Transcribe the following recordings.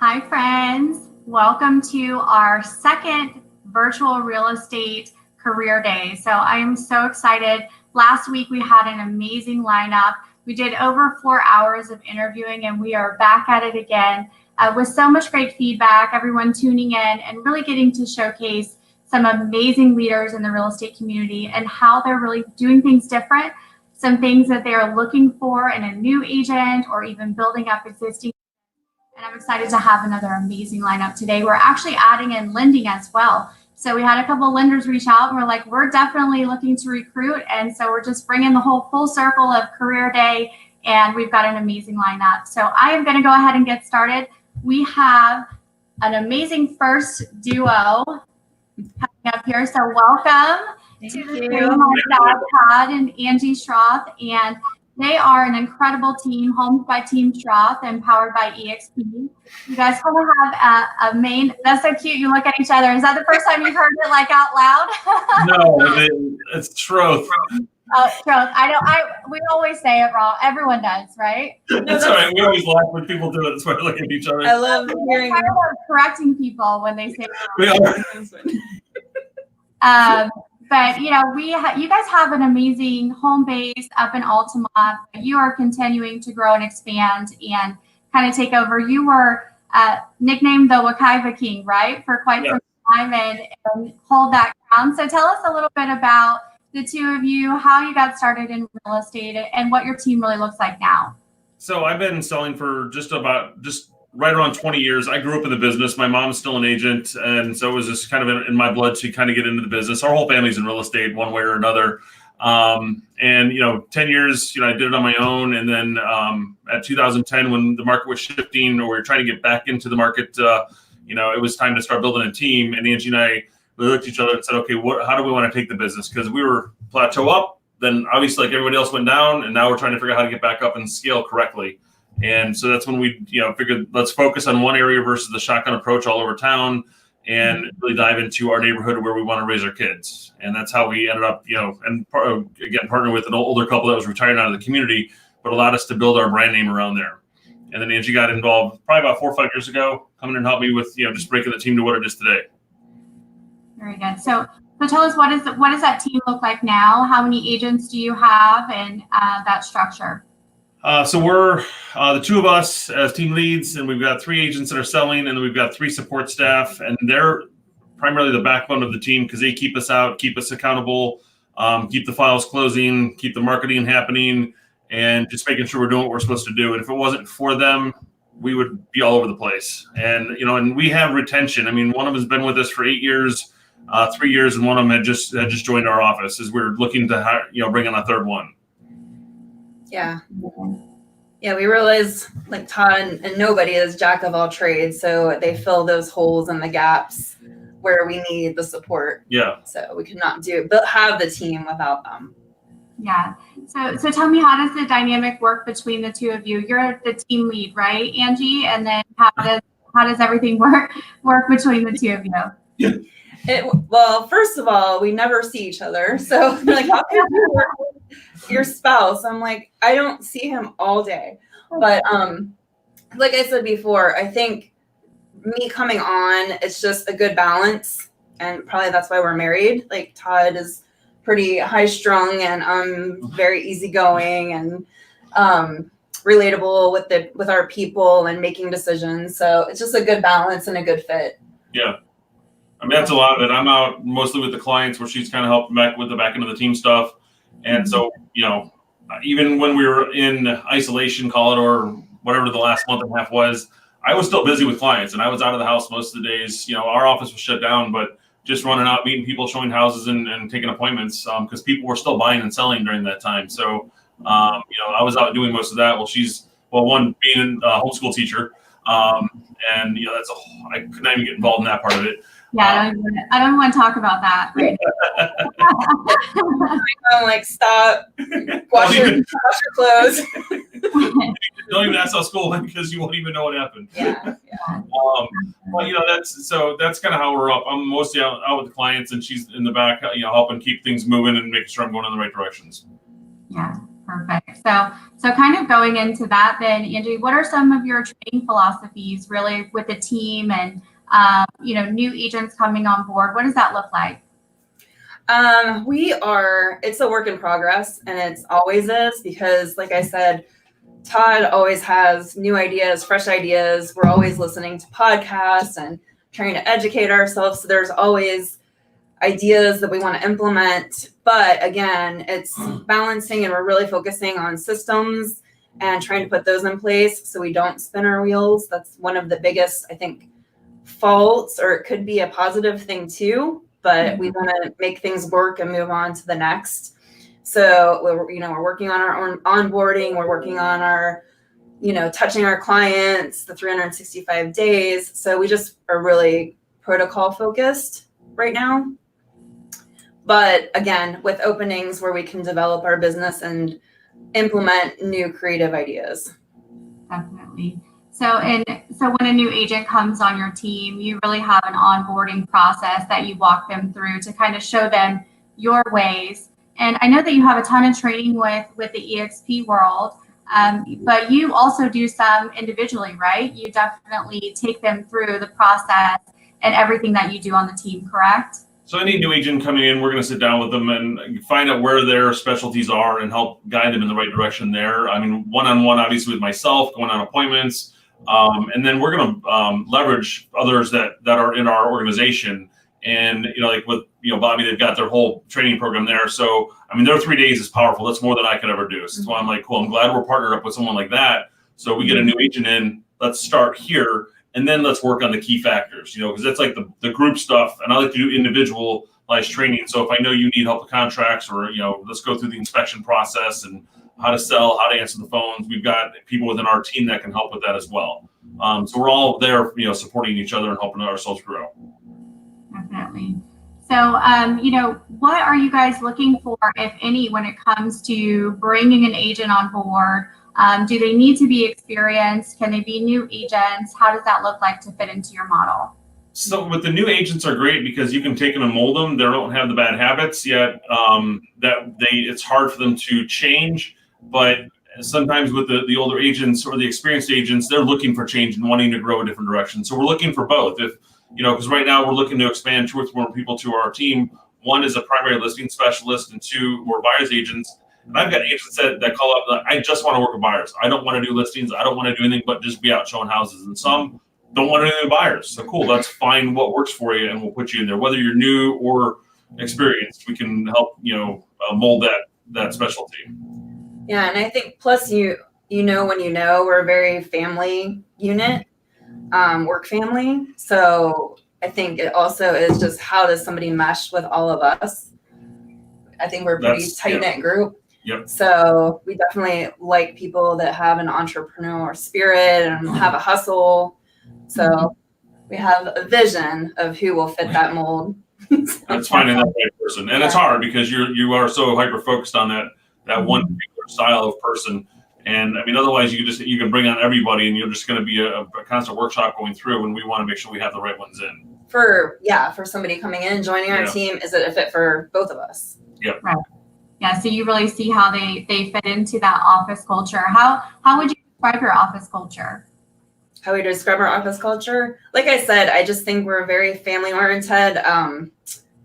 Hi, friends. Welcome to our second virtual real estate career day. So I am so excited. Last week, we had an amazing lineup. We did over 4 hours of interviewing, and we are back at it again with so much great feedback, everyone tuning in and really getting to showcase some amazing leaders in the real estate community and how they're really doing things different, some things that they are looking for in a new agent or even building up existing. And I'm excited to have another amazing lineup today. We're actually adding in lending as well. So we had a couple of lenders reach out and we're like, we're definitely looking to recruit. And so we're just bringing the whole full circle of career day, and we've got an amazing lineup. So I am going to go ahead and get started. We have an amazing first duo coming up here. So welcome to the team, myself, Todd and Angie Schroth. And they are an incredible team, homed by Team Schroth and powered by EXP. You guys kind of have a main, that's so cute. You look at each other. Is that the first time you've heard it like out loud? No, it's Schroth. Oh, Schroth. We always say it wrong. Everyone does, right? That's all right. We always laugh when people do it. That's why we look at each other. I love hearing correcting people when they say it wrong. But you know, you guys have an amazing home base up in Altamont. You are continuing to grow and expand and kind of take over. You were nicknamed the Wekiva King, right, for quite some time and hold that crown. So tell us a little bit about the two of you, how you got started in real estate, and what your team really looks like now. So I've been selling for just right around 20 years. I grew up in the business. My mom's still an agent. And so it was just kind of in my blood to kind of get into the business. Our whole family's in real estate one way or another. And, 10 years, I did it on my own. And then at 2010, when the market was shifting or we were trying to get back into the market, it was time to start building a team. And Angie and I, we looked at each other and said, okay, how do we want to take the business? Because we were plateau up. Then obviously like everybody else went down. And now we're trying to figure out how to get back up and scale correctly. And so that's when we, figured let's focus on one area versus the shotgun approach all over town and really dive into our neighborhood where we want to raise our kids. And that's how we ended up, partnering with an older couple that was retiring out of the community, but allowed us to build our brand name around there. And then Angie got involved probably about 4 or 5 years ago, coming and helped me with, just breaking the team to what it is today. Very good. So tell us, what does that team look like now? How many agents do you have and that structure? So we're the two of us as team leads, and we've got 3 agents that are selling, and then we've got 3 support staff, and they're primarily the backbone of the team because they keep us out, keep us accountable, keep the files closing, keep the marketing happening, and just making sure we're doing what we're supposed to do. And if it wasn't for them, we would be all over the place. And and we have retention. I mean, one of them has been with us for 8 years, 3 years, and one of them had just joined our office as we're looking to hire, bring in a third one. Yeah, we realize like Todd and nobody is jack of all trades, so they fill those holes and the gaps where we need the support. Yeah. So we could not have the team without them. Yeah. So tell me, how does the dynamic work between the two of you? You're the team lead, right, Angie? And then how does everything work between the two of you? Well, first of all, we never see each other. So like, how can you work with your spouse? I'm like, I don't see him all day. But like I said before, I think me coming on, it's just a good balance. And probably that's why we're married. Like Todd is pretty high strung and I'm very easygoing and relatable with our people and making decisions. So it's just a good balance and a good fit. Yeah. I mean, that's a lot of it. I'm out mostly with the clients where she's kind of helping back with the back end of the team stuff. And so, even when we were in isolation, call it, or whatever the last month and a half was, I was still busy with clients and I was out of the house most of the days. Our office was shut down, but just running out, meeting people, showing houses and taking appointments because people were still buying and selling during that time. So, I was out doing most of that. Well, one being a homeschool teacher. And, I could not even get involved in that part of it. Yeah, I don't want to talk about that. Right? I'm like, stop. Wash your clothes. Don't even ask how school went because you won't even know what happened. Yeah. But that's kind of how we're up. I'm mostly out with the clients, and she's in the back, helping keep things moving and making sure I'm going in the right directions. Yeah. Perfect. So kind of going into that then, Angie, what are some of your training philosophies really with the team and, new agents coming on board? What does that look like? It's a work in progress, and it's always is, because like I said, Todd always has new ideas, fresh ideas. We're always listening to podcasts and trying to educate ourselves. So there's always ideas that we want to implement. But again, it's balancing, and we're really focusing on systems and trying to put those in place so we don't spin our wheels. That's one of the biggest, I think, faults, or it could be a positive thing too. But we want to make things work and move on to the next. So we're working on our own onboarding. We're working on our, touching our clients, the 365 days. So we just are really protocol focused right now. But again, with openings where we can develop our business and implement new creative ideas. Definitely. So when a new agent comes on your team, you really have an onboarding process that you walk them through to kind of show them your ways. And I know that you have a ton of training with the EXP world, but you also do some individually, right? You definitely take them through the process and everything that you do on the team, correct? So any new agent coming in, we're going to sit down with them and find out where their specialties are and help guide them in the right direction there. I mean, one-on-one, obviously, with myself, going on appointments. And then we're going to leverage others that are in our organization. And, like with, Bobby, they've got their whole training program there. So, I mean, their 3 days is powerful. That's more than I could ever do. So that's why I'm like, cool, I'm glad we're partnered up with someone like that. So we get a new agent in, let's start here. And then let's work on the key factors, because that's like the group stuff. And I like to do individualized training. So if I know you need help with contracts, or, let's go through the inspection process and how to sell, how to answer the phones. We've got people within our team that can help with that as well. So we're all there, supporting each other and helping ourselves grow. Definitely. So, what are you guys looking for, if any, when it comes to bringing an agent on board? Do they need to be experienced? Can they be new agents? How does that look like to fit into your model? So with the new agents are great because you can take them and mold them. They don't have the bad habits yet. It's hard for them to change. But sometimes with the older agents or the experienced agents, they're looking for change and wanting to grow a different direction. So we're looking for both. If because right now we're looking to expand 2 or 3 more people to our team. One is a primary listing specialist, and 2 more buyers agents. And I've got agents that call up, I just want to work with buyers. I don't want to do listings. I don't want to do anything but just be out showing houses. And some don't want to do buyers. So cool, let's find what works for you, and we'll put you in there. Whether you're new or experienced, we can help mold that specialty. Yeah, and I think plus when we're a very family unit, work family. So I think it also is just how does somebody mesh with all of us? I think we're a pretty tight-knit group. Yep. So we definitely like people that have an entrepreneurial spirit and have a hustle. So we have a vision of who will fit that mold. That's finding that right person. And it's hard because you are so hyper-focused on that one particular style of person. And I mean, otherwise you can bring on everybody, and you're just going to be a constant workshop going through, and we want to make sure we have the right ones in. For somebody coming in, joining our team, is it a fit for both of us? Yep. Right. Yeah. So you really see how they fit into that office culture. How would you describe your office culture? How we describe our office culture? Like I said, I just think we're very family oriented.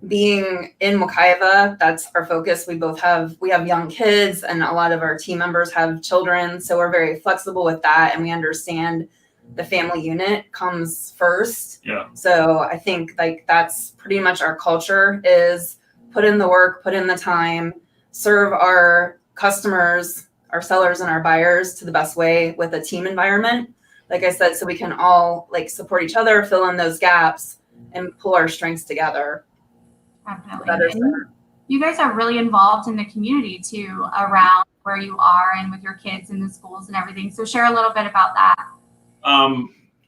Being in Wekiva, that's our focus. We have young kids, and a lot of our team members have children. So we're very flexible with that, and we understand the family unit comes first. Yeah. So I think that's pretty much our culture is put in the work, put in the time, serve our customers, our sellers, and our buyers to the best way with a team environment. Like I said, so we can all support each other, fill in those gaps, and pull our strengths together. Definitely. You guys are really involved in the community too, around where you are and with your kids in the schools and everything. So share a little bit about that.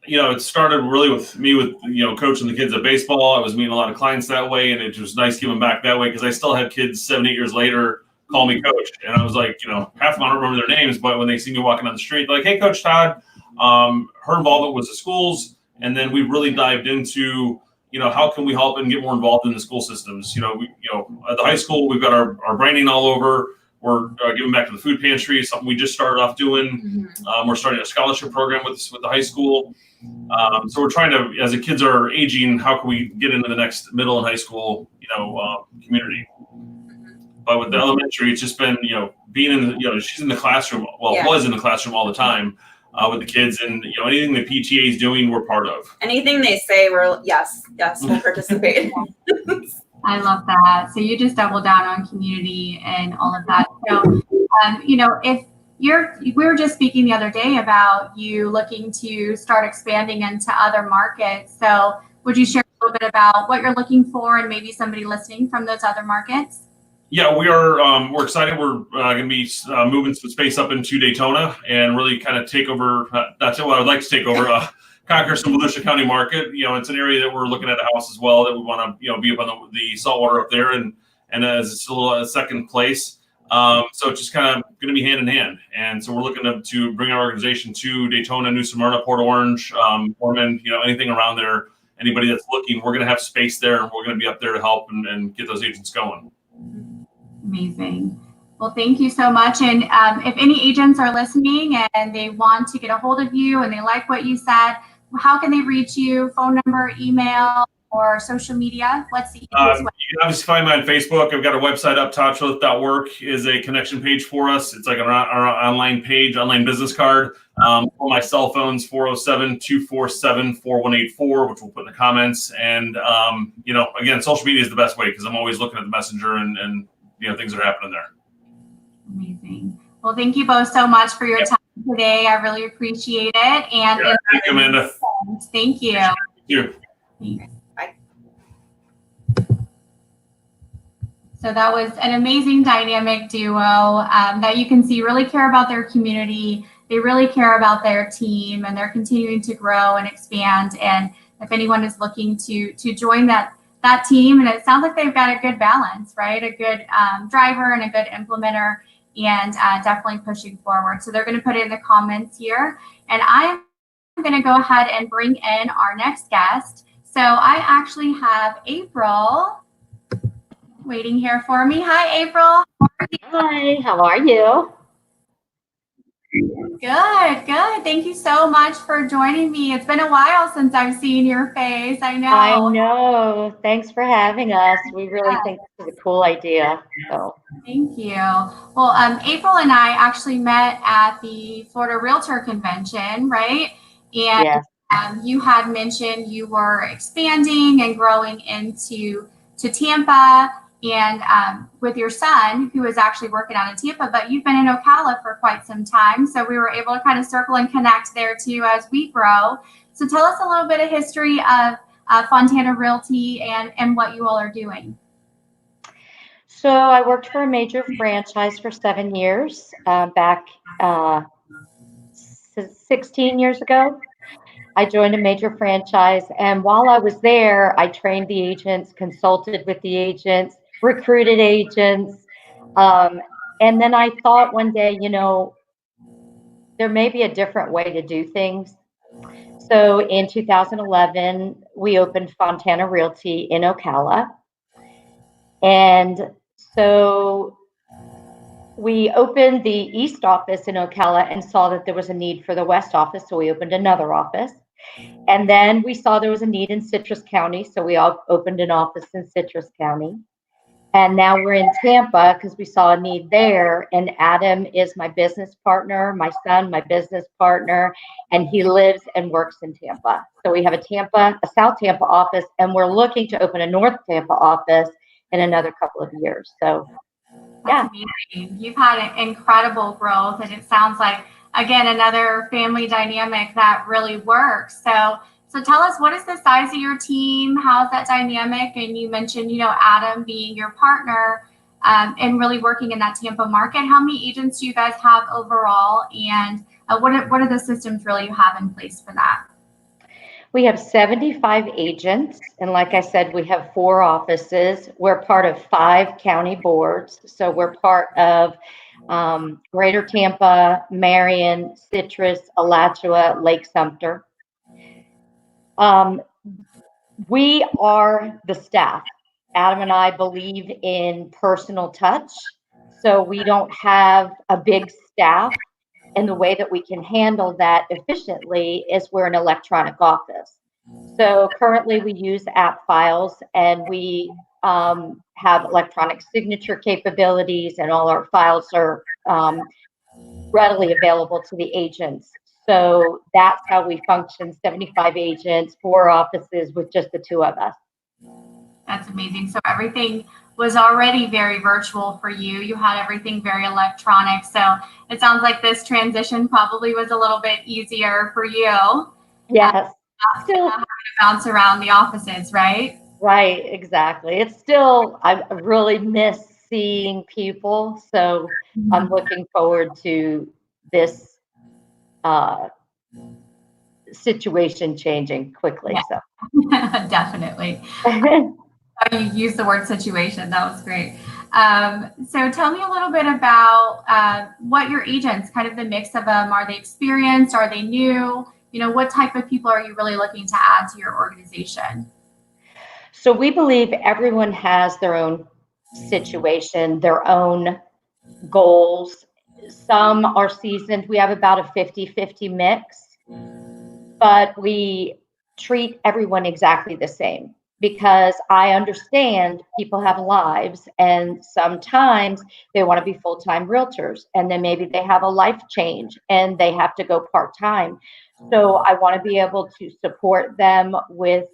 It started really with me coaching the kids at baseball. I was meeting a lot of clients that way, and it was nice giving back that way because I still have kids 7-8 years later call me coach. And I was like, half of them I don't remember their names, but when they see me walking down the street, they're like, hey, Coach Todd. Her involvement was the schools, and then we really dived into how can we help and get more involved in the school systems? At the high school, we've got our branding all over. We're giving back to the food pantry, something we just started off doing. We're starting a scholarship program with the high school. So we're trying to, as the kids are aging, how can we get into the next middle and high school, community? But with the elementary, it's just been, being in, she's in the classroom. Well, was in the classroom all the time with the kids, and anything the PTA is doing, we're part of. Anything they say, yes, we'll participate. I love that. So you just double down on community and all of that. So, if we were just speaking the other day about you looking to start expanding into other markets. So would you share a little bit about what you're looking for and maybe somebody listening from those other markets? Yeah, we are. We're excited. We're going to be moving some space up into Daytona and really kind of take over. That's what I would like to take over. Conquer some Volusia County market. It's an area that we're looking at a house as well that we want to, be up on the saltwater up there, and as it's still a second place. So it's just kind of going to be hand in hand. And so we're looking to bring our organization to Daytona, New Smyrna, Port Orange, Ormond, anything around there. Anybody that's looking, we're going to have space there, and we're going to be up there to help and get those agents going. Amazing. Well, thank you so much. And if any agents are listening and they want to get a hold of you and they like what you said, how can they reach you? Phone number, email, or social media? What's the easiest way? You can obviously find me on Facebook. I've got a website up, toddschroth.work is a connection page for us. It's like our online page, online business card. On my cell phones, 407-247-4184, which we'll put in the comments. And, again, social media is the best way because I'm always looking at the messenger and things that are happening there. Amazing. Well, thank you both so much for your time today. I really appreciate it. And thank you, Amanda. Thank you. Thank you. Thanks. Bye. So that was an amazing dynamic duo that you can see really care about their community. They really care about their team, and they're continuing to grow and expand. And if anyone is looking to join that team, and it sounds like they've got a good balance, right? A good driver and a good implementer, and definitely pushing forward. So they're going to put it in the comments here. And I'm going to go ahead and bring in our next guest. So I actually have April waiting here for me. Hi, April. Hi, how are you? Good. Thank you so much for joining me. It's been a while since I've seen your face. I know. I know. Thanks for having us. We really think this is a cool idea. So thank you. Well, April and I actually met at the Florida Realtor Convention, right? And yes. You had mentioned you were expanding and growing into Tampa, and with your son, who is actually working out in Tampa, but you've been in Ocala for quite some time. So we were able to kind of circle and connect there too as we grow. So tell us a little bit of history of Fontana Realty and what you all are doing. So I worked for a major franchise for 7 years, back 16 years ago. I joined a major franchise, and while I was there, I trained the agents, consulted with the agents, recruited agents, and then I thought one day, there may be a different way to do things. So in 2011, we opened Fontana Realty in Ocala, and so we opened the East office in Ocala and saw that there was a need for the West office, so we opened another office. And then we saw there was a need in Citrus County, so we all opened an office in Citrus County. And now we're in Tampa because we saw a need there. And Adam is my business partner, my son, my business partner, and he lives and works in Tampa. So we have a South Tampa office, and we're looking to open a North Tampa office in another couple of years. So that's amazing. You've had an incredible growth, and it sounds like, again, another family dynamic that really works. So tell us, what is the size of your team? How's that dynamic? And you mentioned, Adam being your partner and really working in that Tampa market. How many agents do you guys have overall? And what are the systems really you have in place for that? We have 75 agents. And like I said, we have 4 offices. We're part of 5 county boards. So we're part of Greater Tampa, Marion, Citrus, Alachua, Lake Sumter. We are the staff. Adam and I believe in personal touch. So we don't have a big staff, and the way that we can handle that efficiently is we're an electronic office. So currently we use app files, and we have electronic signature capabilities, and all our files are readily available to the agents. So that's how we function, 75 agents, 4 offices with just the 2 of us. That's amazing. So everything was already very virtual for you. You had everything very electronic. So it sounds like this transition probably was a little bit easier for you. Yes. Still having to bounce around the offices, right? Right, exactly. It's still, I really miss seeing people. So I'm looking forward to this situation changing quickly. Yeah. So Definitely. You used the word situation. That was great. So tell me a little bit about what your agents, kind of the mix of them. Are they experienced? Are they new? You know, what type of people are you really looking to add to your organization? So we believe everyone has their own situation, their own goals. Some are seasoned. We have about a 50-50 mix, but we treat everyone exactly the same, because I understand people have lives, and sometimes they want to be full-time realtors, and then maybe they have a life change and they have to go part-time. So I want to be able to support them with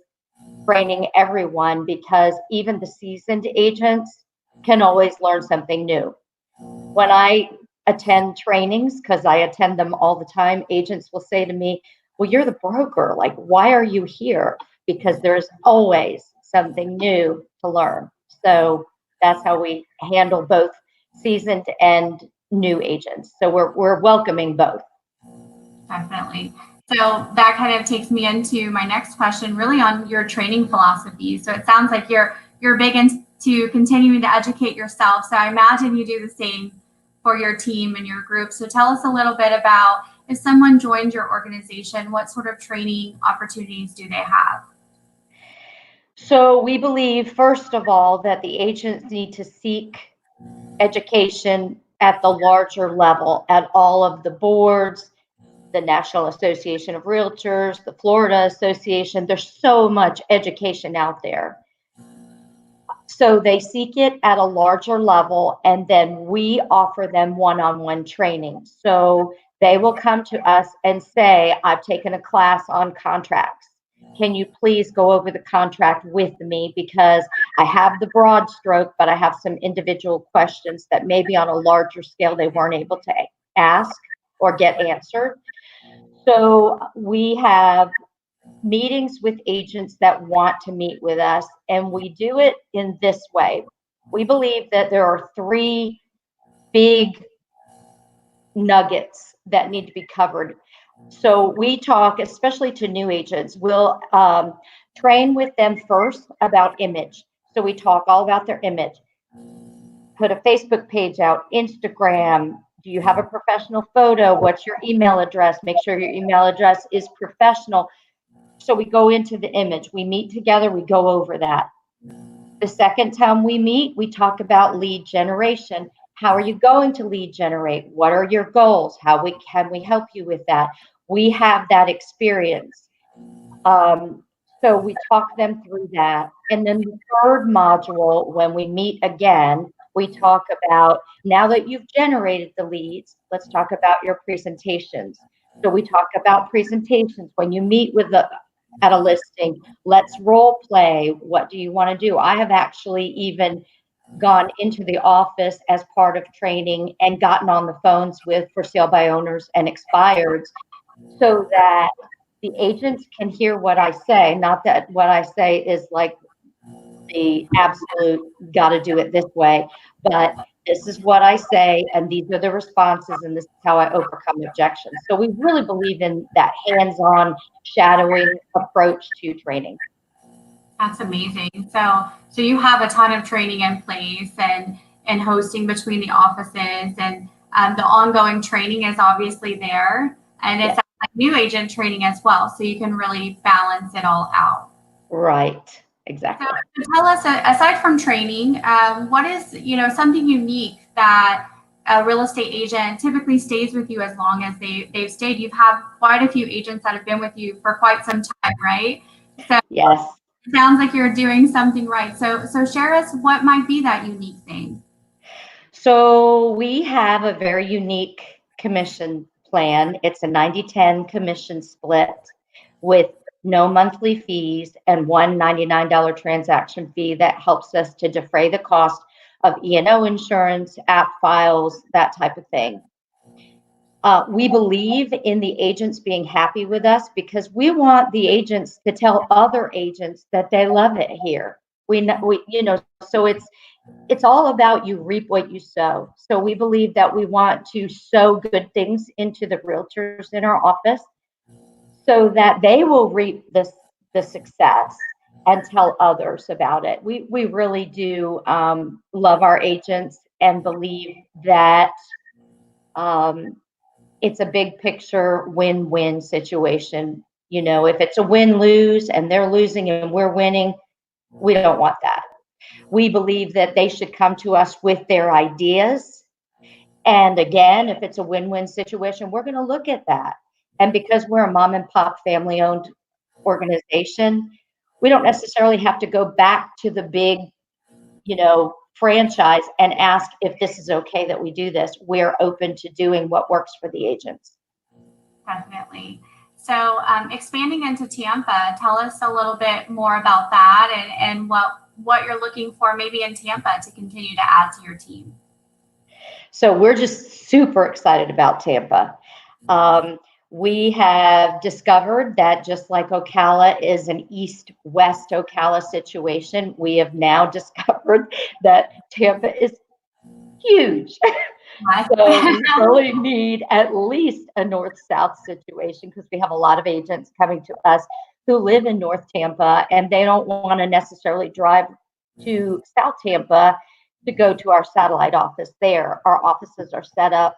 training everyone, because even the seasoned agents can always learn something new. When I attend trainings, because I attend them all the time, agents will say to me, well, you're the broker. Like, why are you here? Because there's always something new to learn. So that's how we handle both seasoned and new agents. So we're welcoming both. Definitely. So that kind of takes me into my next question, really on your training philosophy. So it sounds like you're big into continuing to educate yourself. So I imagine you do the same for your team and your group. So tell us a little bit about, if someone joined your organization, what sort of training opportunities do they have? So we believe, first of all, that the agents need to seek education at the larger level, at all of the boards, the National Association of Realtors, the Florida Association. There's so much education out there. So they seek it at a larger level, and then we offer them one-on-one training. So they will come to us and say, I've taken a class on contracts. Can you please go over the contract with me? Because I have the broad stroke, but I have some individual questions that maybe on a larger scale they weren't able to ask or get answered. So we have meetings with agents that want to meet with us, and we do it in this way. We believe that there are 3 big nuggets that need to be covered. So we talk, especially to new agents, we'll train with them first about image. So we talk all about their image. Put a Facebook page out, Instagram. Do you have a professional photo? What's your email address? Make sure your email address is professional. So we go into the image. We meet together. We go over that. The second time we meet, we talk about lead generation. How are you going to lead generate? What are your goals? How can we help you with that? We have that experience. So we talk them through that. And then the third module, when we meet again, we talk about, now that you've generated the leads, let's talk about your presentations. So we talk about presentations. When you meet with at a listing, let's role play. What do you want to do? I have actually even gone into the office as part of training and gotten on the phones with for sale by owners and expireds, so that the agents can hear what I say. Not that what I say is like the absolute got to do it this way, but this is what I say, and these are the responses, and this is how I overcome objections. So we really believe in that hands-on shadowing approach to training. That's amazing. So you have a ton of training in place and hosting between the offices, and the ongoing training is obviously there, and it's like new agent training as well. So you can really balance it all out. Right. exactly. So tell us, aside from training, what is, something unique that a real estate agent typically stays with you as long as they've stayed? You've had quite a few agents that have been with you for quite some time, right? So Yes. it sounds like you're doing something right. So share us what might be that unique thing. So we have a very unique commission plan. It's a 90-10 commission split with no monthly fees and one $99 transaction fee that helps us to defray the cost of E&O insurance, app files, that type of thing. We believe in the agents being happy with us because we want the agents to tell other agents that they love it here. So it's all about you reap what you sow. So we believe that we want to sow good things into the realtors in our office so that they will reap the success and tell others about it. We really do love our agents and believe that it's a big picture win-win situation. If it's a win-lose and they're losing and we're winning, we don't want that. We believe that they should come to us with their ideas. And again, if it's a win-win situation, we're going to look at that. And because we're a mom and pop family owned organization, we don't necessarily have to go back to the big, franchise and ask if this is okay that we do this. We're open to doing what works for the agents. Definitely. So expanding into Tampa, tell us a little bit more about that and what you're looking for maybe in Tampa to continue to add to your team. So we're just super excited about Tampa. We have discovered that just like Ocala is an east-west Ocala situation, we have now discovered that Tampa is huge. So we really need at least a north-south situation because we have a lot of agents coming to us who live in North Tampa and they don't want to necessarily drive to South Tampa to go to our satellite office there. Our offices are set up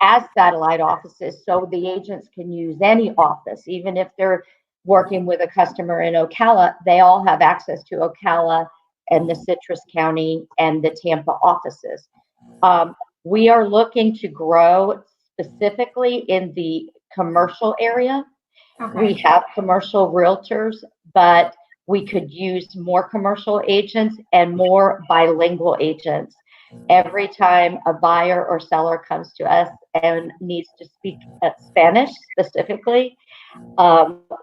as satellite offices so the agents can use any office. Even if they're working with a customer in Ocala, they all have access to Ocala and the Citrus County and the Tampa offices. We are looking to grow specifically in the commercial area. Okay. We have commercial realtors, but we could use more commercial agents and more bilingual agents. Every time a buyer or seller comes to us and needs to speak Spanish specifically,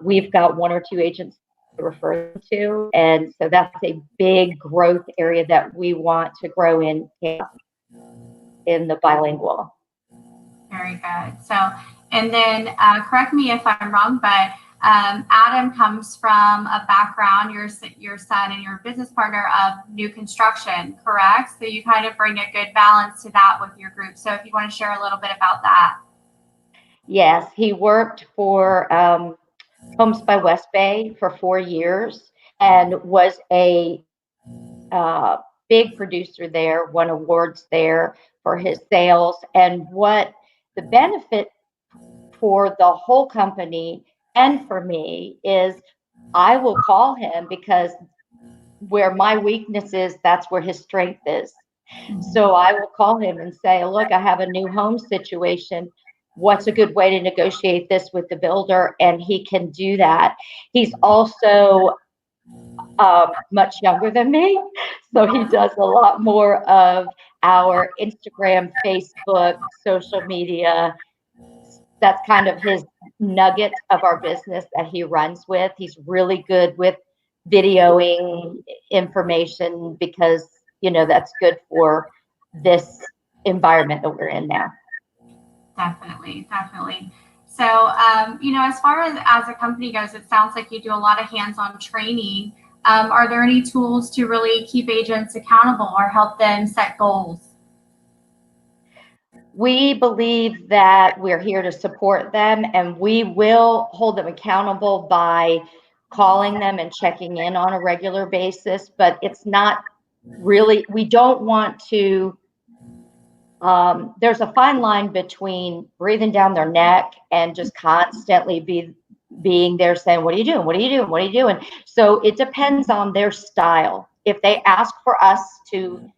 we've got one or two agents to refer them to. And so that's a big growth area that we want to grow in the bilingual. Very good. So, and then correct me if I'm wrong, but Adam comes from a background, your son and your business partner, of new construction, correct? So you kind of bring a good balance to that with your group. So if you want to share a little bit about that. Yes, he worked for Homes by West Bay for 4 years and was a big producer there, won awards there for his sales. And what the benefit for the whole company and for me is I will call him because where my weakness is, that's where his strength is. So I will call him and say, look, I have a new home situation. What's a good way to negotiate this with the builder? And he can do that. He's also much younger than me. So he does a lot more of our Instagram, Facebook, social media. That's kind of his nugget of our business that he runs with. He's really good with videoing information because, that's good for this environment that we're in now. Definitely. So, as far as a company goes, it sounds like you do a lot of hands-on training. Are there any tools to really keep agents accountable or help them set goals? We believe that we're here to support them, and we will hold them accountable by calling them and checking in on a regular basis, but it's not really, we don't want to, there's a fine line between breathing down their neck and just constantly being there saying, what are you doing? What are you doing? What are you doing? So it depends on their style. If they ask for us to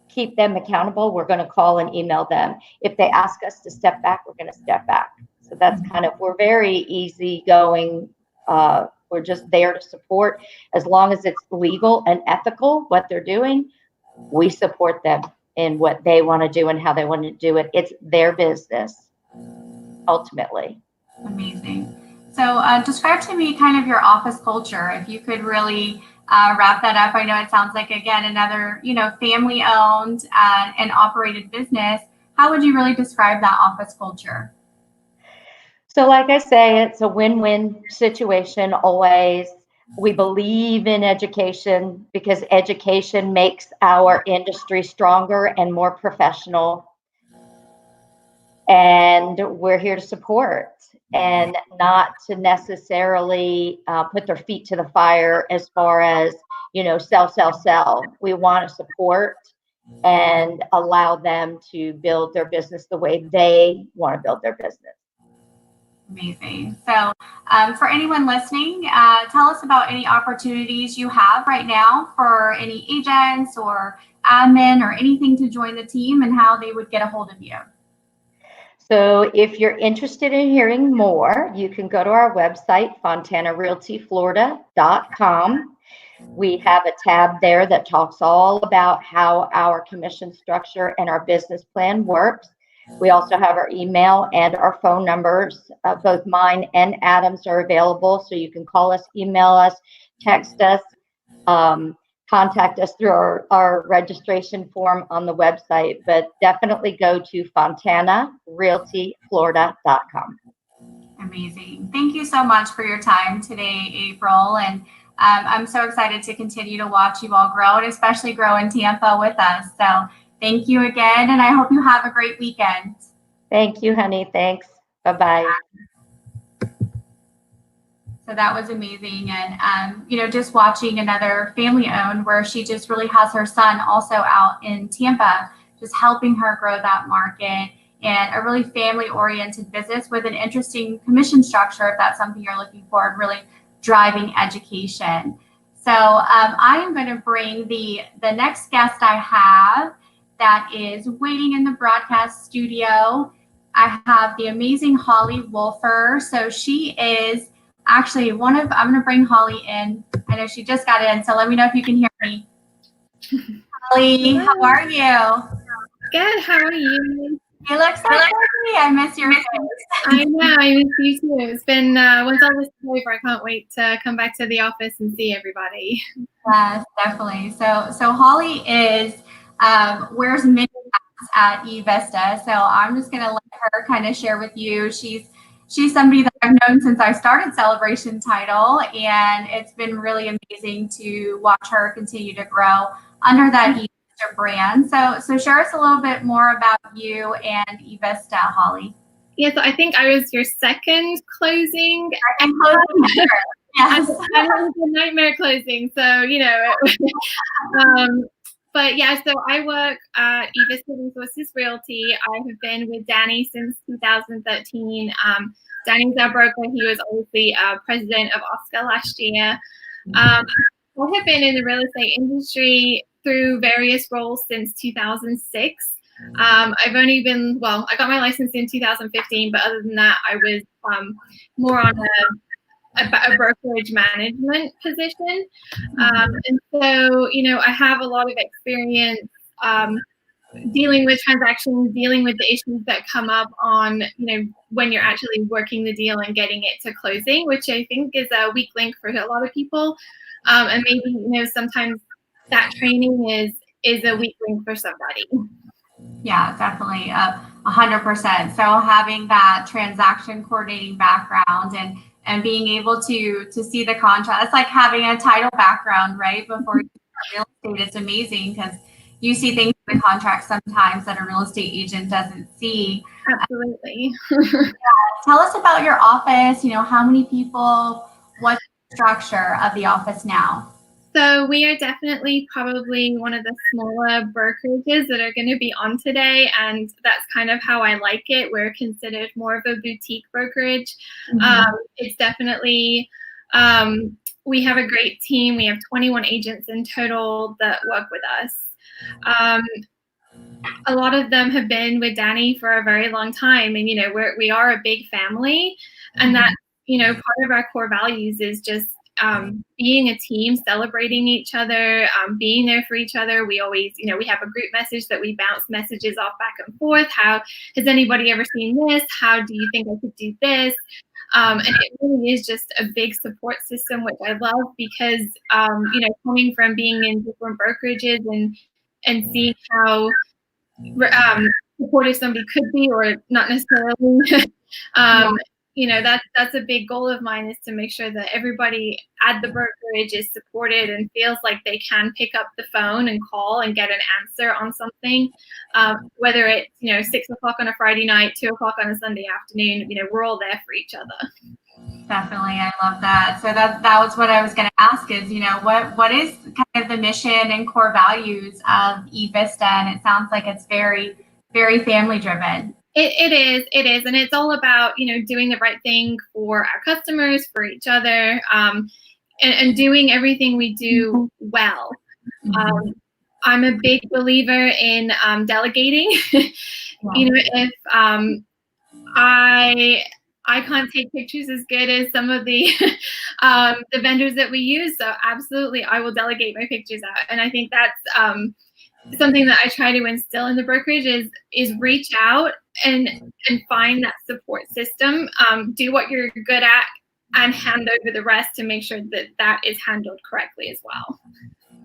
keep them accountable, we're going to call and email them. If they ask us to step back, we're going to step back. So that's kind of, we're very easygoing. We're just there to support. As long as it's legal and ethical, what they're doing, we support them in what they want to do and how they want to do it. It's their business, ultimately. Amazing. So describe to me kind of your office culture. If you could really wrap that up. I know it sounds like, again, another, family owned and operated business. How would you really describe that office culture? So like I say, it's a win-win situation always. We believe in education because education makes our industry stronger and more professional. And we're here to support and not to necessarily put their feet to the fire as far as, sell. We want to support and allow them to build their business the way they want to build their business. Amazing. So for anyone listening, tell us about any opportunities you have right now for any agents or admin or anything to join the team and how they would get a hold of you. So if you're interested in hearing more, you can go to our website, fontanarealtyflorida.com. We have a tab there that talks all about how our commission structure and our business plan works. We also have our email and our phone numbers. Both mine and Adam's are available, so you can call us, email us, text us, contact us through our registration form on the website. But definitely go to fontanarealtyflorida.com. Amazing. Thank you so much for your time today, April. And I'm so excited to continue to watch you all grow and especially grow in Tampa with us. So thank you again, and I hope you have a great weekend. Thank you, honey. Thanks. Bye-bye. So that was amazing. And, just watching another family owned where she just really has her son also out in Tampa, just helping her grow that market, and a really family oriented business with an interesting commission structure, if that's something you're looking for, and really driving education. So I am going to bring the next guest I have that is waiting in the broadcast studio. I have the amazing Holly Wolfer. So she is actually I'm going to bring Holly in. I know she just got in, so let me know if you can hear me. Holly, Hello. how are you? Good, how are you? You look so pretty. I miss your face. I know, I miss you too. It's been, once all this is over, I can't wait to come back to the office and see everybody. Yes, definitely. So Holly wears many hats at Evista. So I'm just going to let her kind of share with you. She's somebody that I've known since I started Celebration Title, and it's been really amazing to watch her continue to grow under that Evista brand. So share us a little bit more about you and Evista, Holly. Yeah, so I think I was your second closing. Yes. I was a nightmare closing, so but yeah, so I work at Evista Resources Realty. I have been with Danny since 2013. Danny's our broker. He was obviously president of Oscar last year. I have been in the real estate industry through various roles since 2006. I've only been, I got my license in 2015, but other than that, I was more on a brokerage management position. And so, I have a lot of experience dealing with transactions, dealing with the issues that come up on, when you're actually working the deal and getting it to closing, which I think is a weak link for a lot of people. And maybe, sometimes that training is a weak link for somebody. Yeah, definitely 100%. So having that transaction coordinating background and being able to see the contract, it's like having a title background, right? Before you real estate, it's amazing because you see things in the contract sometimes that a real estate agent doesn't see. Absolutely. Tell us about your office, how many people, what's the structure of the office now? So we are definitely probably one of the smaller brokerages that are going to be on today, and that's kind of how I like it. We're considered more of a boutique brokerage. It's definitely, we have a great team. We have 21 agents in total that work with us. A lot of them have been with Danny for a very long time, and we are a big family, and that part of our core values is just being a team, celebrating each other, being there for each other. We always, we have a group message that we bounce messages off back and forth. How has anybody ever seen this? How do you think I could do this? And it really is just a big support system, which I love because, coming from being in different brokerages and seeing how supportive somebody could be or not necessarily, that's a big goal of mine, is to make sure that everybody at the brokerage is supported and feels like they can pick up the phone and call and get an answer on something, whether it's 6 o'clock on a Friday night, 2 o'clock on a Sunday afternoon. We're all there for each other. Definitely, I love that. So that was what I was going to ask is, what is kind of the mission and core values of Evista? And it sounds like it's very, very family driven. It is, and it's all about doing the right thing for our customers, for each other, and doing everything we do well. I'm a big believer in delegating. If I can't take pictures as good as some of the the vendors that we use, so absolutely I will delegate my pictures out, and I think that's something that I try to instill in the brokerage is reach out and find that support system. Do what you're good at and hand over the rest to make sure that is handled correctly as well.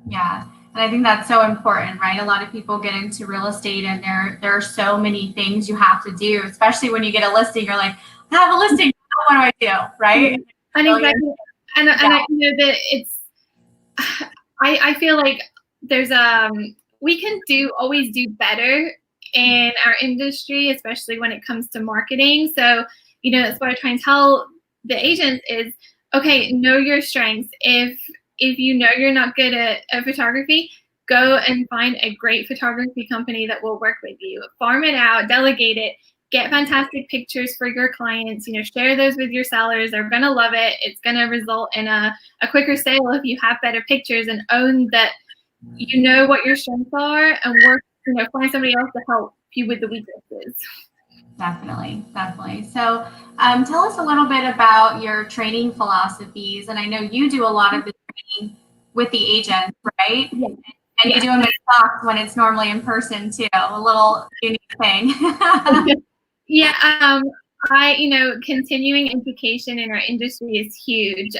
Yeah. And I think that's so important, right? A lot of people get into real estate and there are so many things you have to do, especially when you get a listing. You're like, I have a listing. What do I do? Right. And exactly. And I know that it's, I feel like there's we can always do better in our industry, especially when it comes to marketing. So, that's what I try and tell the agents is, okay, know your strengths. If you're not good at photography, go and find a great photography company that will work with you. Farm it out, delegate it, get fantastic pictures for your clients, share those with your sellers. They're going to love it. It's going to result in a quicker sale if you have better pictures, and own that what your strengths are, and work, find somebody else to help you with the weaknesses. Definitely. So tell us a little bit about your training philosophies. And I know you do a lot of the training with the agents, right? Yeah. And you do them in stocks when it's normally in person too, a little unique thing. Yeah. Continuing education in our industry is huge.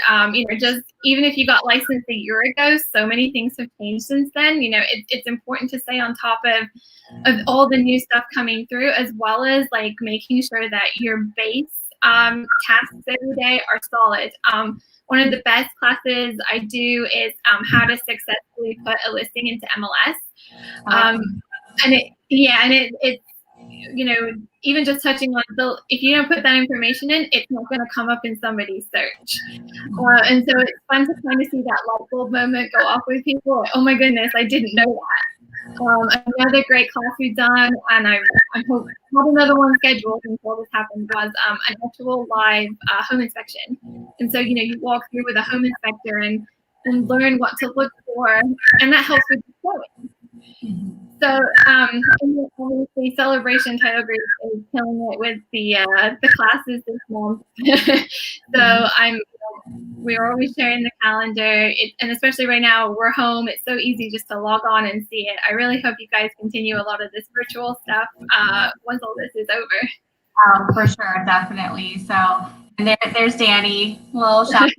Just even if you got licensed a year ago, so many things have changed since then. It's important to stay on top of all the new stuff coming through, as well as like making sure that your base tasks every day are solid. One of the best classes I do is how to successfully put a listing into MLS. It's even just touching on if you don't put that information in, it's not going to come up in somebody's search. And so it's fun to kind of see that light bulb moment go off with people. Like, oh my goodness, I didn't know that. Another great class we've done, and I hope not another one scheduled until this happened, was an actual live home inspection. And so, you walk through with a home inspector and learn what to look for, and that helps with the showing. So, obviously, Celebration Title Group is killing it with the classes this month. So we're always sharing the calendar, and especially right now we're home. It's so easy just to log on and see it. I really hope you guys continue a lot of this virtual stuff once all this is over. For sure, definitely. So, and there's Danny, little shout.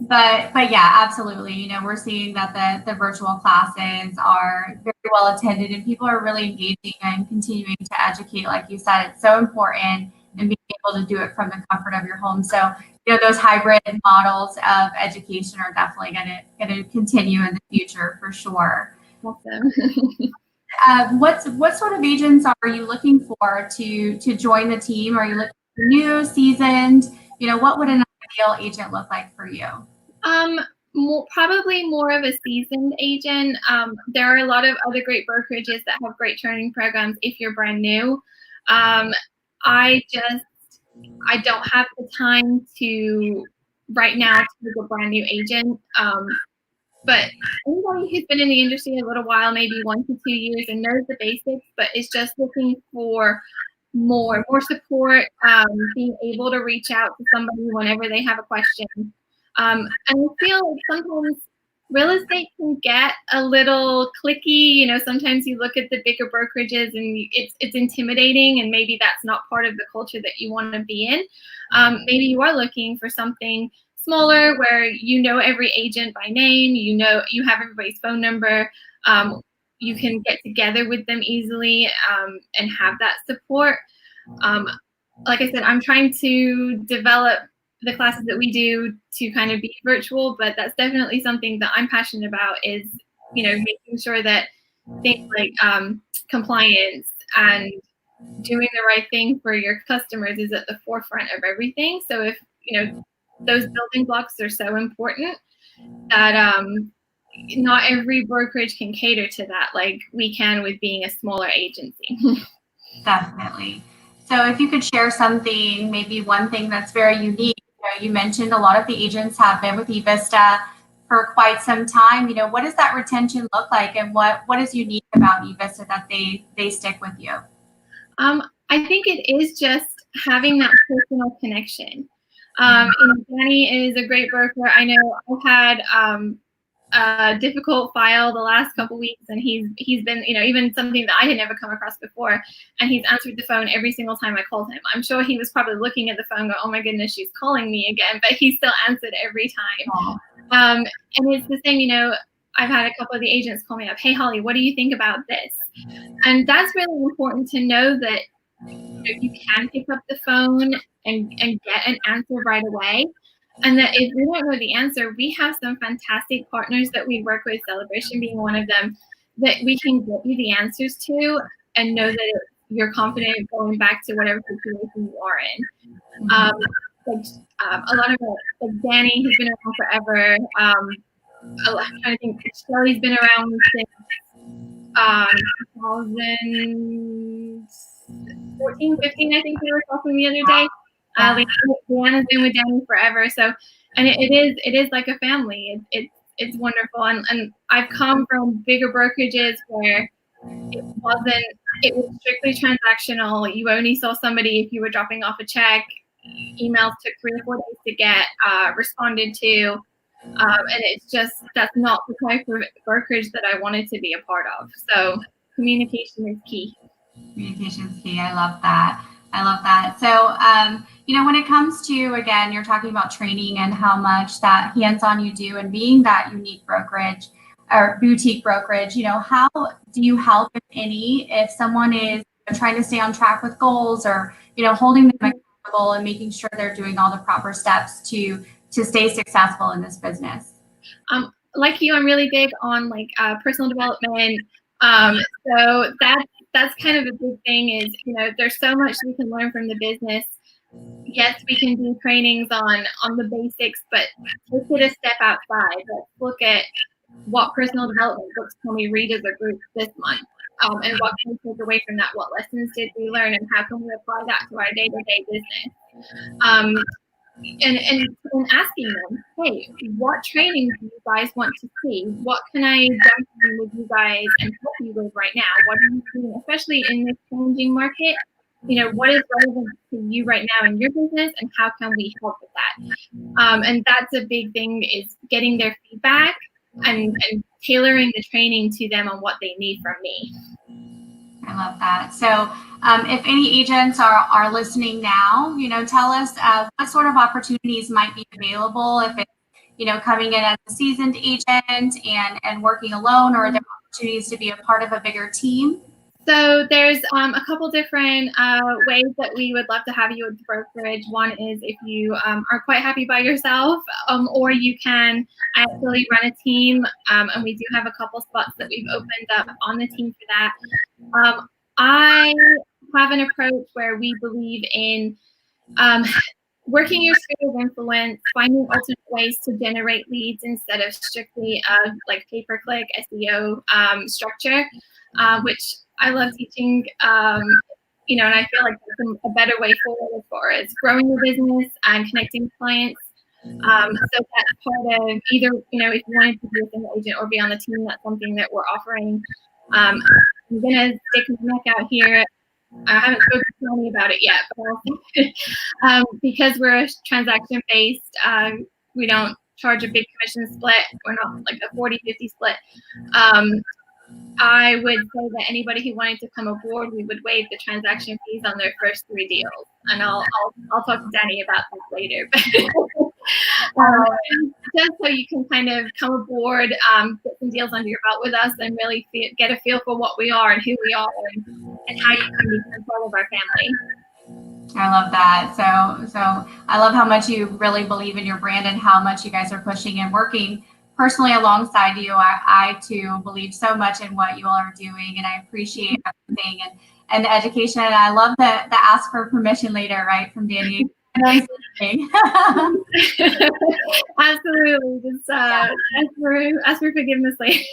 But yeah, absolutely. We're seeing that the virtual classes are very well attended, and people are really engaging and continuing to educate. Like you said, it's so important, and being able to do it from the comfort of your home. So, those hybrid models of education are definitely going to continue in the future for sure. Awesome. What sort of agents are you looking for to join the team? Are you looking for new, seasoned? What would an ideal agent look like for you? Probably more of a seasoned agent. There are a lot of other great brokerages that have great training programs if you're brand new. I don't have the time to right now to be a brand new agent. But anybody who's been in the industry a little while, maybe 1 to 2 years, and knows the basics, but is just looking for more support, being able to reach out to somebody whenever they have a question. And I feel like sometimes real estate can get a little cliquey. You know, sometimes you look at the bigger brokerages and it's intimidating, and maybe that's not part of the culture that you want to be in. Maybe you are looking for something smaller where you know every agent by name, you know you have everybody's phone number, you can get together with them easily, and have that support. Like I said, I'm trying to develop the classes that we do to kind of be virtual, but that's definitely something that I'm passionate about, is, you know, making sure that things like compliance and doing the right thing for your customers is at the forefront of everything. So if, you know, those building blocks are so important that not every brokerage can cater to that like we can with being a smaller agency. Definitely. So if you could share something, maybe one thing that's very unique. You mentioned a lot of the agents have been with Evista for quite some time. You know, what does that retention look like, and what is unique about Evista that they stick with you? I think it is just having that personal connection. You know, Danny is a great broker. I know I've had a difficult file the last couple weeks, and he's been, you know, even something that I had never come across before, and he's answered the phone every single time I called him. I'm sure he was probably looking at the phone going, oh my goodness, she's calling me again, but he still answered every time. And it's the same, you know, I've had a couple of the agents call me up, hey Holly, what do you think about this? And that's really important to know, that you can pick up the phone and get an answer right away. And that if we don't know the answer, we have some fantastic partners that we work with, Celebration being one of them, that we can get you the answers to, and know that you're confident going back to whatever situation you are in. A lot of like Danny, who's been around forever. I'm trying to think. Shelly's been around since 2014, 15. I think we were talking the other day. Leanna's been with Danny forever, so, and it is like a family. It's wonderful, and I've come from bigger brokerages where it was strictly transactional. You only saw somebody if you were dropping off a check. Emails took 3 or 4 days to get responded to, and it's just, that's not the type of brokerage that I wanted to be a part of. So communication is key. Communication is key. I love that. So, you know, when it comes to, again, you're talking about training and how much that hands-on you do, and being that unique brokerage or boutique brokerage, you know, how do you help, if any, if someone is trying to stay on track with goals, or, you know, holding them accountable and making sure they're doing all the proper steps to stay successful in this business? Like you, I'm really big on like personal development. So that's kind of a big thing, is, you know, there's so much we can learn from the business. Yes, we can do trainings on the basics, but let's get a step outside. Let's look at what personal development books can we read as a group this month, and what can we take away from that? What lessons did we learn, and how can we apply that to our day-to-day business? And asking them, hey, what training do you guys want to see? What can I jump in with you guys and help you with right now? What are you doing, especially in this changing market? You know, what is relevant to you right now in your business, and how can we help with that? And that's a big thing, is getting their feedback and tailoring the training to them on what they need from me. I love that. So if any agents are listening now, you know, tell us what sort of opportunities might be available, if it's, you know, coming in as a seasoned agent and working alone, or are there opportunities to be a part of a bigger team? So there's a couple different ways that we would love to have you at the brokerage. One is if you are quite happy by yourself, or you can actually run a team, and we do have a couple spots that we've opened up on the team for that. I have an approach where we believe in working your sphere of influence, finding alternate ways to generate leads instead of strictly like pay-per-click SEO structure, which I love teaching. And I feel like that's a better way forward as far as growing your business and connecting with clients. So that's part of either, if you wanted to be a single agent or be on the team, that's something that we're offering. I'm going to stick my neck out here. I haven't spoken to Tony about it yet, but because we're transaction-based, we don't charge a big commission split. We're not like a 40-50 split. I would say that anybody who wanted to come aboard, we would waive the transaction fees on their first 3 deals, and I'll talk to Danny about that later. Just so you can kind of come aboard, get some deals under your belt with us, and really get a feel for what we are and who we are, and how you can be control of our family. I love that. So I love how much you really believe in your brand and how much you guys are pushing and working personally alongside you. I too believe so much in what you all are doing, and I appreciate everything and the education. And I love the ask for permission later, right, from Danny. Absolutely. Just ask for forgiveness later.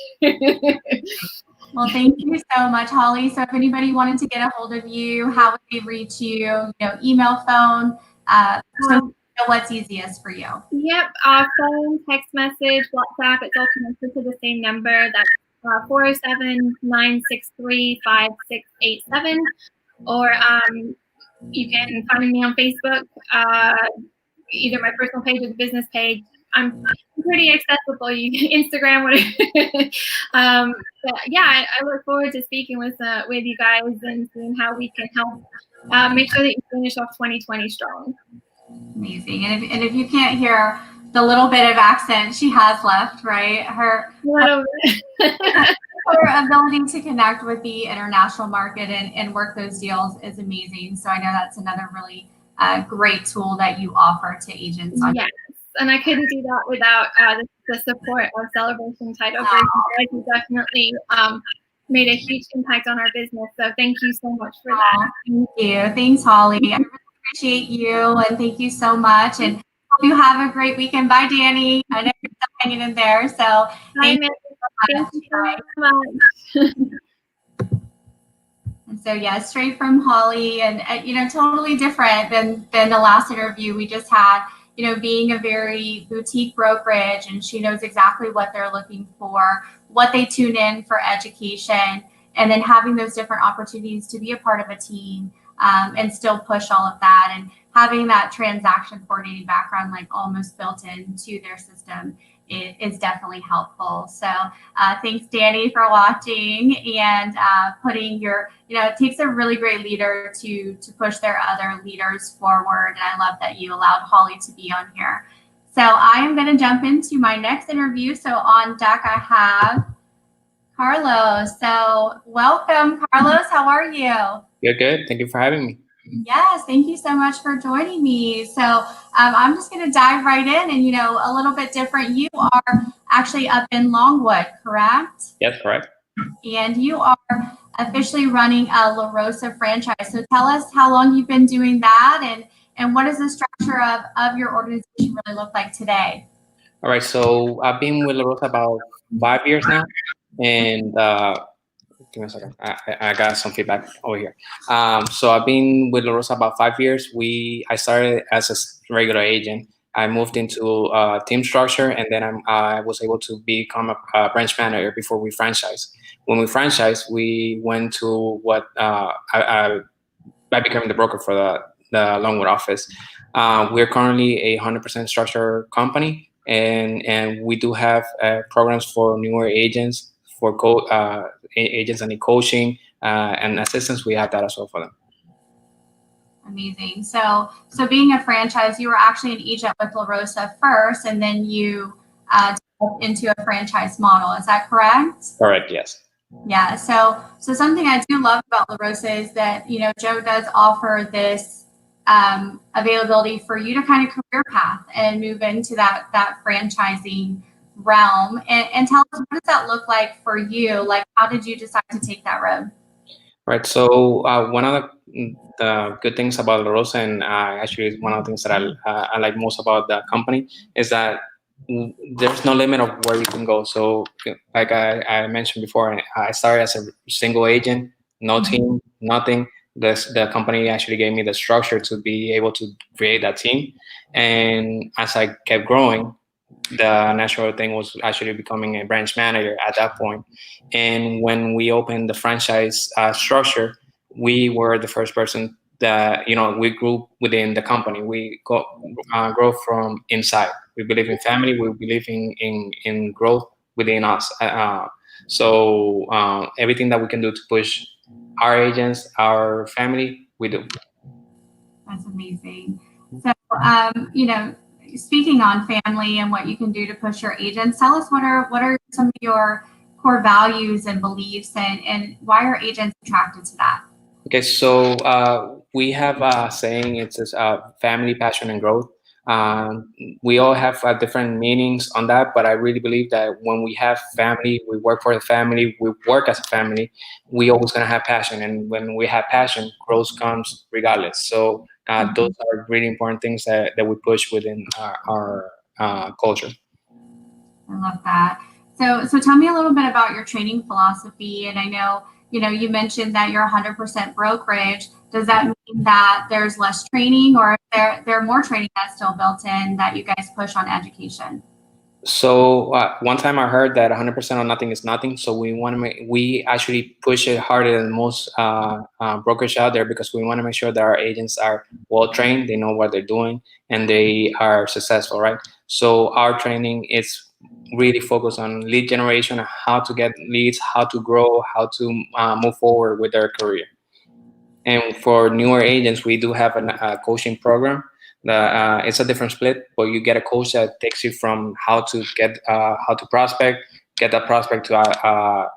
Well, thank you so much, Holly. So if anybody wanted to get a hold of you, how would they reach you? Email, phone, what's easiest for you? Yep, phone, text message, WhatsApp. It's all connected to the same number. That's 407-963-5687. Or you can find me on Facebook, either my personal page or the business page. I'm pretty accessible. Instagram, whatever. But yeah, I look forward to speaking with you guys and seeing how we can help make sure that you finish off 2020 strong. Amazing. And if you can't hear the little bit of accent she has left, right? Her ability to connect with the international market and work those deals is amazing. So I know that's another really great tool that you offer to agents. Yes, and I couldn't do that without the support of Celebration Title Group. You guys have definitely made a huge impact on our business. So thank you so much for that. Thank you. Thanks, Holly. I really appreciate you, and thank you so much. And hope you have a great weekend. Bye, Danny. I know you're still hanging in there. So thank you so much. And so, yeah, straight from Holly, and totally different than the last interview we just had. Being a very boutique brokerage, and she knows exactly what they're looking for, what they tune in for education, and then having those different opportunities to be a part of a team and still push all of that, and having that transaction coordinating background like almost built into their system is definitely helpful. So thanks, Danny, for watching and putting your, it takes a really great leader to push their other leaders forward. And I love that you allowed Holly to be on here. So I am going to jump into my next interview. So on deck, I have Carlos. So welcome, Carlos. How are you? You're good. Thank you for having me. Yes, thank you so much for joining me. So I'm just going to dive right in, and a little bit different. You are actually up in Longwood, correct? Yes, correct. And you are officially running a La Rosa franchise. So tell us how long you've been doing that, and what does the structure of your organization really look like today? All right. So I've been with La Rosa about 5 years now, and give me a second. I got some feedback over here. So I've been with La Rosa about 5 years. I started as a regular agent. I moved into team structure, and then I was able to become a branch manager before we franchised. When we franchised, we went to what I became the broker for the Longwood office. We're currently a 100% structure company, and we do have programs for newer agents, for agents that need coaching and assistance. We have that as well for them. Amazing. So being a franchise, you were actually an agent with La Rosa first, and then you developed into a franchise model. Is that correct? Correct. Yes. Yeah. So something I do love about La Rosa is that Joe does offer this availability for you to kind of career path and move into that franchising realm. And tell us, what does that look like for you? Like, how did you decide to take that road? Right. So one of the good things about La Rosa, and actually one of the things that I like most about the company, is that there's no limit of where you can go. So like I mentioned before, I started as a single agent, no team, nothing. The company actually gave me the structure to be able to create that team. And as I kept growing, the natural thing was actually becoming a branch manager at that point. And when we opened the franchise structure, we were the first person that, we grew within the company. We grow from inside. We believe in family. We believe in growth within us. So everything that we can do to push our agents, our family, we do. That's amazing. So, speaking on family and what you can do to push your agents, tell us what are some of your core values and beliefs, and why are agents attracted to that? Okay, so we have a saying, it's family, passion, and growth. We all have different meanings on that, but I really believe that when we have family, we work for the family, we work as a family, we always gonna have passion. And when we have passion, growth comes regardless. So those are really important things that we push within our culture. I love that. So tell me a little bit about your training philosophy. And I know, you mentioned that you're 100% brokerage. Does that mean that there's less training, or there are more training that's still built in that you guys push on education? So one time I heard that 100% of nothing is nothing. So we actually push it harder than most brokerage out there, because we want to make sure that our agents are well trained, they know what they're doing, and they are successful, right? So our training is really focused on lead generation, how to get leads, how to grow, how to move forward with their career. And for newer agents, we do have a coaching program. It's a different split, but you get a coach that takes you from how to prospect, get that prospect to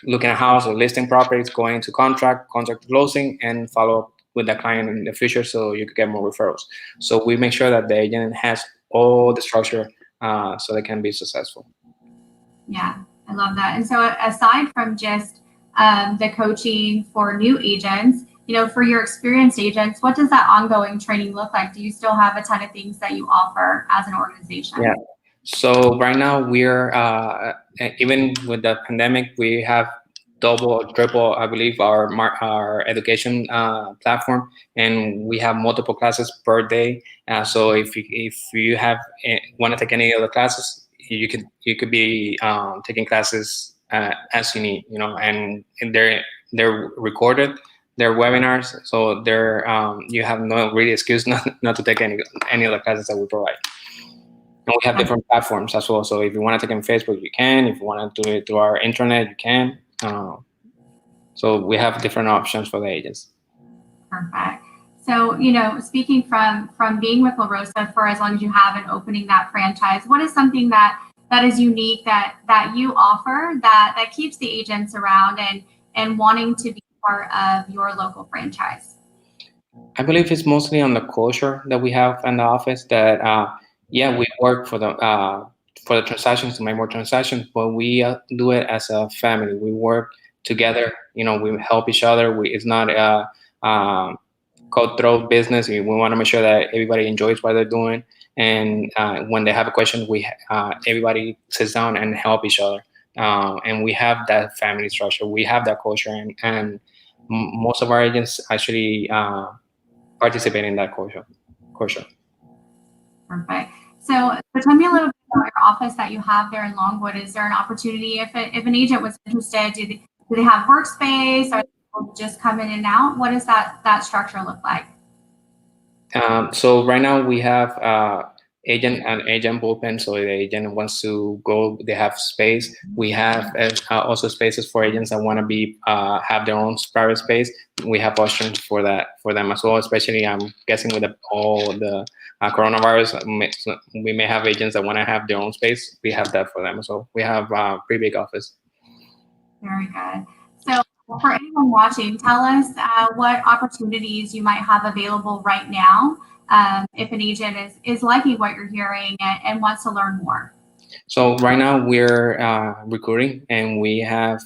looking at house or listing properties, going into contract closing, and follow up with the client in the future, so you could get more referrals. So we make sure that the agent has all the structure so they can be successful. Yeah, I love that. And so aside from just the coaching for new agents, for your experienced agents, what does that ongoing training look like? Do you still have a ton of things that you offer as an organization? Yeah. So right now we're even with the pandemic, we have double or triple, I believe, our education platform, and we have multiple classes per day. So if you want to take any of the classes, you could be taking classes as you need, and they're recorded. They're webinars, so you have no really excuse not to take any of the classes that we provide. And we have different platforms as well. So if you want to take it on Facebook, you can. If you want to do it through our intranet, you can. So we have different options for the agents. Perfect. So, speaking from being with La Rosa for as long as you have and opening that franchise, what is something that is unique that you offer that keeps the agents around and wanting to be part of your local franchise? I believe it's mostly on the culture that we have in the office, that we work for the transactions, to make more transactions, but we do it as a family. We work together, we help each other. It's not a cutthroat business. We want to make sure that everybody enjoys what they're doing, and when they have a question, everybody sits down and help each other. And we have that family structure. We have that culture, and most of our agents actually participate in that culture. Perfect. So tell me a little bit about your office that you have there in Longwood. Is there an opportunity if an agent was interested? Do they have workspace? Are people just come in and out? What does that structure look like? So right now we have agent bullpen. So the agent wants to go, they have space. We have also spaces for agents that want to have their own private space. We have options for them as well. Especially, I'm guessing with all the coronavirus, we may have agents that want to have their own space. We have that for them. So we have a pretty big office. Very good. So for anyone watching, tell us what opportunities you might have available right now if an agent is liking what you're hearing and wants to learn more. So right now we're recruiting, and we have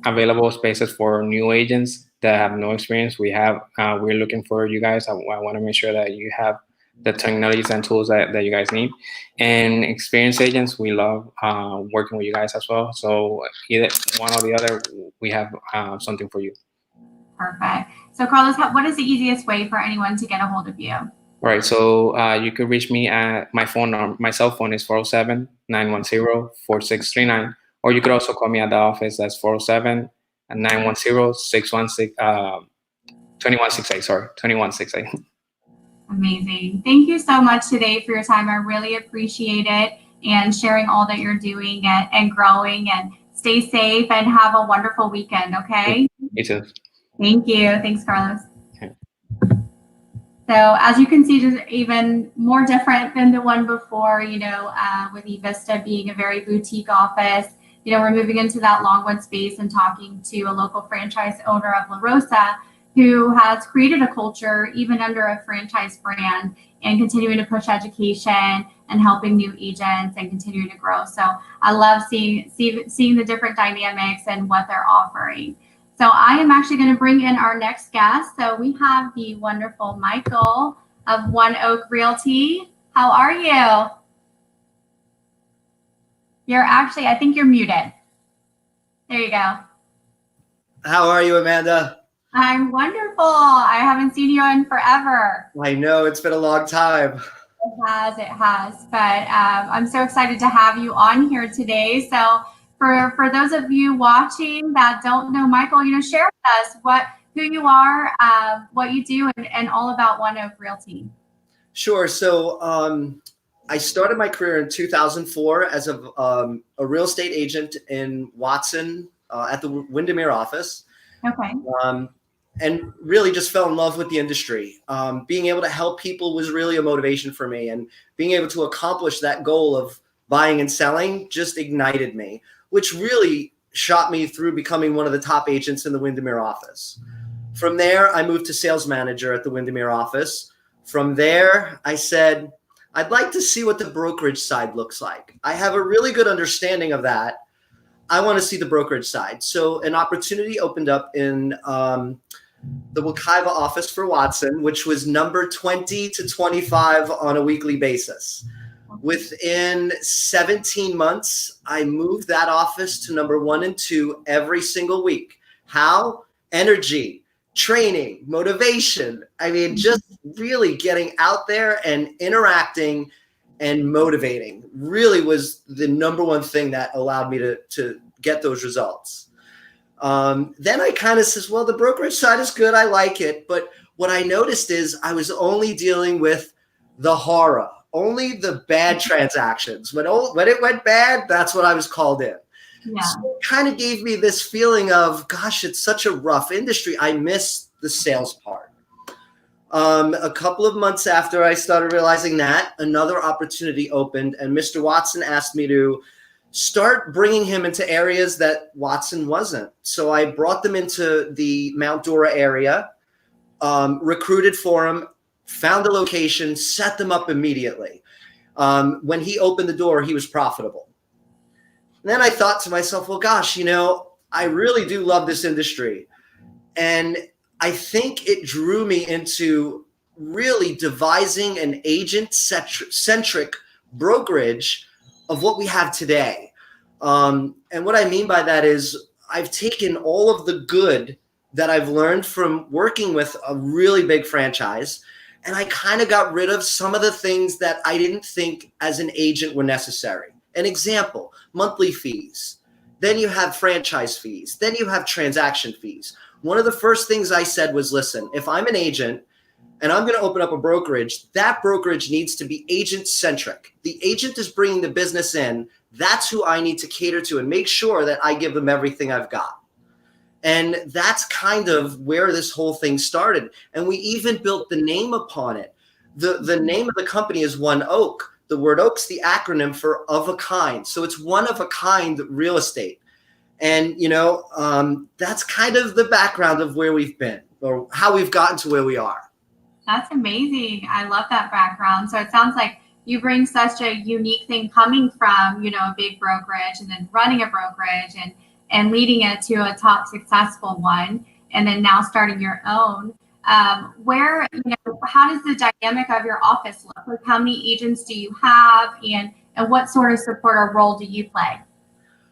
available spaces for new agents that have no experience. We're looking for you guys. I want to make sure that you have the technologies and tools that you guys need. And experienced agents, we love working with you guys as well. So either one or the other, we have something for you. Perfect. So Carlos, what is the easiest way for anyone to get a hold of you? All right. So you could reach me at my phone. My cell phone is 407-910-4639. Or you could also call me at the office. That's 407-910-2168. Sorry, 2168. Amazing. Thank you so much today for your time. I really appreciate it, and sharing all that you're doing and growing, and stay safe and have a wonderful weekend. Okay. You too. Thank you. Thanks, Carlos. Okay. So as you can see, just even more different than the one before, with Evista being a very boutique office. We're moving into that Longwood space and talking to a local franchise owner of La Rosa, who has created a culture even under a franchise brand, and continuing to push education and helping new agents and continuing to grow. So I love seeing the different dynamics and what they're offering. So I am actually going to bring in our next guest. So we have the wonderful Michael of One Oak Realty. How are you? I think you're muted. There you go. How are you, Amanda? I'm wonderful. I haven't seen you in forever. I know, it's been a long time. It has. But I'm so excited to have you on here today. So for those of you watching that don't know Michael, share with us who you are, what you do, and all about One Oak Realty. Sure. So I started my career in 2004 as a real estate agent in Watson at the Windermere office. Okay. And really just fell in love with the industry. Being able to help people was really a motivation for me, and being able to accomplish that goal of buying and selling just ignited me, which really shot me through becoming one of the top agents in the Windermere office. From there, I moved to sales manager at the Windermere office. From there, I said, I'd like to see what the brokerage side looks like. I have a really good understanding of that. I want to see the brokerage side. So an opportunity opened up in the Wekiva office for Watson, which was number 20 to 25 on a weekly basis. Within 17 months, I moved that office to number 1 and 2 every single week. How? Energy, training, motivation. I mean, just really getting out there and interacting and motivating really was the number one thing that allowed me to get those results. Then I kind of says, well, the brokerage side is good. I like it. But what I noticed is I was only dealing with the horror, only the bad transactions. When it went bad, that's what I was called in. Yeah. So it kind of gave me this feeling of, gosh, it's such a rough industry. I miss the sales part. A couple of months after I started realizing that, another opportunity opened, and Mr. Watson asked me to start bringing him into areas that Watson wasn't. So I brought them into the Mount Dora area, recruited for him, found a location, set them up immediately. When he opened the door, he was profitable. And then I thought to myself, well, gosh, I really do love this industry. And I think it drew me into really devising an agent-centric brokerage of what we have today. And what I mean by that is I've taken all of the good that I've learned from working with a really big franchise, and I kind of got rid of some of the things that I didn't think as an agent were necessary. An example, monthly fees. Then you have franchise fees. Then you have transaction fees. One of the first things I said was, listen, if I'm an agent and I'm going to open up a brokerage, that brokerage needs to be agent-centric. The agent is bringing the business in. That's who I need to cater to and make sure that I give them everything I've got. And that's kind of where this whole thing started. And we even built the name upon it. The name of the company is One Oak. The word oak's the acronym for of a kind. So it's one of a kind real estate. And, that's kind of the background of where we've been or how we've gotten to where we are. That's amazing. I love that background. So it sounds like you bring such a unique thing coming from, a big brokerage and then running a brokerage and leading it to a top successful one, and then now starting your own. Where, how does the dynamic of your office look? Like, how many agents do you have, and what sort of support or role do you play?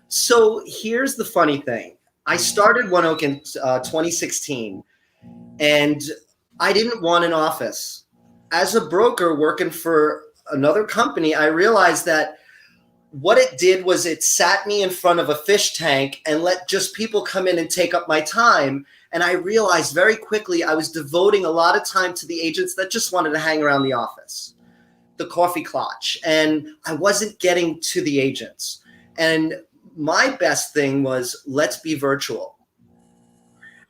So here's the funny thing. I started One Oak in 2016, and I didn't want an office. As a broker working for another company, I realized that what it did was it sat me in front of a fish tank and let just people come in and take up my time. And I realized very quickly I was devoting a lot of time to the agents that just wanted to hang around the office, the coffee clutch, and I wasn't getting to the agents. And my best thing was, let's be virtual.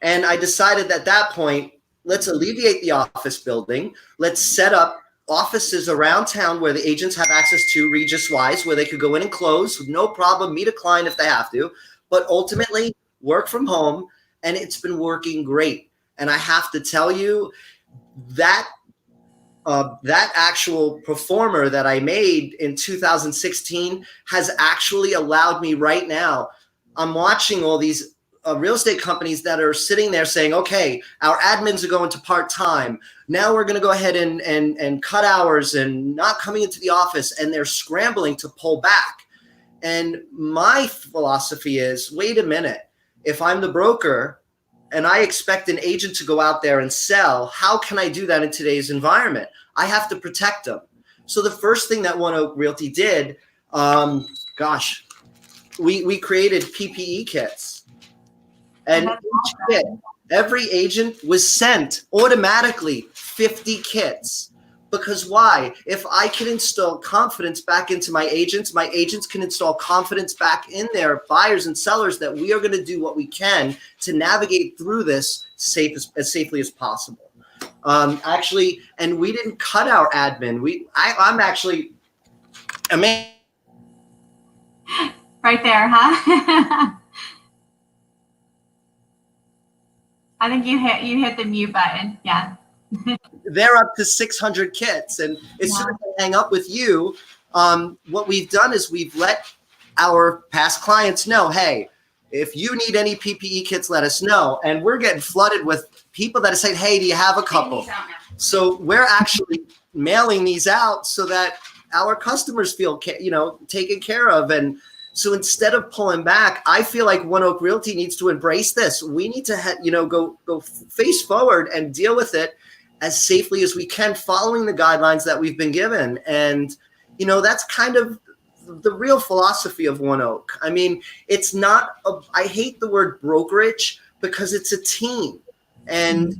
And I decided at that point, let's alleviate the office building. Let's set up offices around town where the agents have access to, Regis-wise, where they could go in and close with no problem, meet a client if they have to, but ultimately work from home. And it's been working great. And I have to tell you that that actual performer that I made in 2016 has actually allowed me right now. I'm watching all these real estate companies that are sitting there saying, okay, our admins are going to part-time. Now we're going to go ahead and cut hours and not coming into the office, and they're scrambling to pull back. And my philosophy is, wait a minute, if I'm the broker and I expect an agent to go out there and sell, how can I do that in today's environment? I have to protect them. So the first thing that One Oak Realty did, we created PPE kits. And each kit, every agent was sent automatically 50 kits. Because why? If I can install confidence back into my agents can install confidence back in their buyers and sellers that we are going to do what we can to navigate through this as safely as possible. Actually, and we didn't cut our admin. I'm actually amazed. Right there, huh? I think you hit the mute button. Yeah. They're up to 600 kits. And as soon as I hang up with you, what we've done is we've let our past clients know, hey, if you need any PPE kits, let us know. And we're getting flooded with people that are saying, hey, do you have a couple? So we're actually mailing these out so that our customers feel, taken care of. And so instead of pulling back, I feel like One Oak Realty needs to embrace this. We need to go face forward and deal with it as safely as we can, following the guidelines that we've been given. And, that's kind of the real philosophy of One Oak. I mean, it's not, I hate the word brokerage because it's a team. And,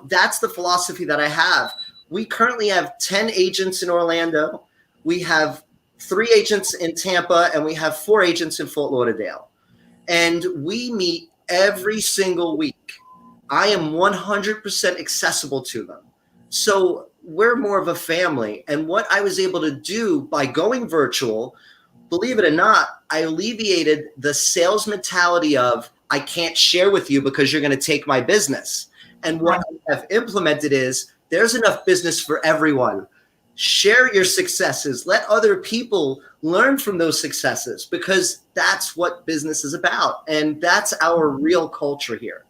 that's the philosophy that I have. We currently have 10 agents in Orlando. We have 3 agents in Tampa, and we have 4 agents in Fort Lauderdale. And we meet every single week. I am 100% accessible to them. So we're more of a family. And what I was able to do by going virtual, believe it or not, I alleviated the sales mentality of, I can't share with you because you're going to take my business. And what I have implemented is, there's enough business for everyone. Share your successes. Let other people learn from those successes, because that's what business is about. And that's our real culture here.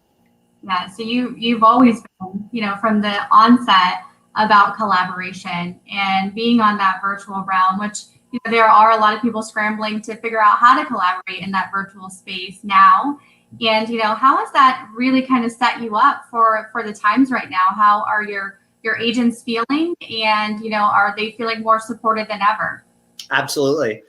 Yeah. So you've always been, from the onset, about collaboration and being on that virtual realm, which there are a lot of people scrambling to figure out how to collaborate in that virtual space now. And, how has that really kind of set you up for the times right now? How are your agents feeling? And, are they feeling more supported than ever? Absolutely.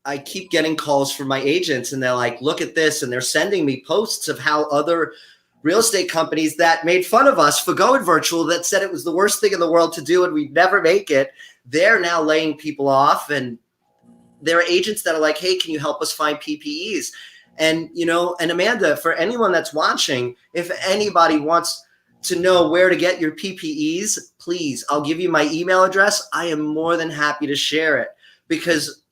I keep getting calls from my agents, and they're like, look at this. And they're sending me posts of how other real estate companies that made fun of us for going virtual, that said it was the worst thing in the world to do and we'd never make it, they're now laying people off. And there are agents that are like, hey, can you help us find PPEs? And, and Amanda, for anyone that's watching, if anybody wants to know where to get your PPEs, please, I'll give you my email address. I am more than happy to share it, because,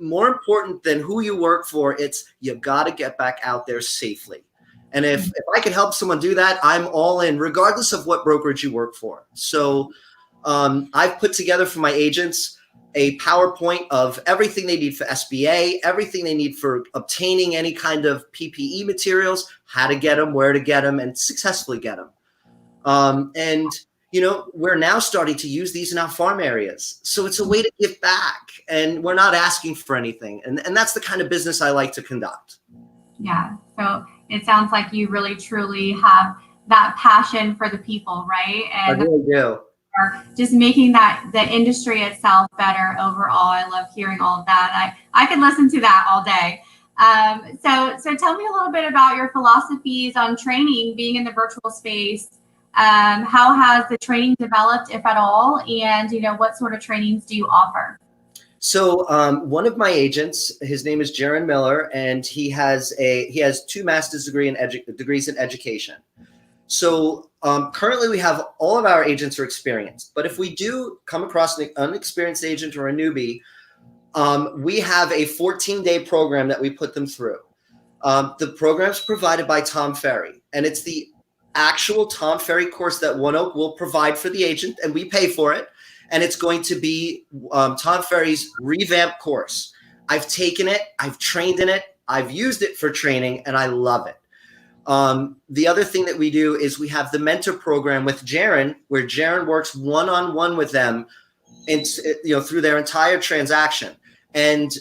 more important than who you work for, it's you got to get back out there safely. And if I can help someone do that, I'm all in, regardless of what brokerage you work for. So I've put together for my agents a PowerPoint of everything they need for SBA, everything they need for obtaining any kind of PPE materials, how to get them, where to get them, and successfully get them. And we're now starting to use these in our farm areas. So it's a way to give back, and we're not asking for anything. And that's the kind of business I like to conduct. Yeah. So it sounds like you really, truly have that passion for the people, right? And I really do. Just making the industry itself better overall. I love hearing all of that. I could listen to that all day. So tell me a little bit about your philosophies on training, being in the virtual space. How has the training developed, if at all? And, what sort of trainings do you offer? So one of my agents, his name is Jaron Miller, and he has 2 master's degrees in education. So currently we have all of our agents are experienced, but if we do come across an unexperienced agent or a newbie, we have a 14-day program that we put them through. The program's provided by Tom Ferry, and it's the actual Tom Ferry course that ONEOK will provide for the agent, and we pay for it. And it's going to be Tom Ferry's revamped course. I've taken it, I've trained in it, I've used it for training, and I love it. The other thing that we do is we have the mentor program with Jaron, where Jaron works one-on-one with them, and through their entire transaction. And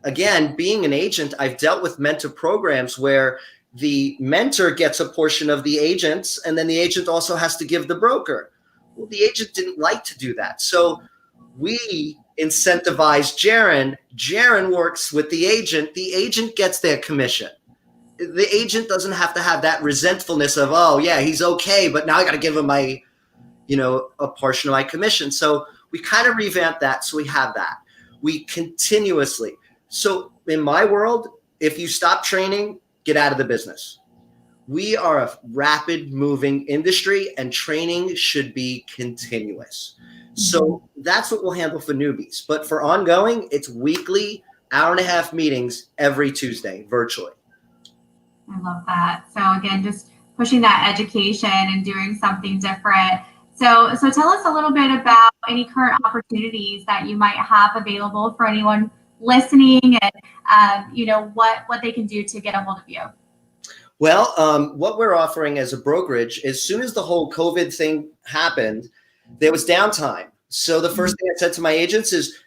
again, being an agent, I've dealt with mentor programs where the mentor gets a portion of the agents, and then the agent also has to give the broker. Well, the agent didn't like to do that. So we incentivize Jaron. Jaron works with the agent. The agent gets their commission. The agent doesn't have to have that resentfulness of, oh, yeah, he's okay, but now I got to give him my, a portion of my commission. So we kind of revamped that. So we have that. We continuously. So in my world, if you stop training, get out of the business. We are a rapid moving industry, and training should be continuous. So that's what we'll handle for newbies. But for ongoing, it's weekly, hour-and-a-half meetings every Tuesday, virtually. I love that. So again, just pushing that education and doing something different. So tell us a little bit about any current opportunities that you might have available for anyone listening, and what they can do to get a hold of you. Well, what we're offering as a brokerage, as soon as the whole COVID thing happened, there was downtime. So the first thing I said to my agents is,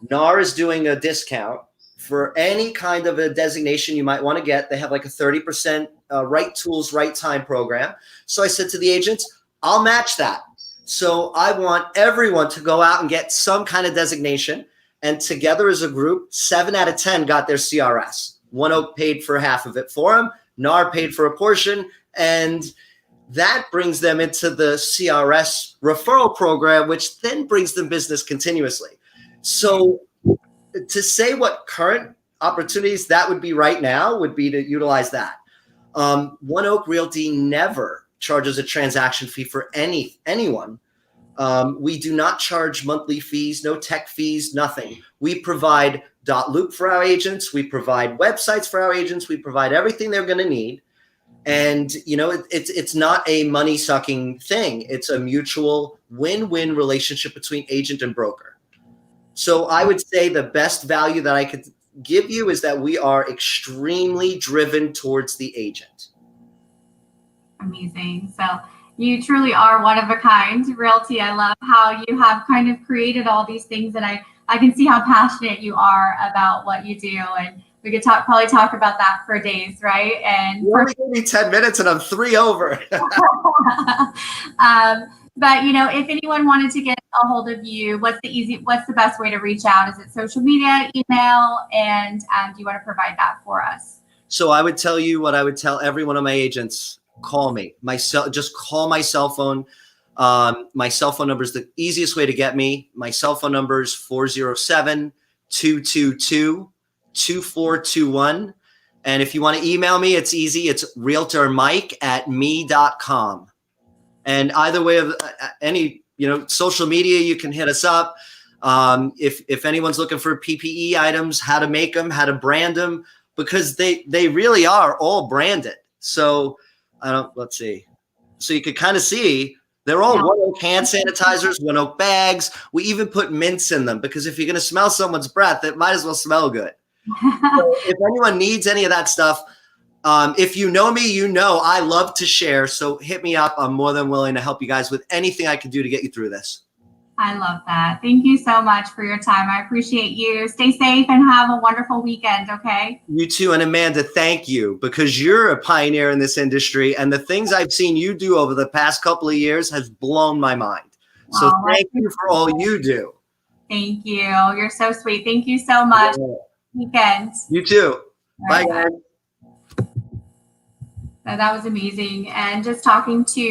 NAR is doing a discount for any kind of a designation you might want to get. They have like a 30% right tools, right time program. So I said to the agents, I'll match that. So I want everyone to go out and get some kind of designation. And together as a group, 7 out of 10 got their CRS. ONEOK paid for half of it for them. NAR paid for a portion, and that brings them into the CRS referral program, which then brings them business continuously. So to say what current opportunities that would be right now would be to utilize that. ONEOK Realty never charges a transaction fee for anyone. We do not charge monthly fees, no tech fees, nothing. We provide .loop for our agents. We provide websites for our agents. We provide everything they're going to need. And, it's not a money-sucking thing. It's a mutual win-win relationship between agent and broker. So I would say the best value that I could give you is that we are extremely driven towards the agent. Amazing. So you truly are one of a kind realty. I love how you have kind of created all these things, and I can see how passionate you are about what you do, and we could probably talk about that for days, right? And you only gave me 10 minutes and I'm 3 over. But if anyone wanted to get a hold of you, what's the best way to reach out? Is it social media, email, and do you want to provide that for us? So I would tell you what I would tell every one of my agents: call me. Just call my cell phone. My cell phone number is the easiest way to get me. My cell phone number is 407-222-2421. And if you want to email me, it's easy. It's realtormike@me.com. And either way of any, social media, you can hit us up. If anyone's looking for PPE items, how to make them, how to brand them, because they really are all branded. So let's see. So you could kind of see They're all Yeah. One Oak hand sanitizers, One Oak bags. We even put mints in them because if you're going to smell someone's breath, it might as well smell good. So if anyone needs any of that stuff, if you know me, you know I love to share. So hit me up. I'm more than willing to help you guys with anything I can do to get you through this. I love that. Thank you so much for your time. I appreciate you. Stay safe and have a wonderful weekend, okay? You too. And Amanda, thank you because you're a pioneer in this industry. And the things I've seen you do over the past couple of years has blown my mind. So Oh, thank you for all you do. Thank you. You're so sweet. Thank you so much. Yeah. Weekend. You too. Bye, All right. guys. So that was amazing. And just talking to,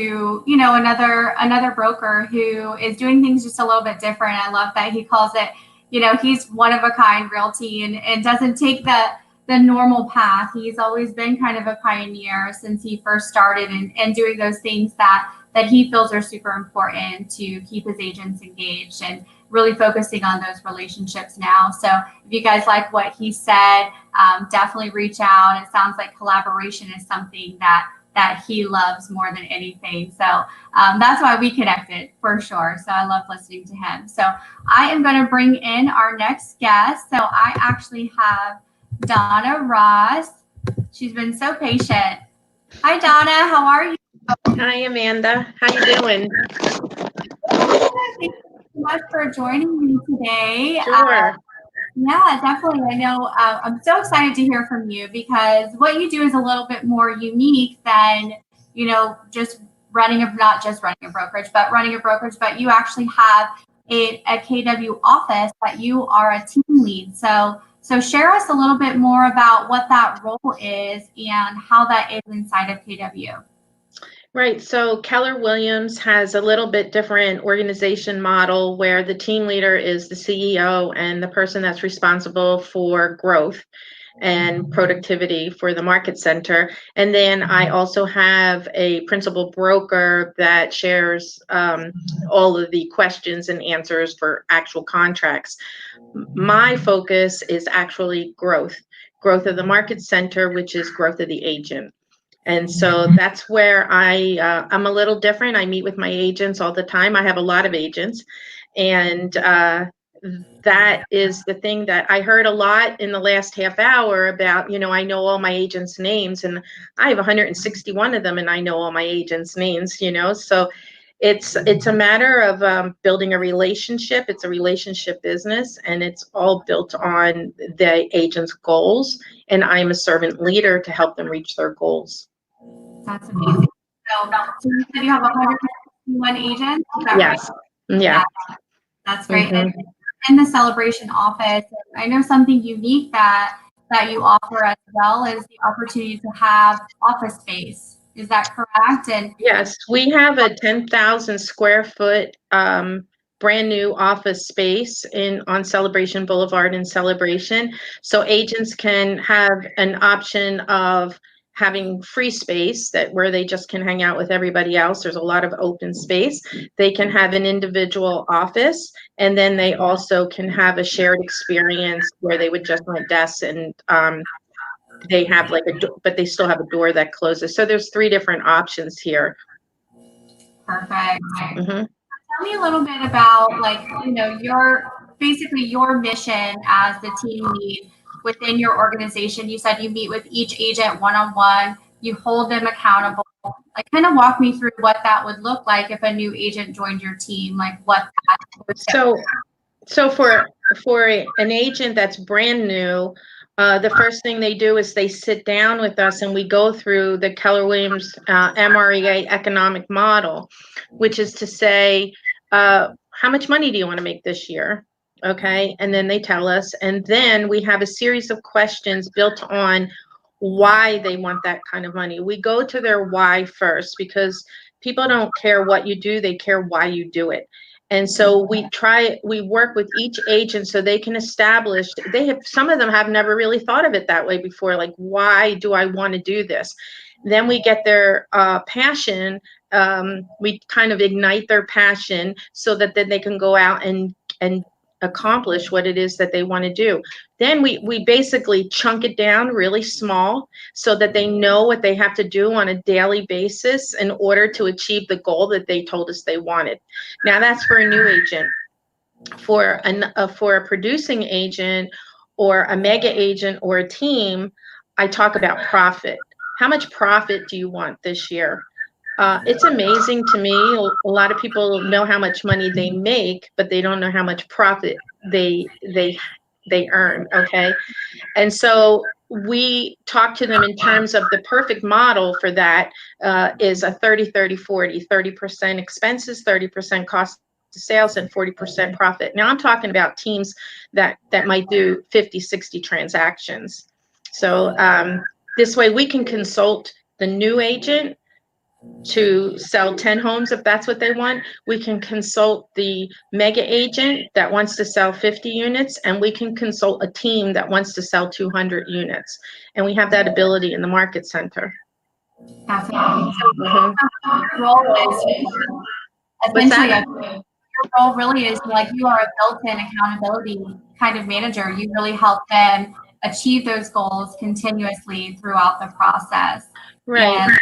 you know, another broker who is doing things just a little bit different. I love that he calls it, you know, he's one of a kind realty and doesn't take the normal path. He's always been kind of a pioneer since he first started and doing those things that he feels are super important to keep his agents engaged and really focusing on those relationships now. So if you guys like what he said, definitely reach out. It sounds like collaboration is something that he loves more than anything. So that's why we connected for sure. So I love listening to him. So I am going to bring in our next guest. So I actually have Donna Ross. She's been so patient. Hi, Donna. How are you? Hi, Amanda. How you doing? Thank you so much for joining me today. Sure. Yeah, definitely. I know I'm so excited to hear from you because what you do is a little bit more unique than, you know, just not just running a brokerage, but you actually have a KW office that you are a team lead. So share us a little bit more about what that role is and how that is inside of KW. Right. So Keller Williams has a little bit different organization model where the team leader is the CEO and the person that's responsible for growth and productivity for the market center. And then I also have a principal broker that shares all of the questions and answers for actual contracts. My focus is actually growth of the market center, which is growth of the agent. And so that's where I'm a little different. I meet with my agents all the time. I have a lot of agents. And that is the thing that I heard a lot in the last half hour about, you know, I know all my agents' names and I have 161 of them and I know all my agents' names, you know. So it's a matter of building a relationship. It's a relationship business and it's all built on the agent's goals. And I'm a servant leader to help them reach their goals. That's amazing. So you said you have 161 agents? Is that Yes. right? Yeah. That's great. Mhm. And in the celebration office, I know something unique that you offer as well is the opportunity to have office space. Is that correct? And Yes, we have a 10,000 square foot brand new office space on Celebration Boulevard in Celebration. So agents can have an option of having free space where they just can hang out with everybody else. There's a lot of open space. They can have an individual office, and then they also can have a shared experience where they would just rent desks and they have but they still have a door that closes. So there's 3 different options here. perfect. Mm-hmm. Tell me a little bit about, like, you know, your mission as the team lead within your organization. You said you meet with each agent one-on-one, you hold them accountable. Like, kind of walk me through what that would look like if a new agent joined your team, like what that would So for an agent that's brand new, the first thing they do is they sit down with us and we go through the Keller Williams MREA economic model, which is to say, how much money do you want to make this year? Okay. And then they tell us, and then we have a series of questions built on why they want that kind of money. We go to their why first because people don't care what you do, they care why you do it. And so we work with each agent so they can establish, some of them have never really thought of it that way before, like, why do I want to do this? Then we get their passion. We kind of ignite their passion so that then they can go out and accomplish what it is that they want to do. Then we basically chunk it down really small so that they know what they have to do on a daily basis in order to achieve the goal that they told us they wanted. Now that's for a new agent. For a producing agent or a mega agent or a team, I talk about profit. How much profit do you want this year? It's amazing to me. A lot of people know how much money they make, but they don't know how much profit they earn. Okay, and so we talk to them in terms of the perfect model for that is a 30-30-40, 30% expenses, 30% cost to sales, and 40% profit. Now I'm talking about teams that might do 50, 60 transactions. So this way we can consult the new agent to sell 10 homes if that's what they want. We can consult the mega agent that wants to sell 50 units, and we can consult a team that wants to sell 200 units. And we have that ability in the market center. Fascinating. So your role is essentially your role really is like you are a built-in accountability kind of manager. You really help them achieve those goals continuously throughout the process. Right. And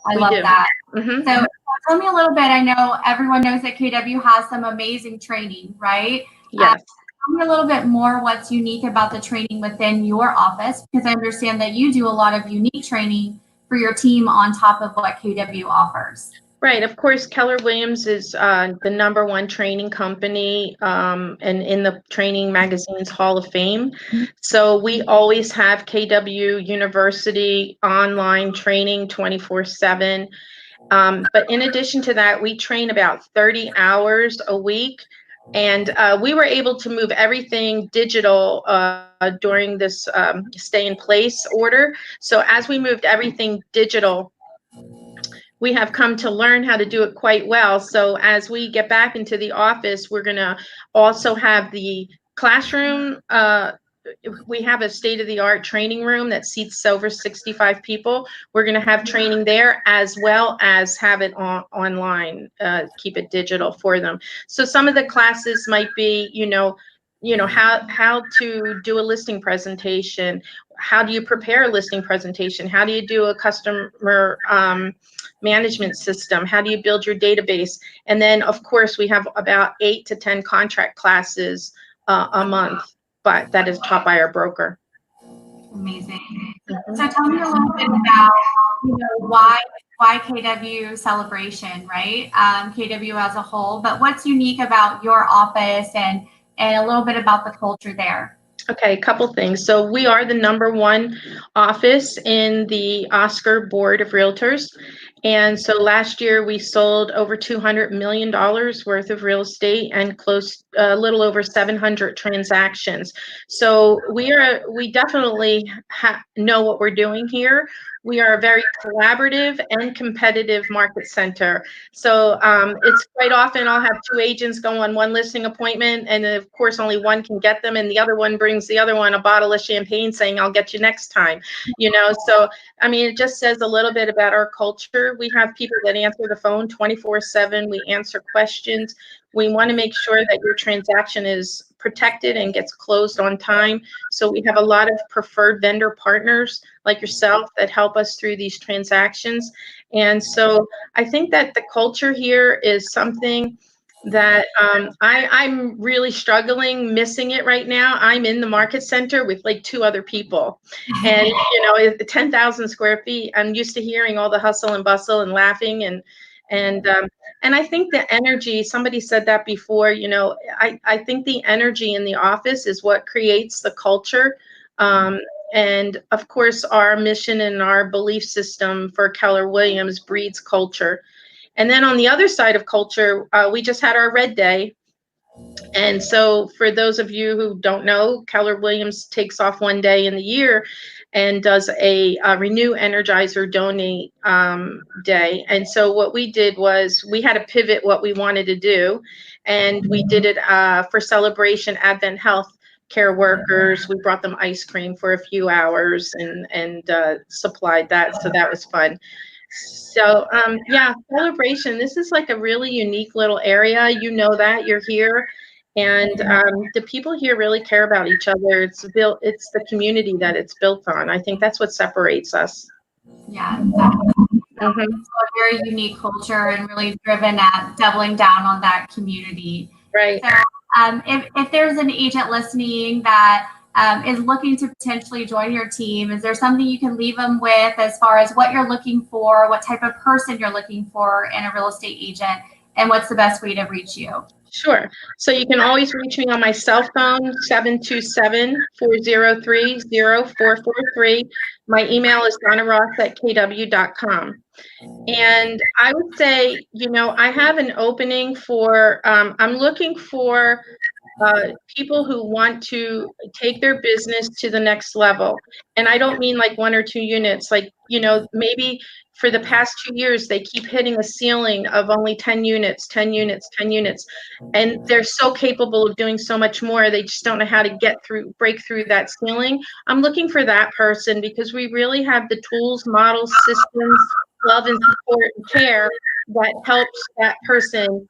I love that. Mm-hmm. So tell me a little bit. I know everyone knows that KW has some amazing training, right? Yes. Tell me a little bit more what's unique about the training within your office, because I understand that you do a lot of unique training for your team on top of what KW offers. Right. Of course, Keller Williams is the #1 training company and in the Training Magazine's Hall of Fame. So we always have KW University online training 24/7. But in addition to that, we train about 30 hours a week. And we were able to move everything digital during this stay in place order. So as we moved everything digital, we have come to learn how to do it quite well. So as we get back into the office, we're going to also have the classroom. We have a state-of-the-art training room that seats over 65 people. We're going to have training there as well as have it online, keep it digital for them. So some of the classes might be, how to do a listing presentation. How do you prepare a listing presentation? How do you do a customer management system? How do you build your database? And then, of course, we have about 8 to 10 contract classes a month, but that is taught by our broker. Amazing. So tell me a little bit about, why KW Celebration, right? KW as a whole, but what's unique about your office and a little bit about the culture there? Okay, a couple things. So we are the #1 office in the Oscar Board of Realtors. And so last year we sold over $200 million worth of real estate and closed a little over 700 transactions. So we definitely know what we're doing here. We are a very collaborative and competitive market center. So it's quite often I'll have 2 agents go on one listing appointment, and of course only one can get them, and the other one brings the other one a bottle of champagne saying, "I'll get you next time." So I mean, it just says a little bit about our culture. We have people that answer the phone 24/7. We answer questions. We want to make sure that your transaction is protected and gets closed on time. So we have a lot of preferred vendor partners like yourself that help us through these transactions. And so I think that the culture here is something that I'm really struggling, missing it right now. I'm in the market center with like 2 other people, and 10,000 square feet. I'm used to hearing all the hustle and bustle and laughing and I think the energy, somebody said that before, I think the energy in the office is what creates the culture. And of course, our mission and our belief system for Keller Williams breeds culture. And then on the other side of culture, we just had our Red Day. And so for those of you who don't know, Keller Williams takes off one day in the year and does a Renew, Energizer, Donate day. And so what we did was we had to pivot what we wanted to do. And we did it for Celebration Advent Health Care workers. We brought them ice cream for a few hours and supplied that. So that was fun. So Celebration, this is like a really unique little area. You know that, you're here. And the people here really care about each other. It's the community that it's built on. I think that's what separates us. Yeah, definitely. So a very unique culture and really driven at doubling down on that community. Right. So if there's an agent listening that is looking to potentially join your team, is there something you can leave them with as far as what you're looking for, what type of person you're looking for in a real estate agent, and what's the best way to reach you? Sure. So you can always reach me on my cell phone, 727-403-0443. My email is donnaross@kw.com. And I would say, I have an opening for, I'm looking for people who want to take their business to the next level. And I don't mean like 1 or 2 units, like, maybe for the past 2 years, they keep hitting a ceiling of only 10 units, 10 units, 10 units. And they're so capable of doing so much more. They just don't know how to break through that ceiling. I'm looking for that person because we really have the tools, models, systems, love and support and care that helps that person,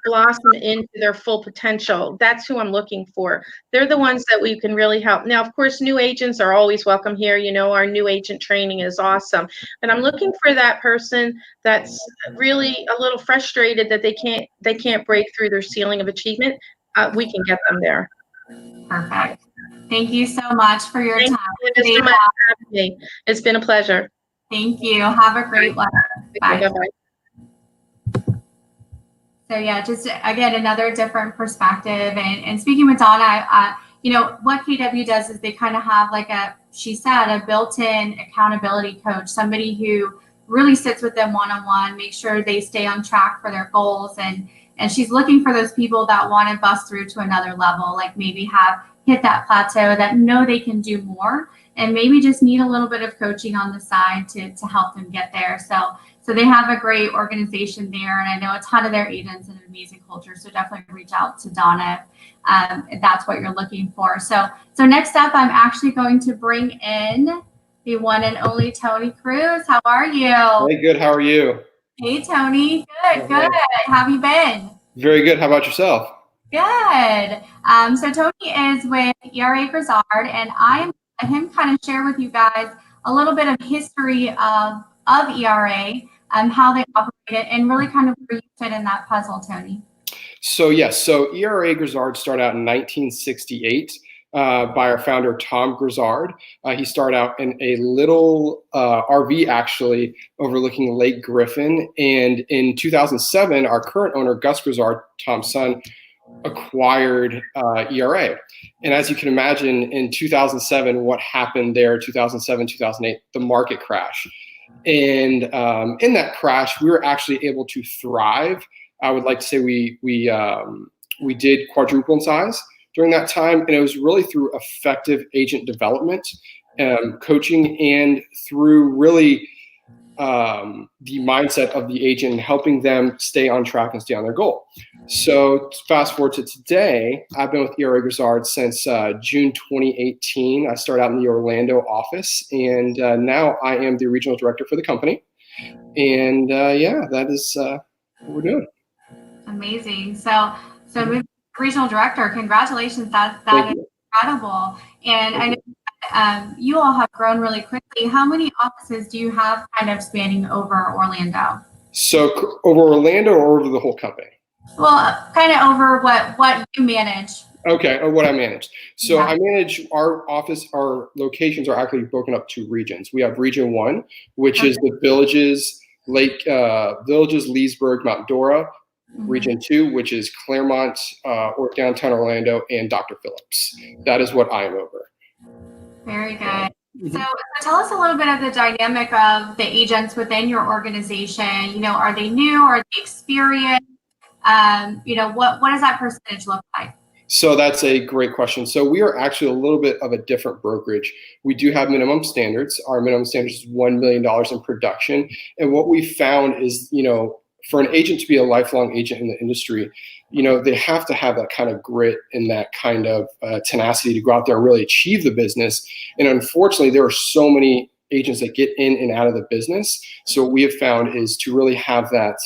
blossom into their full potential. That's who I'm looking for. They're the ones that we can really help. Now, of course, new agents are always welcome here. Our new agent training is awesome. But I'm looking for that person that's really a little frustrated that they can't break through their ceiling of achievement. We can get them there. Perfect. Thank you so much for your time. Thank you so much for having me. It's been a pleasure. Thank you. Have a great one. Bye. Bye-bye. So yeah, just again, another different perspective. And speaking with Donna, what KW does is they kind of have like a built-in accountability coach, somebody who really sits with them one-on-one, make sure they stay on track for their goals. And she's looking for those people that want to bust through to another level, like maybe have hit that plateau, that know they can do more, and maybe just need a little bit of coaching on the side to help them get there. So they have a great organization there, and I know a ton of their agents and an amazing culture. So definitely reach out to Donna if that's what you're looking for. So next up, I'm actually going to bring in the one and only Tony Cruz. How are you? Hey, good. How are you? Hey, Tony. Good. How have you been? Very good. How about yourself? Good. So Tony is with ERA Grizzard, and I'm him kind of share with you guys a little bit of history of ERA, how they operate it, and really kind of where you fit in that puzzle, Tony. So yes, so ERA Grizzard started out in 1968 by our founder, Tom Grizzard. He started out in a little RV actually overlooking Lake Griffin. And in 2007, our current owner, Gus Grizzard, Tom's son, acquired ERA. And as you can imagine, in 2007, what happened there, 2007, 2008, the market crash. And in that crash, we were actually able to thrive. I would like to say we did quadruple in size during that time. And it was really through effective agent development, coaching, and through really the mindset of the agent and helping them stay on track and stay on their goal. So fast forward to today, I've been with ERA Grizzard since June 2018. I started out in the Orlando office, and now I am the regional director for the company. And that is what we're doing. Amazing. So regional director, congratulations. That is incredible. And I know you all have grown really quickly. How many offices do you have kind of spanning over Orlando? So over Orlando or over the whole company? Well, kind of over what you manage. Okay, or what I manage. So Yeah. I manage our office, our locations are actually broken up to regions. We have Region 1, which is the Villages, Leesburg, Mount Dora. Mhm. Region 2, which is Claremont, or downtown Orlando, and Dr. Phillips. That is what I am over. Very good. So tell us a little bit of the dynamic of the agents within your organization. Are they new? Are they experienced? What does that percentage look like? So that's a great question. So we are actually a little bit of a different brokerage. We do have minimum standards. Our minimum standards is $1 million in production. And what we found is, for an agent to be a lifelong agent in the industry, they have to have that kind of grit and that kind of tenacity to go out there and really achieve the business. And unfortunately, there are so many agents that get in and out of the business. So what we have found is to really have that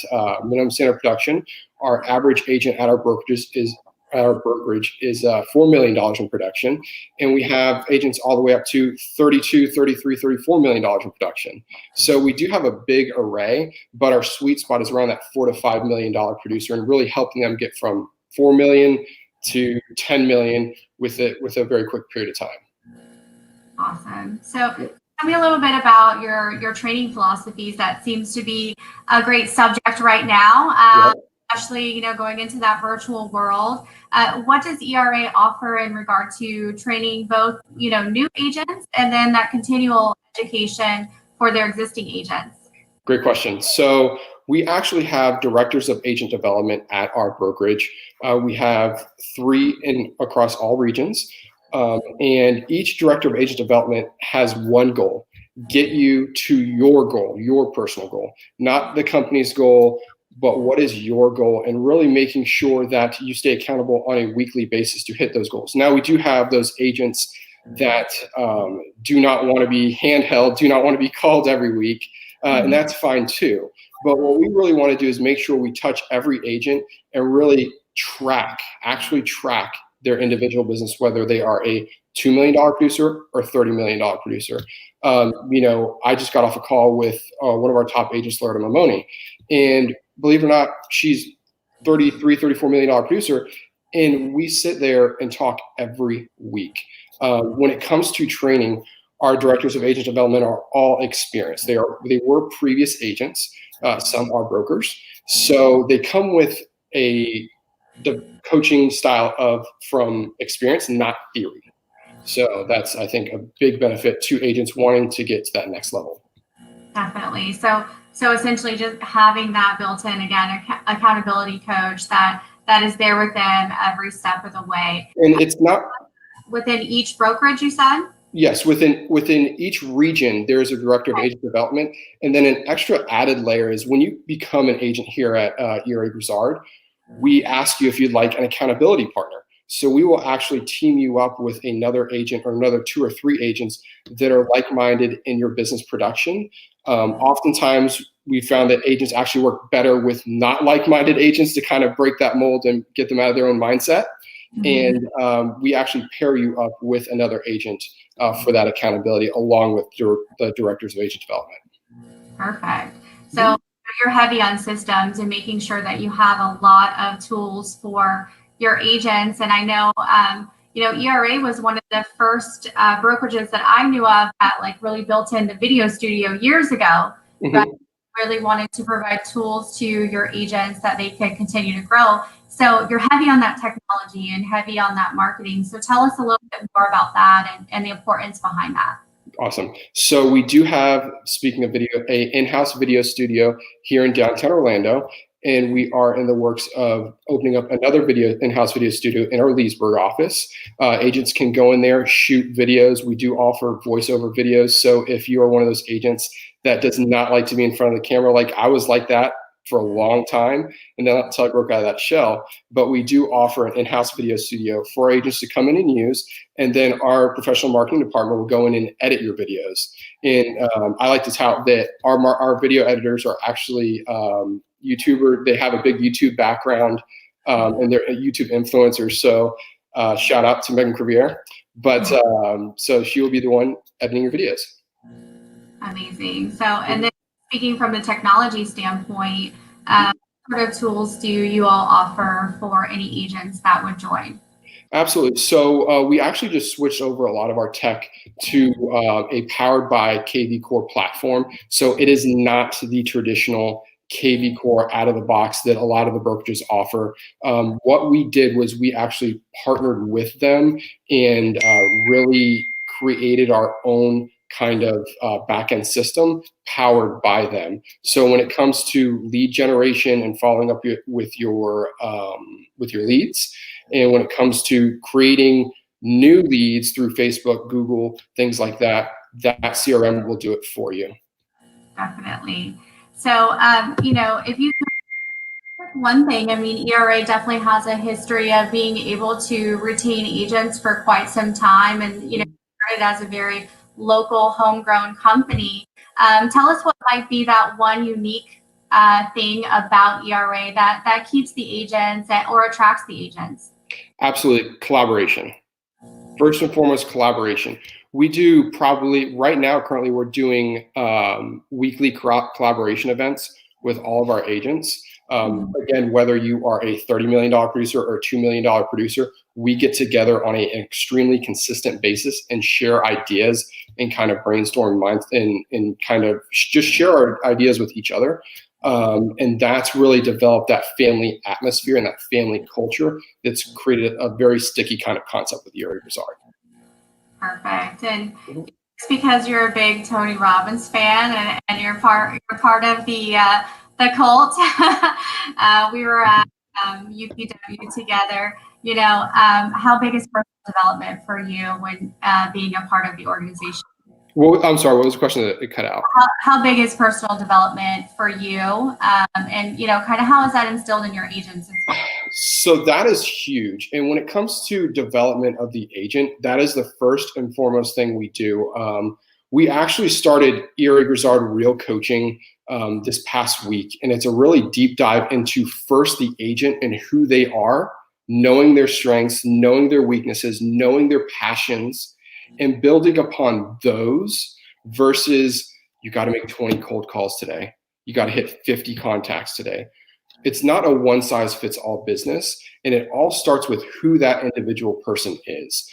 minimum standard production. Our average agent at our brokerages is our brokerage is $4 million in production, and we have agents all the way up to $32, $33, $34 million in production. So we do have a big array, but our sweet spot is around that $4 to $5 million producer, and really helping them get from 4 million to 10 million with a very quick period of time. Awesome. So tell me a little bit about your training philosophies. That seems to be a great subject right now. Especially, going into that virtual world. What does ERA offer in regard to training both, new agents and then that continual education for their existing agents? Great question. So we actually have directors of agent development at our brokerage. We have 3 across all regions. And each director of agent development has one goal: get you to your goal, your personal goal, not the company's goal, but what is your goal, and really making sure that you stay accountable on a weekly basis to hit those goals. Now, we do have those agents that do not want to be handheld, do not want to be called every week, and that's fine too. But what we really want to do is make sure we touch every agent and really actually track their individual business, whether they are a $2 million producer or $30 million producer. I just got off a call with one of our top agents, Laura Mamoni, and believe it or not, she's $33, $34 million producer, and we sit there and talk every week. When it comes to training, our directors of agent development are all experienced. They were previous agents. Some are brokers, so they come with the coaching style from experience, not theory. So that's, I think, a big benefit to agents wanting to get to that next level. Definitely. So essentially just having that built in, again, accountability coach that is there with them every step of the way. And it's not within each brokerage, you said? Yes, within each region, there is a director of agent development. And then an extra added layer is when you become an agent here at ERA Grizzard, we ask you if you'd like an accountability partner. So we will actually team you up with another agent or another 2 or 3 agents that are like-minded in your business production. Oftentimes, we found that agents actually work better with not like-minded agents to kind of break that mold and get them out of their own mindset. And we actually pair you up with another agent for that accountability, along with the directors of agent development. Perfect. So you're heavy on systems and making sure that you have a lot of tools for your agents. And I know, ERA was one of the first brokerages that I knew of that really built in the video studio years ago. But really wanted to provide tools to your agents that they could continue to grow. So you're heavy on that technology and heavy on that marketing. So tell us a little bit more about that and the importance behind that. Awesome. So we do have, speaking of video, a in-house video studio here in downtown Orlando, and we are in the works of opening up another in-house video studio in our Leesburg office. Agents can go in there, shoot videos. We do offer voiceover videos. So if you are one of those agents that does not like to be in front of the camera, like I was like that for a long time, and then until I broke out of that shell. But we do offer an in-house video studio for agents to come in and use, and then our professional marketing department will go in and edit your videos. And I like to tout that our video editors are actually YouTuber. They have a big YouTube background, and they're YouTube influencers. So shout out to Megan Crevier. But so she will be the one editing your videos. Amazing. So, and then speaking from the technology standpoint, what sort of tools do you all offer for any agents that would join? Absolutely. So we actually just switched over a lot of our tech to a powered by KV Core platform. So it is not the traditional KV Core out of the box that a lot of the brokerages offer. What we did was we actually partnered with them and really created our own kind of back-end system powered by them. So when it comes to lead generation and following up with your leads, and when it comes to creating new leads through Facebook, Google, things like that, that CRM will do it for you. Definitely. So, if you one thing, ERA definitely has a history of being able to retain agents for quite some time, and started as a very local homegrown company. Tell us what might be that one unique thing about ERA that keeps the agents or attracts the agents. Absolutely. Collaboration. First and foremost, collaboration. We do probably right now, currently we're doing weekly collaboration events with all of our agents. Again, whether you are a $30 million producer or a $2 million producer, we get together on an extremely consistent basis and share ideas and kind of brainstorm minds and kind of just share our ideas with each other. And that's really developed that family atmosphere and that family culture that's created a very sticky kind of concept with ERA Grizzard. Perfect. And it's because you're a big Tony Robbins fan and you're part of the cult. We were at UPW together. You know, how big is personal development for you when being a part of the organization? Well, I'm sorry, what was the question that it cut out? How big is personal development for you? And, you know, kind of how is that instilled in your agents? So that is huge. And when it comes to development of the agent, that is the first and foremost thing we do. We actually started ERA Grizzard Real Coaching this past week. And it's a really deep dive into first the agent and who they are, knowing their strengths, knowing their weaknesses, knowing their passions, and building upon those versus you got to make 20 cold calls today. You got to hit 50 contacts today. It's not a one size fits all business. And it all starts with who that individual person is.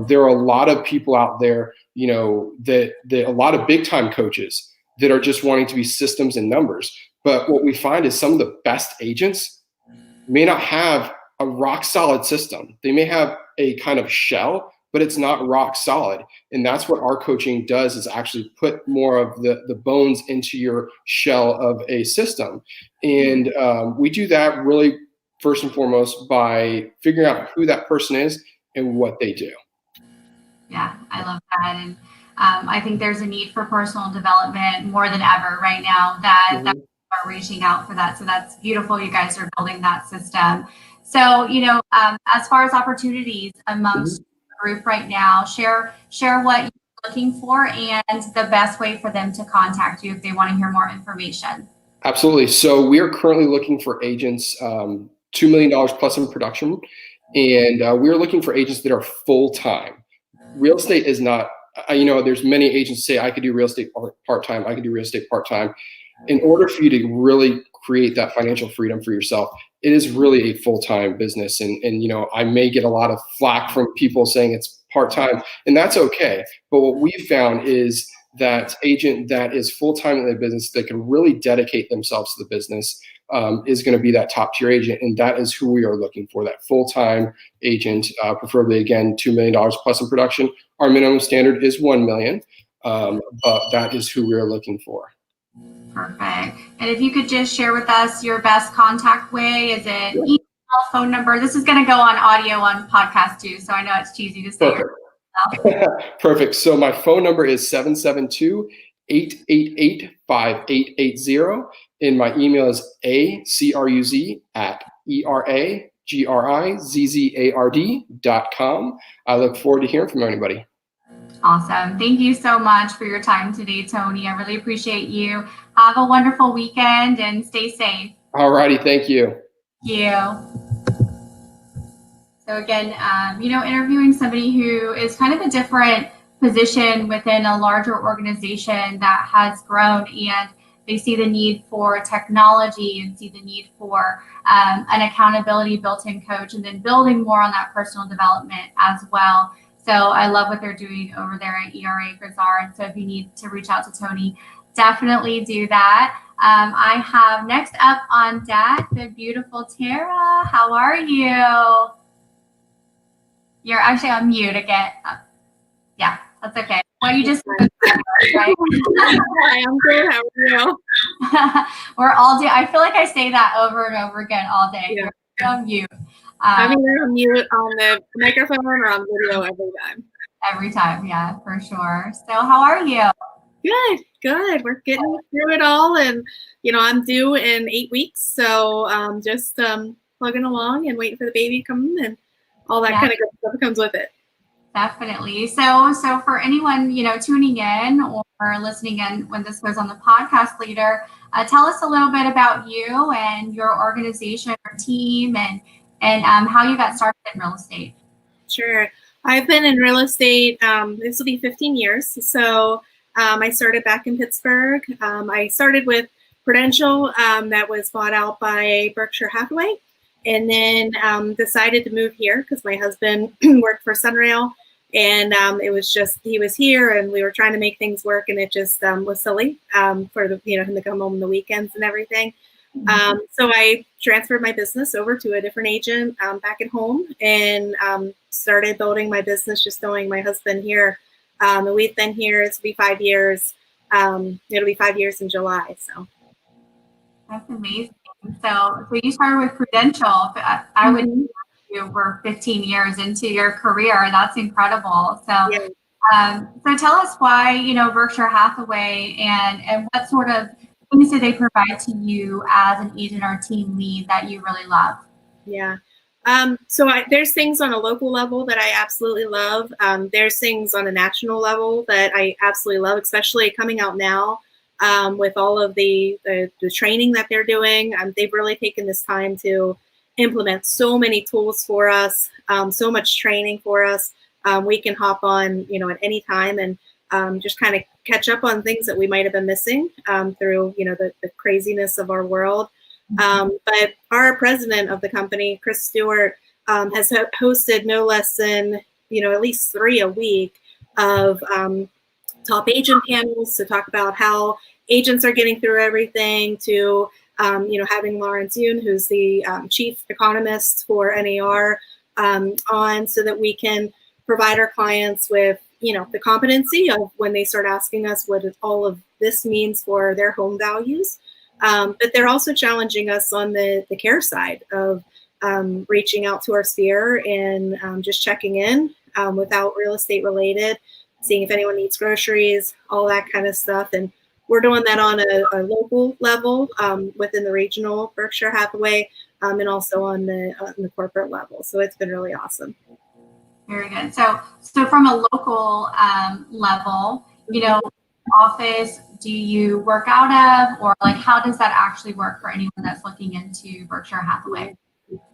There are a lot of people out there, you know, that a lot of big time coaches that are just wanting to be systems and numbers. But what we find is some of the best agents may not have a rock solid system. They may have a kind of shell, but it's not rock solid. And that's what our coaching does, is actually put more of the bones into your shell of a system. And we do that really first and foremost by figuring out who that person is and what they do. Yeah, I love that. And I think there's a need for personal development more than ever right now that people are reaching out for that. So that's beautiful. You guys are building that system. So, you know, as far as opportunities amongst group right now, share what you're looking for and the best way for them to contact you if they want to hear more information. Absolutely. So we are currently looking for agents, $2 million plus in production, and we're looking for agents that are full-time. Real estate is not, you know, there's many agents say I could do real estate part-time, I could do real estate part-time. In order for you to really create that financial freedom for yourself, it is really a full-time business. And you know, I may get a lot of flack from people saying it's part-time, and that's okay. But what we found is that agent that is full-time in their business, that can really dedicate themselves to the business, is going to be that top-tier agent. And that is who we are looking for, that full-time agent, preferably, again, $2 million plus in production. Our minimum standard is $1 million, but that is who we are looking for. Perfect. And if you could just share with us your best contact way, is it email, phone number? This is going to go on audio on podcast too, so I know it's cheesy to say. Perfect. So my phone number is 772-888-5880. And my email is acruzard@eragrizzard.com. I look forward to hearing from anybody. Awesome. Thank you so much for your time today, Tony. I really appreciate you. Have a wonderful weekend and stay safe. All righty. Thank you. Thank you. So again, you know, interviewing somebody who is kind of a different position within a larger organization that has grown, and they see the need for technology and see the need for an accountability built-in coach, and then building more on that personal development as well. So I love what they're doing over there at ERA Grizzard. So if you need to reach out to Tony, definitely do that. I have next up on deck the beautiful Tara. How are you? You're actually on mute again. Yeah, that's okay. Well, you just right? Hi, I'm good. How are you? We're all I feel like I say that over and over again all day. Yeah. You're on mute. I'm either on mute on the microphone or on video every time. Every time, yeah, for sure. So how are you? Good. We're getting through it all, and you know, I'm due in 8 weeks, so just plugging along and waiting for the baby to come and all that kind of good stuff comes with it. Definitely. So for anyone, you know, tuning in or listening in when this goes on the podcast later, tell us a little bit about you and your organization or team, and and how you got started in real estate. Sure. I've been in real estate, this will be 15 years. So I started back in Pittsburgh. I started with Prudential that was bought out by Berkshire Hathaway, and then decided to move here because my husband worked for Sunrail, and it was just, he was here and we were trying to make things work, and it just was silly for the, him to come home on the weekends and everything. So I transferred my business over to a different agent back at home, and started building my business, just knowing my husband here. And we've been here, it'll be 5 years. It'll be 5 years in July. So that's amazing. So you started with Prudential. I would you were 15 years into your career. That's incredible. So yeah. So tell us why, Berkshire Hathaway, and what sort of things do they provide to you as an agent or team lead that you really love? Yeah. So there's things on a local level that I absolutely love. There's things on a national level that I absolutely love, especially coming out now with all of the training that they're doing. They've really taken this time to implement so many tools for us, so much training for us. We can hop on, at any time and just kind of catch up on things that we might have been missing through, the craziness of our world. But our president of the company, Chris Stewart, has hosted no less than, at least 3 a week of top agent panels to talk about how agents are getting through everything, to, having Lawrence Yoon, who's the chief economist for NAR, on, so that we can provide our clients with, the competency of when they start asking us what all of this means for their home values. But they're also challenging us on the care side of reaching out to our sphere and just checking in without real estate related, seeing if anyone needs groceries, all that kind of stuff. And we're doing that on a local level within the regional Berkshire Hathaway, and also on the corporate level. So it's been really awesome. Very good. So from a local level, office do you work out of, or like how does that actually work for anyone that's looking into Berkshire Hathaway?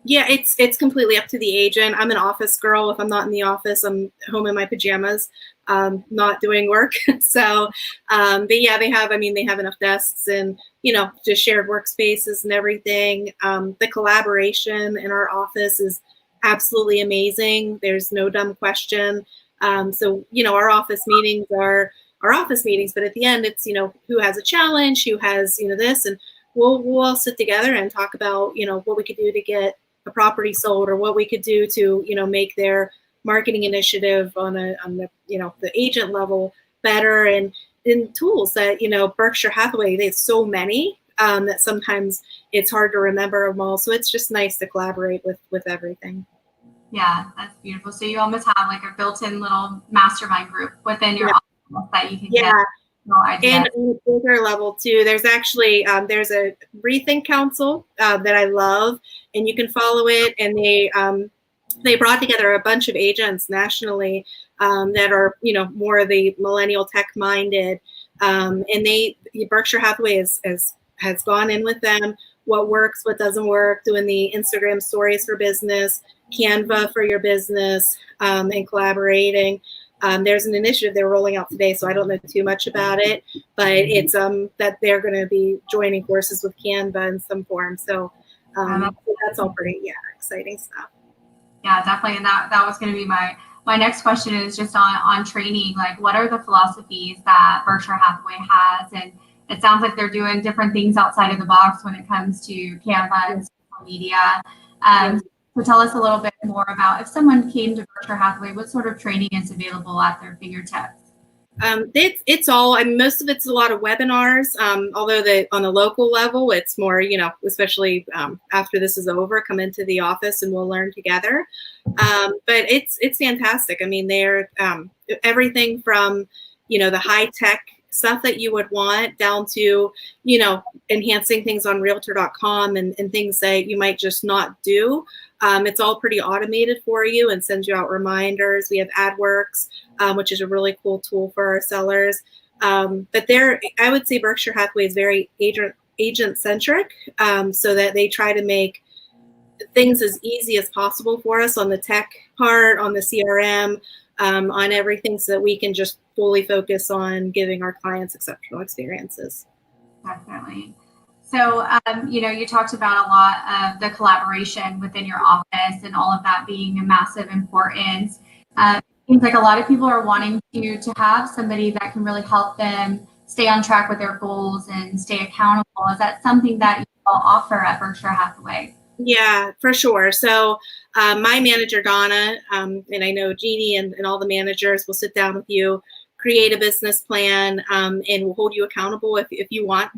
Yeah, it's completely up to the agent. I'm an office girl. If I'm not in the office, I'm home in my pajamas, not doing work. So, but yeah, they have enough desks and, just shared workspaces and everything. The collaboration in our office is absolutely amazing. There's no dumb question. So, our office meetings are our office meetings, but at the end it's, who has a challenge, who has, this, and we'll all sit together and talk about, what we could do to get a property sold, or what we could do to, make their marketing initiative on the, the agent level better, and in tools that, Berkshire Hathaway, they have so many that sometimes it's hard to remember them all. So it's just nice to collaborate with everything. Yeah, that's beautiful. So you almost have like a built-in little mastermind group within your office that you can get. And on a bigger level too, there's actually there's a Rethink Council that I love, and you can follow it. And they brought together a bunch of agents nationally that are more of the millennial tech minded, and Berkshire Hathaway has gone in with them. What works, what doesn't work, doing the Instagram stories for business, Canva for your business, and collaborating. There's an initiative they're rolling out today, so I don't know too much about it, but it's that they're going to be joining forces with Canva in some form. So that's all pretty exciting stuff. Yeah, definitely. And that was going to be my next question, is just on training. Like, what are the philosophies that Berkshire Hathaway has? And it sounds like they're doing different things outside of the box when it comes to Canva and social media. So tell us a little bit more about, if someone came to Berkshire Hathaway, what sort of training is available at their fingertips? It's all, most of it's a lot of webinars, although on the local level, it's more, especially after this is over, come into the office and we'll learn together. But it's fantastic. I mean, they're everything from, the high tech stuff that you would want down to, enhancing things on realtor.com and things that you might just not do. It's all pretty automated for you and sends you out reminders. We have AdWorks, which is a really cool tool for our sellers. But I would say Berkshire Hathaway is very agent centric, so that they try to make things as easy as possible for us on the tech part, on the CRM, on everything, so that we can just fully focus on giving our clients exceptional experiences. Definitely. So, you talked about a lot of the collaboration within your office and all of that being a massive importance. It seems like a lot of people are wanting to have somebody that can really help them stay on track with their goals and stay accountable. Is that something that you all offer at Berkshire Hathaway? Yeah, for sure. So my manager, Donna, and I know Jeannie and all the managers will sit down with you, create a business plan, and we'll hold you accountable if you want.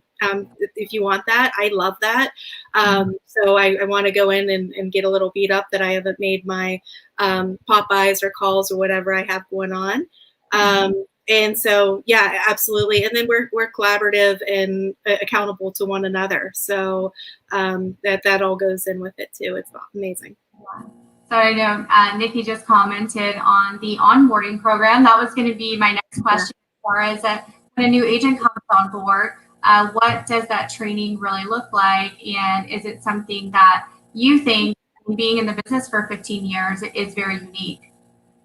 If you want that, I love that. So I want to go in and get a little beat up that I haven't made my Popeyes or calls or whatever I have going on. And so, yeah, absolutely. And then we're collaborative and accountable to one another. So that all goes in with it too. It's amazing. So I know Nikki just commented on the onboarding program. That was going to be my next question. As far as when a new agent comes on board, what does that training really look like? And is it something that you think, being in the business for 15 years, is very unique?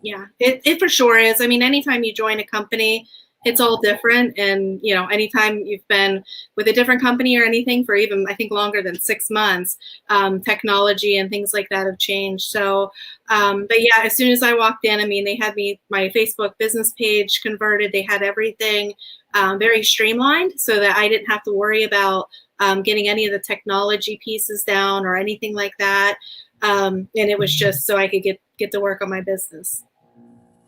Yeah, it for sure is. I mean, anytime you join a company, it's all different. And, anytime you've been with a different company or anything for even, I think, longer than 6 months, technology and things like that have changed. So, but yeah, as soon as I walked in, I mean, they had my Facebook business page converted. They had everything very streamlined so that I didn't have to worry about getting any of the technology pieces down or anything like that. And it was just so I could get to work on my business.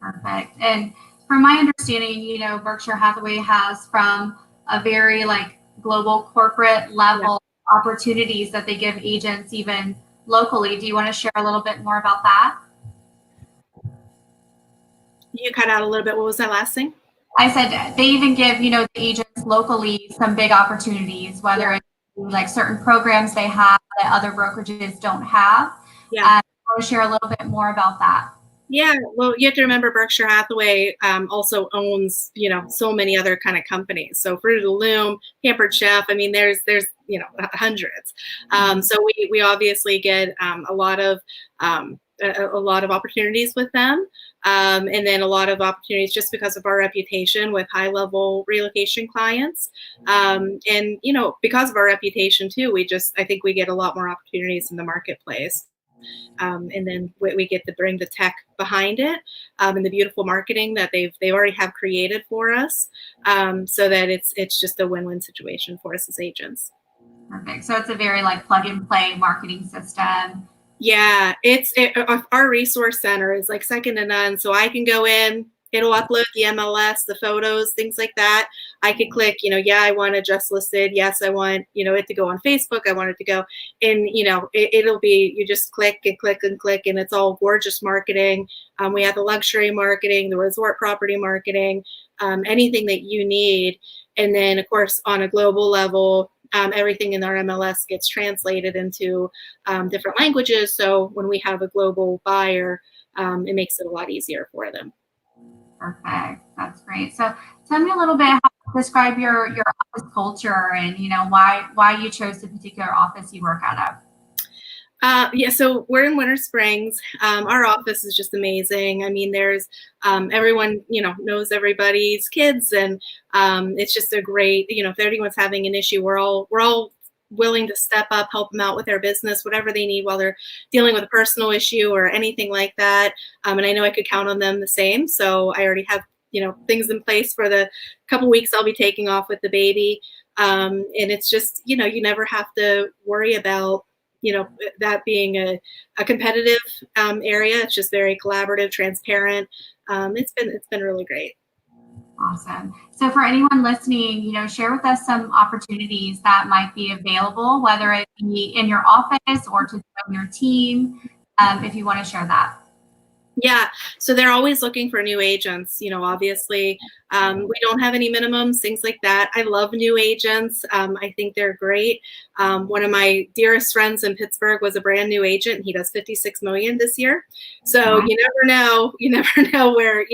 Perfect. And from my understanding, Berkshire Hathaway has, from a very global corporate level, opportunities that they give agents even locally. Do you want to share a little bit more about that? You cut out a little bit. What was that last thing? I said they even give, the agents locally some big opportunities, whether it's certain programs they have that other brokerages don't have. Yeah. I want to share a little bit more about that. Yeah, well, you have to remember Berkshire Hathaway also owns, so many other kind of companies. So Fruit of the Loom, Pampered Chef. I mean, there's hundreds. So we obviously get a lot of opportunities with them, and then a lot of opportunities just because of our reputation with high-level relocation clients, and because of our reputation too. I think we get a lot more opportunities in the marketplace. And then we get to bring the tech behind it, and the beautiful marketing that they already have created for us, so that it's just a win-win situation for us as agents. Perfect. So it's a very plug and play marketing system. Yeah, our resource center is second to none. So I can go in, it'll upload the MLS, the photos, things like that. I could click, I want it just listed. Yes, I want, it to go on Facebook. I want it to go, and, it'll be, you just click and click and click, and it's all gorgeous marketing. We have the luxury marketing, the resort property marketing, anything that you need. And then, of course, on a global level, everything in our MLS gets translated into different languages. So when we have a global buyer, it makes it a lot easier for them. Perfect. That's great. So tell me a little bit, how to describe your office culture and, why you chose the particular office you work out of. Yeah, so we're in Winter Springs. Our office is just amazing. I mean, there's everyone, knows everybody's kids, and it's just a great, if anyone's having an issue, we're all willing to step up, help them out with their business, whatever they need while they're dealing with a personal issue or anything like that. And I know I could count on them the same. So I already have, things in place for the couple weeks I'll be taking off with the baby. And it's just, you never have to worry about, that being a competitive area. It's just very collaborative, transparent. It's been really great. Awesome. So for anyone listening, share with us some opportunities that might be available, whether it be in your office or to join your team, if you want to share that. Yeah, so they're always looking for new agents. Obviously, we don't have any minimums, things like that. I love new agents. I think they're great. One of my dearest friends in Pittsburgh was a brand new agent. He does $56 million this year. So you never know. You never know where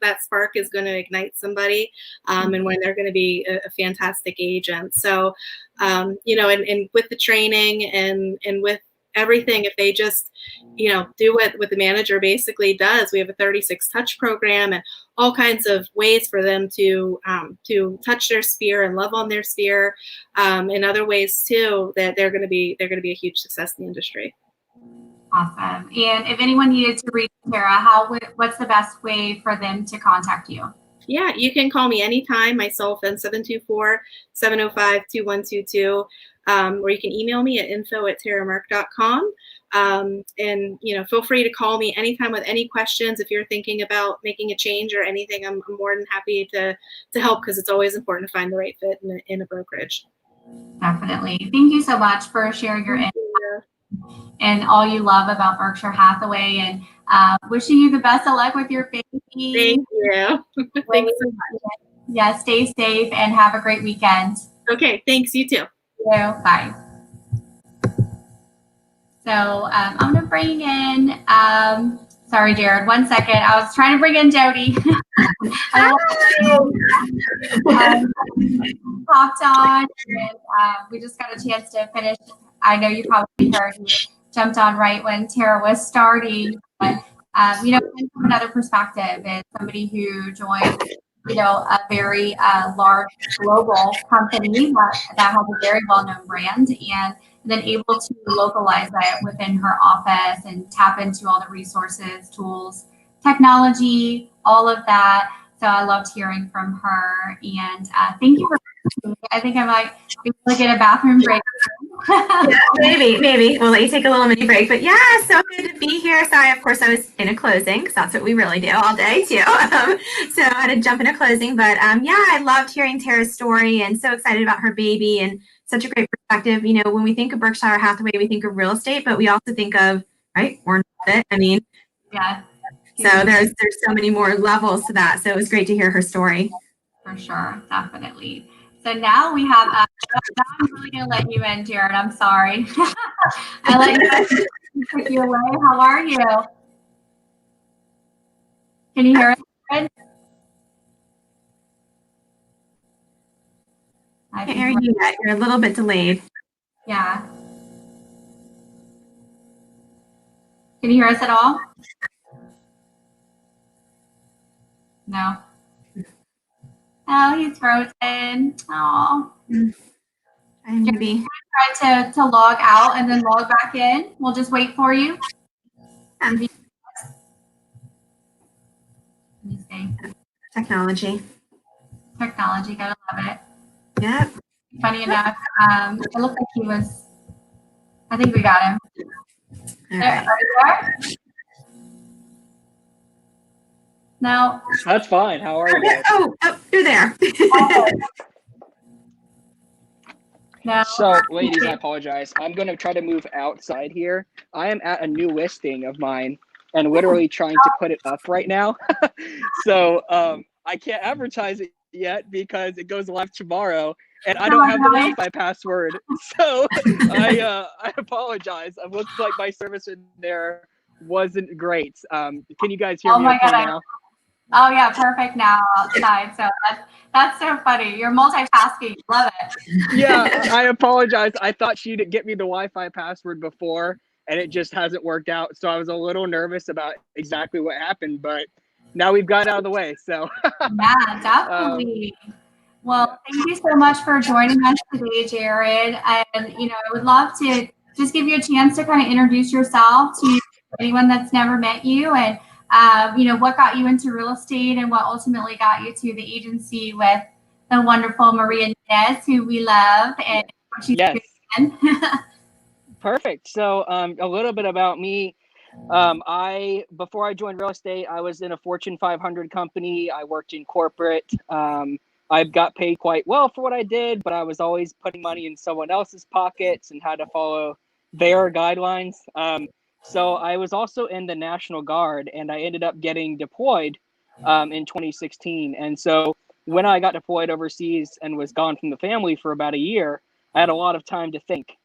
that spark is going to ignite somebody, and when they're going to be a fantastic agent. So and with the training and with everything, if they just, do what the manager basically does. We have a 36 touch program and all kinds of ways for them to touch their sphere and love on their sphere, and other ways too, that they're going to be a huge success in the industry. Awesome. And if anyone needed to reach Tara, what's the best way for them to contact you? Yeah, you can call me anytime. My cell phone 724-705-2122. Or you can email me at info@taramrk.com. And, feel free to call me anytime with any questions. If you're thinking about making a change or anything, I'm more than happy to help, because it's always important to find the right fit in a brokerage. Definitely. Thank you so much for sharing your insight and all you love about Berkshire Hathaway, and wishing you the best of luck with your baby. Thank you. Thanks so much. Yeah, stay safe and have a great weekend. Okay, thanks. You too. Bye. So I'm going to bring in, sorry, Jared, 1 second. I was trying to bring in Jody. Popped on, and we just got a chance to finish. I know you probably heard he jumped on right when Tara was starting, but from another perspective, as somebody who joined, a very large global company that has a very well-known brand, and then able to localize that within her office and tap into all the resources, tools, technology, all of that. So I loved hearing from her, and thank you for. I think I might be able to get a bathroom break. Yeah, maybe. We'll let you take a little mini break. But yeah, so good to be here. Sorry, of course, I was in a closing, because that's what we really do all day too. So I had to jump in a closing. But yeah, I loved hearing Tara's story, and so excited about her baby, and such a great perspective. When we think of Berkshire Hathaway, we think of real estate, but we also think of, right, or it. Yeah. So there's so many more levels to that. So it was great to hear her story. For sure, definitely. So now we have, I'm really going to let you in, Jared. I'm sorry. I let you take you away. How are you? Can you hear us, Jared? I can't hear you yet. You're a little bit delayed. Yeah. Can you hear us at all? No. Oh, he's frozen. Oh. Maybe. Try to log out and then log back in. We'll just wait for you. Technology, gotta love it. Yep. Funny enough, it looked like he was. I think we got him. All right. Are you there? No. That's fine. How are you? Oh, you're there. No. So, ladies, I apologize. I'm going to try to move outside here. I am at a new listing of mine and literally trying to put it up right now. So I can't advertise it yet because it goes live tomorrow, and I don't have the Wi-Fi password. So I apologize. It looks like my service in there wasn't great. Can you guys hear me okay now? Oh yeah, perfect now outside. So that's so funny. You're multitasking. Love it. Yeah, I apologize. I thought she'd get me the Wi-Fi password before, and it just hasn't worked out. So I was a little nervous about exactly what happened, but now we've got it out of the way. So yeah, definitely. Well, thank you so much for joining us today, Jared. And I would love to just give you a chance to kind of introduce yourself to anyone that's never met you, and what got you into real estate and what ultimately got you to the agency with the wonderful Maria Nunez, who we love, and what she's doing. Perfect. So a little bit about me. Before I joined real estate, I was in a Fortune 500 company. I worked in corporate. I got paid quite well for what I did, but I was always putting money in someone else's pockets and had to follow their guidelines. So I was also in the National Guard, and I ended up getting deployed in 2016. And so when I got deployed overseas and was gone from the family for about a year, I had a lot of time to think.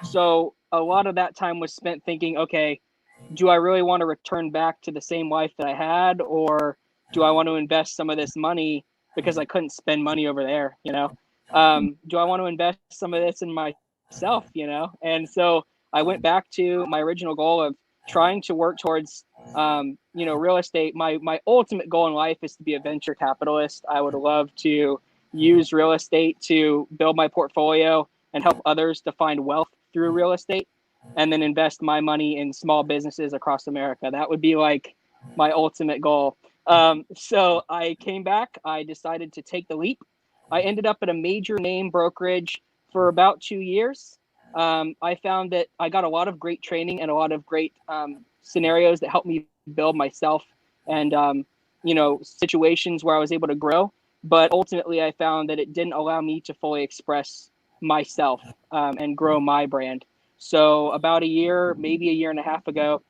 So a lot of that time was spent thinking, okay, do I really want to return back to the same life that I had, or do I want to invest some of this money because I couldn't spend money over there, do I want to invest some of this in myself, And so I went back to my original goal of trying to work towards, real estate. My ultimate goal in life is to be a venture capitalist. I would love to use real estate to build my portfolio and help others to find wealth through real estate, and then invest my money in small businesses across America. That would be like my ultimate goal. So I came back, I decided to take the leap. I ended up at a major name brokerage for about 2 years. I found that I got a lot of great training and a lot of great scenarios that helped me build myself and, situations where I was able to grow. But ultimately, I found that it didn't allow me to fully express myself and grow my brand. So about a year, maybe a year and a half ago,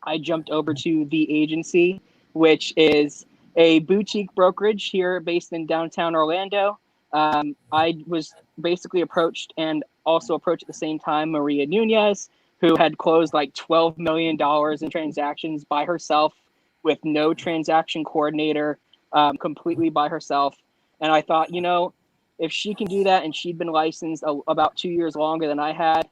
I jumped over to the agency, which is a boutique brokerage here based in downtown Orlando. I was basically approached and also approached at the same time Maria Nunez, who had closed like $12 million in transactions by herself with no transaction coordinator, completely by herself. And I thought, if she can do that and she'd been licensed about 2 years longer than I had,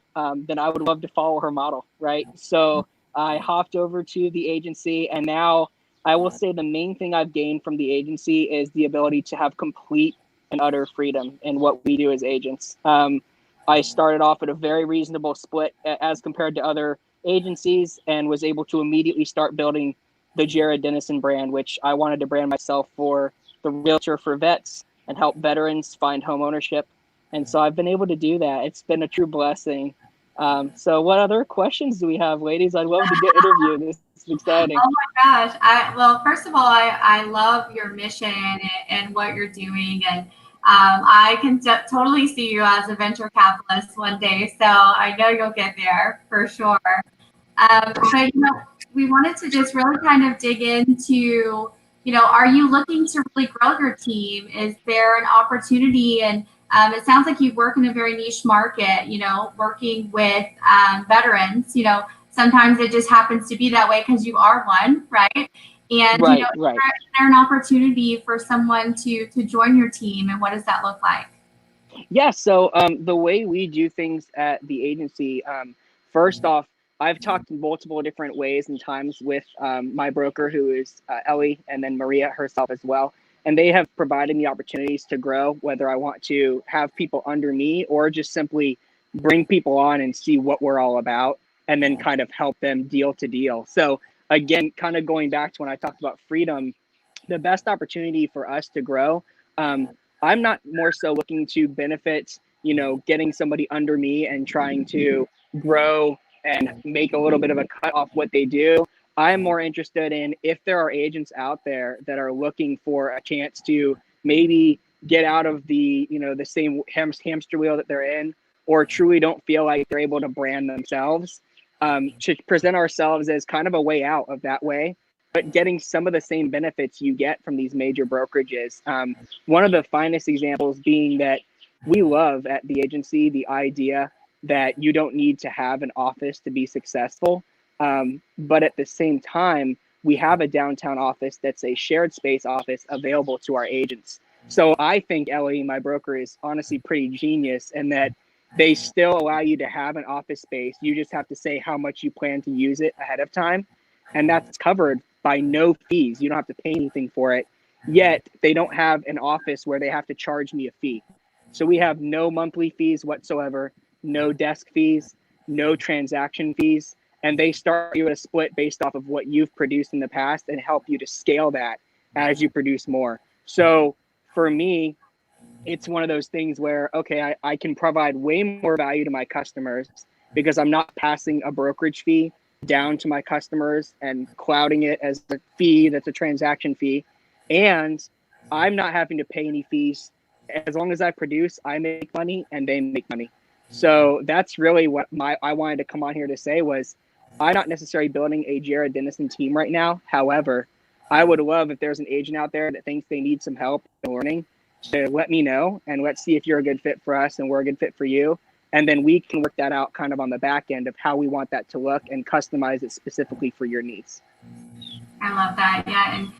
then I would love to follow her model, right? So I hopped over to the agency, and now I will say the main thing I've gained from the agency is the ability to have complete and utter freedom in what we do as agents. I started off at a very reasonable split as compared to other agencies, and was able to immediately start building the Dennison brand, which I wanted to brand myself for the realtor for vets and help veterans find home ownership. And so I've been able to do that. It's been a true blessing. So what other questions do we have, ladies? I'd love to get interviewed. This is exciting. Oh my gosh. Well, first of all, I love your mission and what you're doing. And I can totally see you as a venture capitalist one day. So I know you'll get there for sure. But, we wanted to just really kind of dig into, are you looking to really grow your team? Is there an opportunity? And it sounds like you work in a very niche market, working with veterans. Sometimes it just happens to be that way because you are one, right? And, right. Is there an opportunity for someone to join your team, and what does that look like? Yeah, so the way we do things at the agency, first off, I've talked multiple different ways and times with my broker, who is Ellie, and then Maria herself as well. And they have provided me opportunities to grow, whether I want to have people under me or just simply bring people on and see what we're all about, and then kind of help them deal to deal. So again, kind of going back to when I talked about freedom, the best opportunity for us to grow, I'm not more so looking to benefit, getting somebody under me and trying to grow and make a little bit of a cut off what they do. I'm more interested in if there are agents out there that are looking for a chance to maybe get out of the, the same hamster wheel that they're in, or truly don't feel like they're able to brand themselves, to present ourselves as kind of a way out of that way, but getting some of the same benefits you get from these major brokerages. One of the finest examples being that we love at the agency the idea that you don't need to have an office to be successful. But at the same time, we have a downtown office that's a shared space office available to our agents. So I think Ellie, my broker, is honestly pretty genius in that they still allow you to have an office space. You just have to say how much you plan to use it ahead of time. And that's covered by no fees. You don't have to pay anything for it. Yet they don't have an office where they have to charge me a fee. So we have no monthly fees whatsoever, no desk fees, no transaction fees. And they start you at a split based off of what you've produced in the past and help you to scale that as you produce more. So for me, it's one of those things where, okay, I can provide way more value to my customers because I'm not passing a brokerage fee down to my customers and clouding it as a fee that's a transaction fee. And I'm not having to pay any fees. As long as I produce, I make money and they make money. So that's really what I wanted to come on here to say was, I'm not necessarily building a Jared Dennison team right now. However, I would love if there's an agent out there that thinks they need some help in learning to let me know, and let's see if you're a good fit for us and we're a good fit for you. And then we can work that out kind of on the back end of how we want that to look and customize it specifically for your needs. I love that. Yeah. And,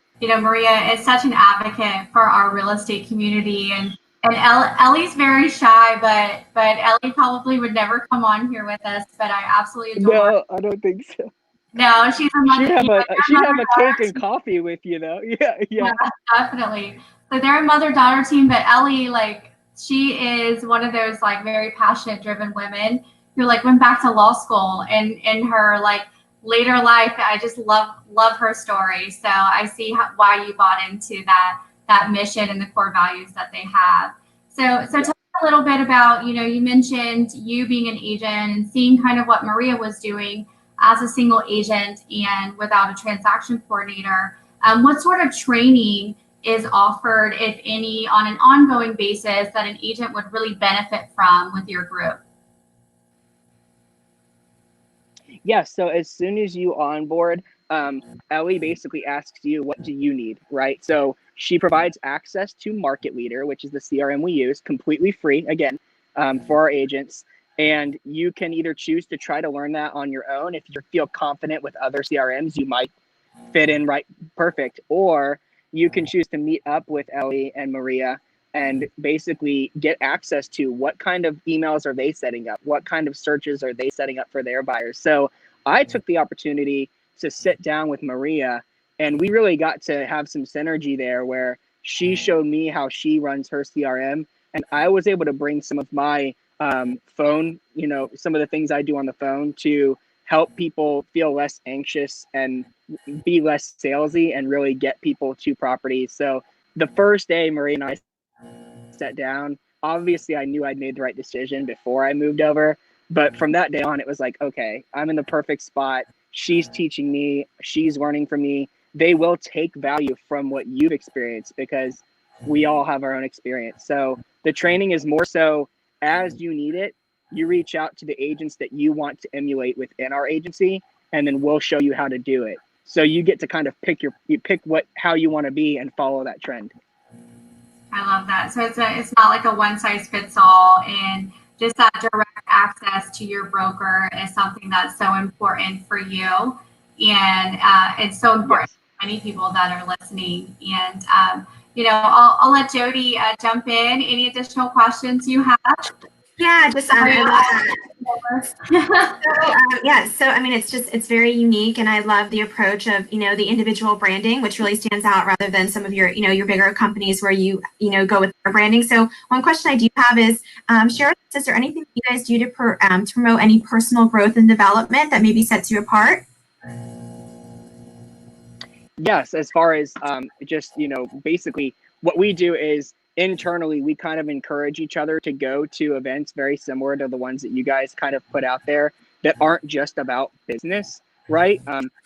Maria is such an advocate for our real estate community. And And Ellie's very shy, but Ellie probably would never come on here with us. But I absolutely adore her. No, I don't think so. No, she's a mother. She'd have a cake and coffee with you though. Yeah. Definitely. So they're a mother-daughter team, but Ellie, like, she is one of those like very passionate, driven women who like went back to law school, and in her like later life, I just love her story. So I see why you bought into that mission and the core values that they have. So tell me a little bit about, you mentioned you being an agent and seeing kind of what Maria was doing as a single agent and without a transaction coordinator. What sort of training is offered, if any, on an ongoing basis that an agent would really benefit from with your group? Yeah, so as soon as you onboard, Ellie basically asks you, what do you need, right? So she provides access to Market Leader, which is the CRM we use, completely free, again, for our agents. And you can either choose to try to learn that on your own. If you feel confident with other CRMs, you might fit in right perfect. Or you can choose to meet up with Ellie and Maria and basically get access to what kind of emails are they setting up? What kind of searches are they setting up for their buyers? So I took the opportunity to sit down with Maria, and we really got to have some synergy there where she showed me how she runs her CRM, and I was able to bring some of my phone, some of the things I do on the phone to help people feel less anxious and be less salesy and really get people to properties. So the first day Maria and I sat down, obviously I knew I'd made the right decision before I moved over, but from that day on, it was like, okay, I'm in the perfect spot. She's teaching me, she's learning from me. They will take value from what you've experienced because we all have our own experience. So the training is more so as you need it, you reach out to the agents that you want to emulate within our agency, and then we'll show you how to do it. So you get to kind of pick how you want to be and follow that trend. I love that. So it's not like a one size fits all, and just that direct access to your broker is something that's so important for you, and it's so important for many people that are listening. And I'll let Jody jump in. Any additional questions you have? Yeah, just I love that. So I mean, it's very unique, and I love the approach of the individual branding, which really stands out rather than some of your your bigger companies where you go with their branding. So one question I do have is, share with us, is there anything you guys do to promote any personal growth and development that maybe sets you apart? Yes, as far as just basically what we do is, internally, we kind of encourage each other to go to events very similar to the ones that you guys kind of put out there that aren't just about business, right?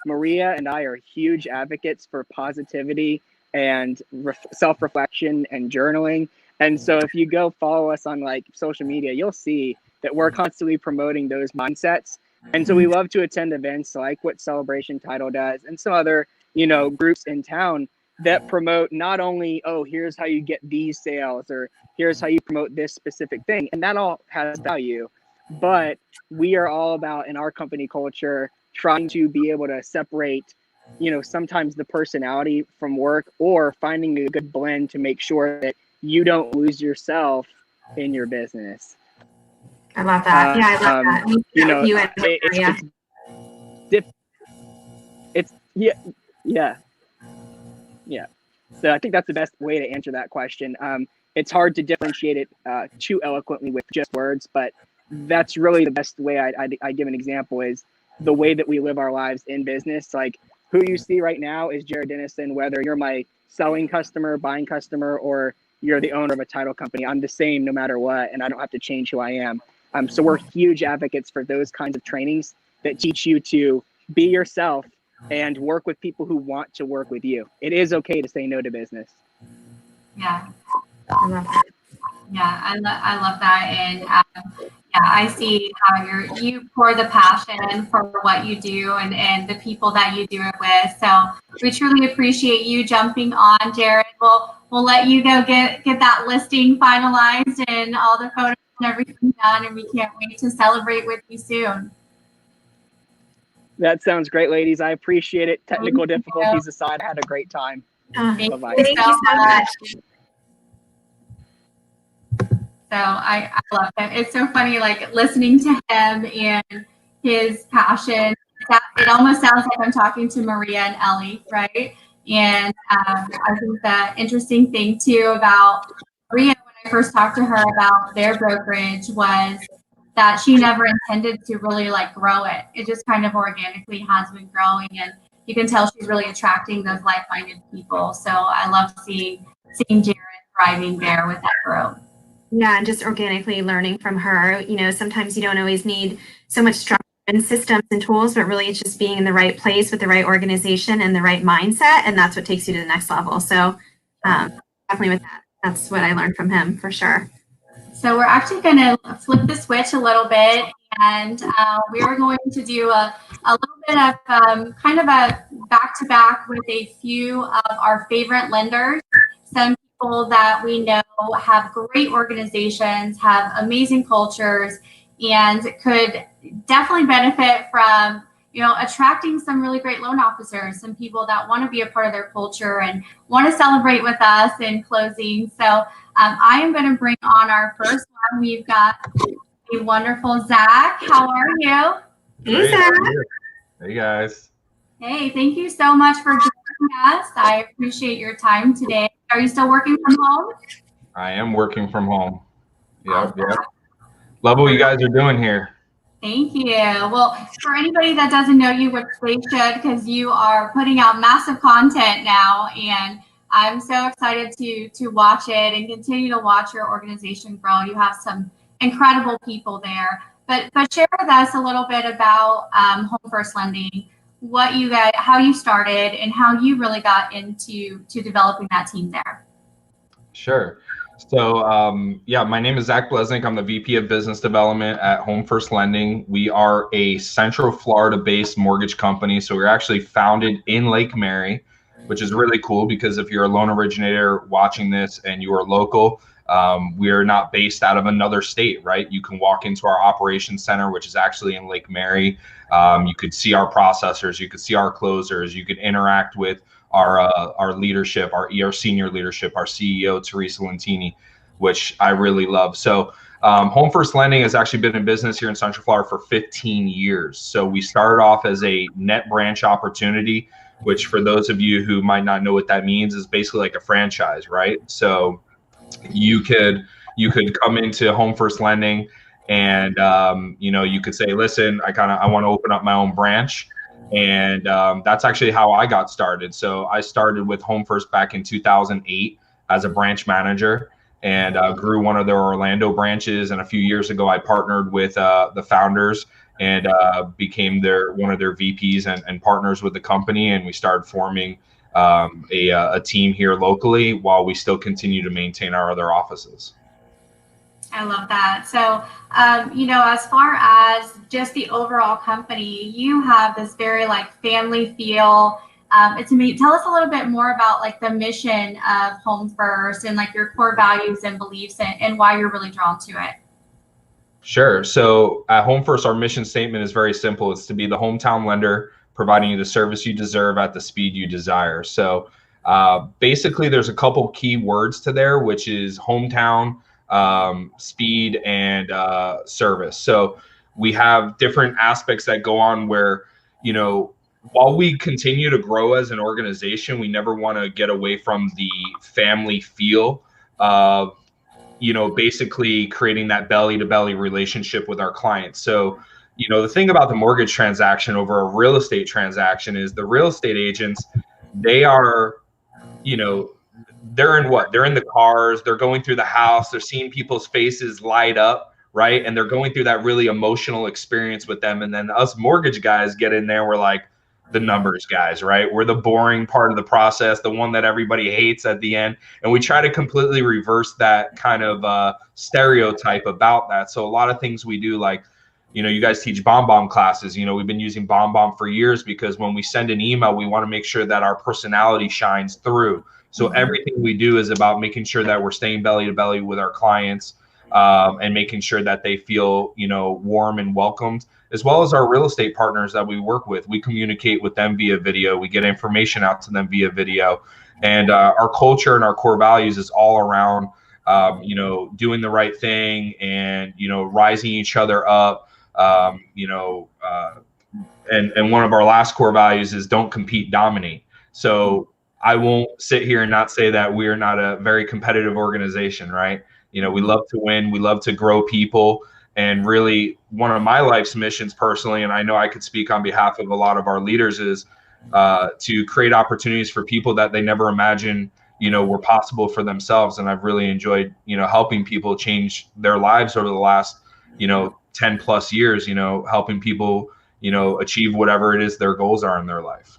Maria and I are huge advocates for positivity and self-reflection and journaling. And so if you go follow us on like social media, you'll see that we're constantly promoting those mindsets. And so we love to attend events like what Celebration Title does and some other, groups in town that promote not only, here's how you get these sales, or here's how you promote this specific thing. And that all has value, but we are all about, in our company culture, trying to be able to separate, sometimes the personality from work, or finding a good blend to make sure that you don't lose yourself in your business. I love that. Yeah, I love that. Yeah. So I think that's the best way to answer that question. It's hard to differentiate it too eloquently with just words, but that's really the best way I give an example is the way that we live our lives in business. Like who you see right now is Jared Dennison, whether you're my selling customer, buying customer, or you're the owner of a title company. I'm the same no matter what, and I don't have to change who I am. So we're huge advocates for those kinds of trainings that teach you to be yourself and work with people who want to work with you. It is okay to say no to business. Yeah, I love that. Yeah, I love that, and I see how you pour the passion for what you do and the people that you do it with. So we truly appreciate you jumping on, Jared. We'll let you go get that listing finalized and all the photos and everything done, and we can't wait to celebrate with you soon. That sounds great, ladies. I appreciate it. Technical difficulties aside, I had a great time. Thank Bye-bye. you so much. So I love him. It's so funny, like listening to him and his passion. It almost sounds like I'm talking to Maria and Ellie, right? And I think the interesting thing too about Maria, when I first talked to her about their brokerage, was that she never intended to really like grow it. It just kind of organically has been growing, and you can tell she's really attracting those like-minded people. So I love seeing Jared thriving there with that growth. Yeah, and just organically learning from her. You know, sometimes you don't always need so much structure and systems and tools, but really it's just being in the right place with the right organization and the right mindset, and that's what takes you to the next level. So definitely with that, that's what I learned from him for sure. So we're actually going to flip the switch a little bit, and we are going to do a little bit of kind of a back-to-back with a few of our favorite lenders. Some people that we know have great organizations, have amazing cultures, and could definitely benefit from, you know, attracting some really great loan officers, some people that want to be a part of their culture and want to celebrate with us in closing. So I am going to bring on our first one. We've got a wonderful Zack. How are you? Hey, Zack. Hey, guys. Hey, thank you so much for joining us. I appreciate your time today. Are you still working from home? I am working from home. Yep. Love what you guys are doing here. Thank you. Well, for anybody that doesn't know you, which they should, because you are putting out massive content now, and I'm so excited to watch it and continue to watch your organization grow. You have some incredible people there. But share with us a little bit about Home First Lending, what you guys, how you started, and how you really got into developing that team there. Sure. So, my name is Zack Bleznick. I'm the VP of Business Development at Home First Lending. We are a Central Florida-based mortgage company. So we're actually founded in Lake Mary, which is really cool because if you're a loan originator watching this and you are local, we are not based out of another state, right? You can walk into our operations center, which is actually in Lake Mary. You could see our processors, you could see our closers, you could interact with our leadership, our senior leadership, our CEO, Teresa Lentini, which I really love. So Home First Lending has actually been in business here in Central Florida for 15 years. So we started off as a net branch opportunity, which for those of you who might not know what that means is basically like a franchise, right? So you could come into Home First Lending and you could say, listen, I want to open up my own branch. And that's actually how I got started. So I started with Home First back in 2008 as a branch manager and grew one of their Orlando branches. And a few years ago, I partnered with the founders and became one of their VPs and partners with the company. And we started forming a team here locally while we still continue to maintain our other offices. I love that. So, as far as just the overall company, you have this very like family feel. Tell us a little bit more about like the mission of Home First and like your core values and beliefs and why you're really drawn to it. Sure. So at Home First, our mission statement is very simple. It's to be the hometown lender, providing you the service you deserve at the speed you desire. So basically, there's a couple key words to there, which is hometown, speed, and service. So we have different aspects that go on where, while we continue to grow as an organization, we never want to get away from the family feel of, basically creating that belly to belly relationship with our clients. So, the thing about the mortgage transaction over a real estate transaction is the real estate agents, they are, they're in the cars, they're going through the house, they're seeing people's faces light up, right? And they're going through that really emotional experience with them. And then us mortgage guys get in there, we're like the numbers guys, right? We're the boring part of the process, the one that everybody hates at the end. And we try to completely reverse that kind of stereotype about that. So a lot of things we do, like, you guys teach BombBomb classes. We've been using BombBomb for years because when we send an email, we want to make sure that our personality shines through. So everything we do is about making sure that we're staying belly to belly with our clients and making sure that they feel, warm and welcomed, as well as our real estate partners that we work with. We communicate with them via video. We get information out to them via video. And our culture and our core values is all around you know, doing the right thing and, you know, rising each other up, you know, and one of our last core values is don't compete, dominate. So I won't sit here and not say that we are not a very competitive organization, right? You know, we love to win, we love to grow people. And really one of my life's missions personally, and I know I could speak on behalf of a lot of our leaders, is to create opportunities for people that they never imagined, you know, were possible for themselves. And I've really enjoyed, you know, helping people change their lives over the last, you know, 10 plus years, you know, helping people, you know, achieve whatever it is their goals are in their life.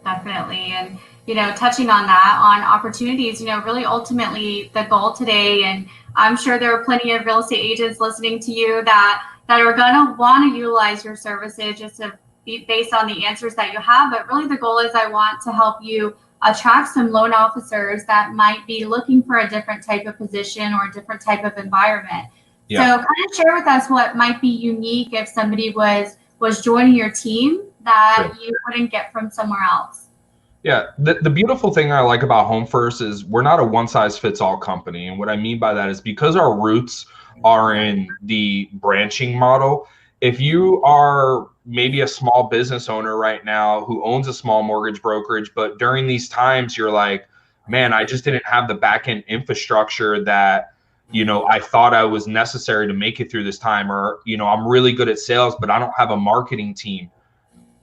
Definitely. And, you know, touching on that, on opportunities, you know, really ultimately the goal today, and I'm sure there are plenty of real estate agents listening to you that are going to want to utilize your services just to be based on the answers that you have. But really the goal is I want to help you attract some loan officers that might be looking for a different type of position or a different type of environment. Yeah. So kind of share with us what might be unique if somebody was joining your team that you wouldn't get from somewhere else. Yeah, the beautiful thing I like about Home First is we're not a one-size-fits-all company. And what I mean by that is because our roots are in the branching model, if you are maybe a small business owner right now who owns a small mortgage brokerage, but during these times you're like, man, I just didn't have the back-end infrastructure that, you know, I thought I was necessary to make it through this time, or, you know, I'm really good at sales, but I don't have a marketing team.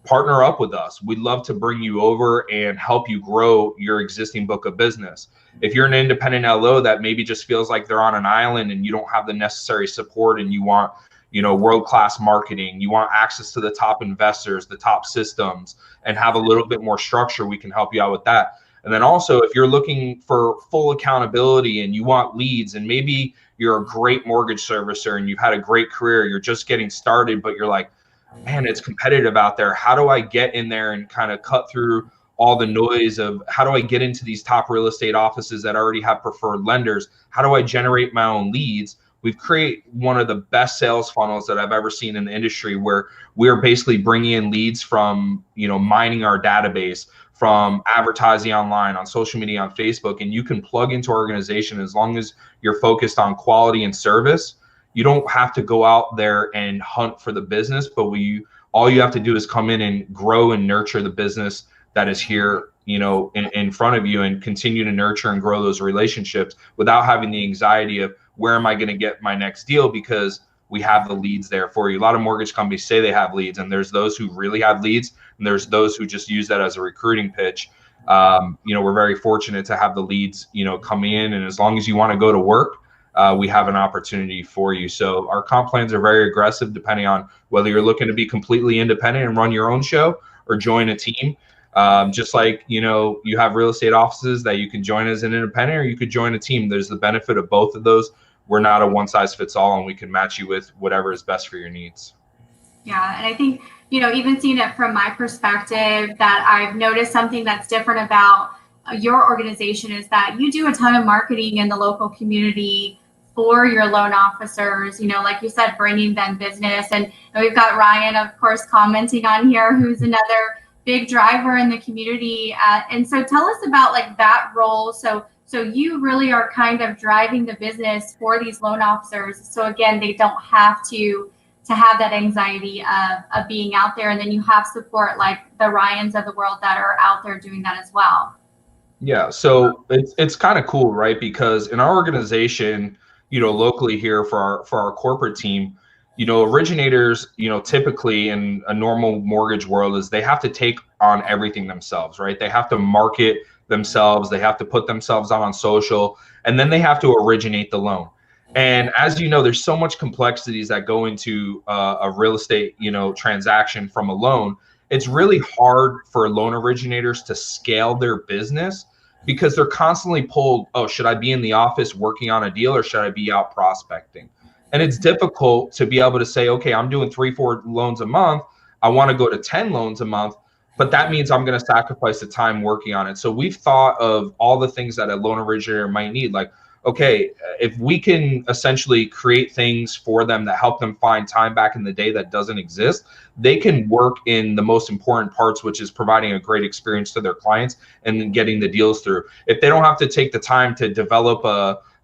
Partner up with us. We'd love to bring you over and help you grow your existing book of business. If you're an independent LO that maybe just feels like they're on an island and you don't have the necessary support and you want, you know, world-class marketing, you want access to the top investors, the top systems, and have a little bit more structure, we can help you out with that. And then also, if you're looking for full accountability and you want leads, and maybe you're a great mortgage servicer and you've had a great career, you're just getting started, but you're like, man, it's competitive out there. How do I get in there and kind of cut through all the noise of how do I get into these top real estate offices that already have preferred lenders? How do I generate my own leads? We've created one of the best sales funnels that I've ever seen in the industry, where we're basically bringing in leads from, you know, mining our database, from advertising online, on social media, on Facebook, and you can plug into our organization as long as you're focused on quality and service. You don't have to go out there and hunt for the business, but all you have to do is come in and grow and nurture the business that is here, you know, in front of you, and continue to nurture and grow those relationships without having the anxiety of where am I going to get my next deal, because we have the leads there for you. A lot of mortgage companies say they have leads, and there's those who really have leads, and there's those who just use that as a recruiting pitch. You know, we're very fortunate to have the leads, you know, come in, and as long as you want to go to work, we have an opportunity for you. So our comp plans are very aggressive, depending on whether you're looking to be completely independent and run your own show or join a team. Just like, you know, you have real estate offices that you can join as an independent, or you could join a team. There's the benefit of both of those. We're not a one size fits all, and we can match you with whatever is best for your needs. Yeah. And I think, you know, even seeing it from my perspective, that I've noticed something that's different about your organization is that you do a ton of marketing in the local community for your loan officers, you know, like you said, bringing them business. And we've got Ryan, of course, commenting on here, who's another big driver in the community. And so tell us about like that role. So you really are kind of driving the business for these loan officers. So again, they don't have to have that anxiety of being out there. And then you have support like the Ryans of the world that are out there doing that as well. Yeah. So it's kind of cool, right? Because in our organization, you know, locally here for our corporate team, you know, originators, you know, typically in a normal mortgage world is they have to take on everything themselves, right? They have to market themselves. They have to put themselves out on social, and then they have to originate the loan. And as you know, there's so much complexities that go into a real estate, you know, transaction from a loan. It's really hard for loan originators to scale their business because they're constantly pulled, oh, should I be in the office working on a deal or should I be out prospecting? And it's difficult to be able to say, okay, I'm doing 3-4 loans a month. I want to go to 10 loans a month, but that means I'm going to sacrifice the time working on it. So we've thought of all the things that a loan originator might need. Like, okay, if we can essentially create things for them that help them find time back in the day that doesn't exist, they can work in the most important parts, which is providing a great experience to their clients and then getting the deals through. If they don't have to take the time to develop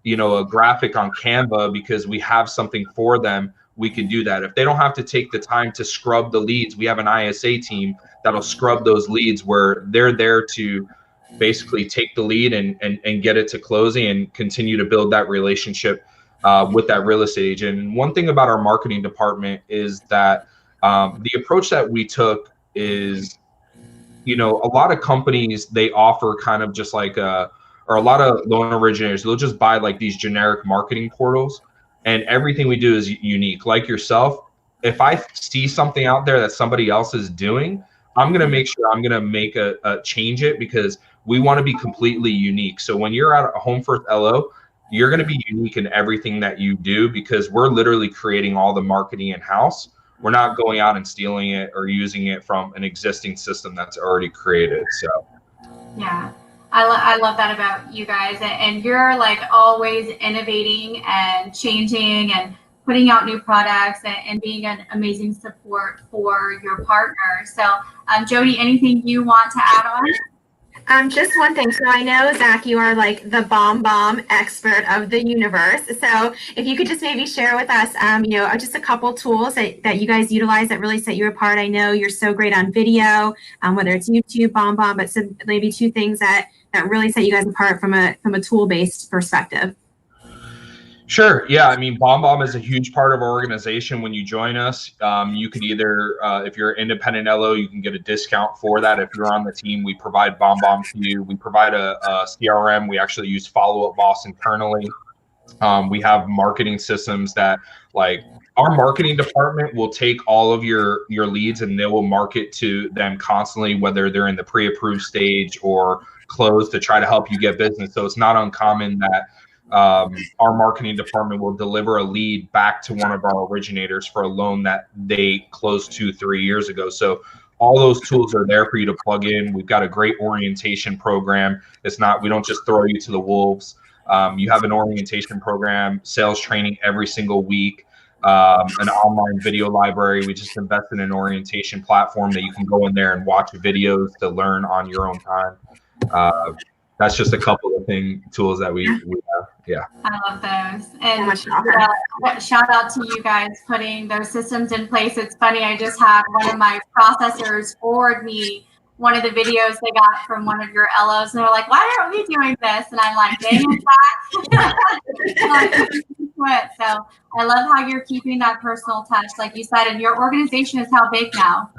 a graphic on Canva because we have something for them, we can do that. If they don't have to take the time to scrub the leads, we have an ISA team that'll scrub those leads where they're there to basically take the lead and get it to closing and continue to build that relationship with that real estate agent. And one thing about our marketing department is that the approach that we took is, a lot of companies, they offer kind of just like or a lot of loan originators, they'll just buy like these generic marketing portals, and everything we do is unique. Like yourself, if I see something out there that somebody else is doing, I'm going to make sure I'm going to make a change it, because we want to be completely unique. So when you're at a Home First LO, you're going to be unique in everything that you do, because we're literally creating all the marketing in-house. We're not going out and stealing it or using it from an existing system that's already created. So yeah, I love that about you guys, and you're like always innovating and changing and putting out new products and being an amazing support for your partners. So Jody, anything you want to add on? Just one thing. So I know, Zack, you are like the bomb expert of the universe. So if you could just maybe share with us, just a couple tools that you guys utilize that really set you apart. I know you're so great on video, whether it's YouTube, bomb, but some, maybe two things that really set you guys apart from a tool-based perspective. Sure. Yeah. I mean, BombBomb is a huge part of our organization. When you join us, you could either, if you're an independent LO, you can get a discount for that. If you're on the team, we provide BombBomb to you. We provide a CRM. We actually use Follow Up Boss internally. We have marketing systems that, like, our marketing department will take all of your leads and they will market to them constantly, whether they're in the pre-approved stage or closed, to try to help you get business. So it's not uncommon that our marketing department will deliver a lead back to one of our originators for a loan that they closed 2-3 years ago. So all those tools are there for you to plug in. We've got a great orientation program. We don't just throw you to the wolves. You have an orientation program, sales training every single week, an online video library. We just invested in an orientation platform that you can go in there and watch videos to learn on your own time. That's just a couple of tools that we have. Yeah. I love those. And shout out to you guys putting those systems in place. It's funny, I just had one of my processors forward me one of the videos they got from one of your LOs, and they're like, why aren't we doing this? And I'm like, dang it. So I love how you're keeping that personal touch, like you said, and your organization is how big now?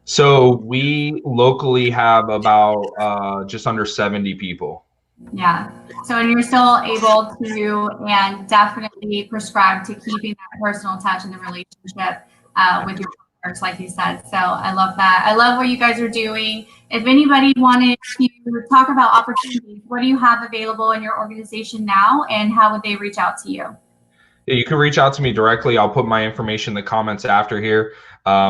So we locally have about just under 70 people. Yeah. So, and you're still able to and definitely prescribe to keeping that personal touch in the relationship with your partners, like you said. So I love that. I love what you guys are doing. If anybody wanted to talk about opportunities, what do you have available in your organization now, and how would they reach out to you? Yeah, you can reach out to me directly. I'll put my information in the comments after here.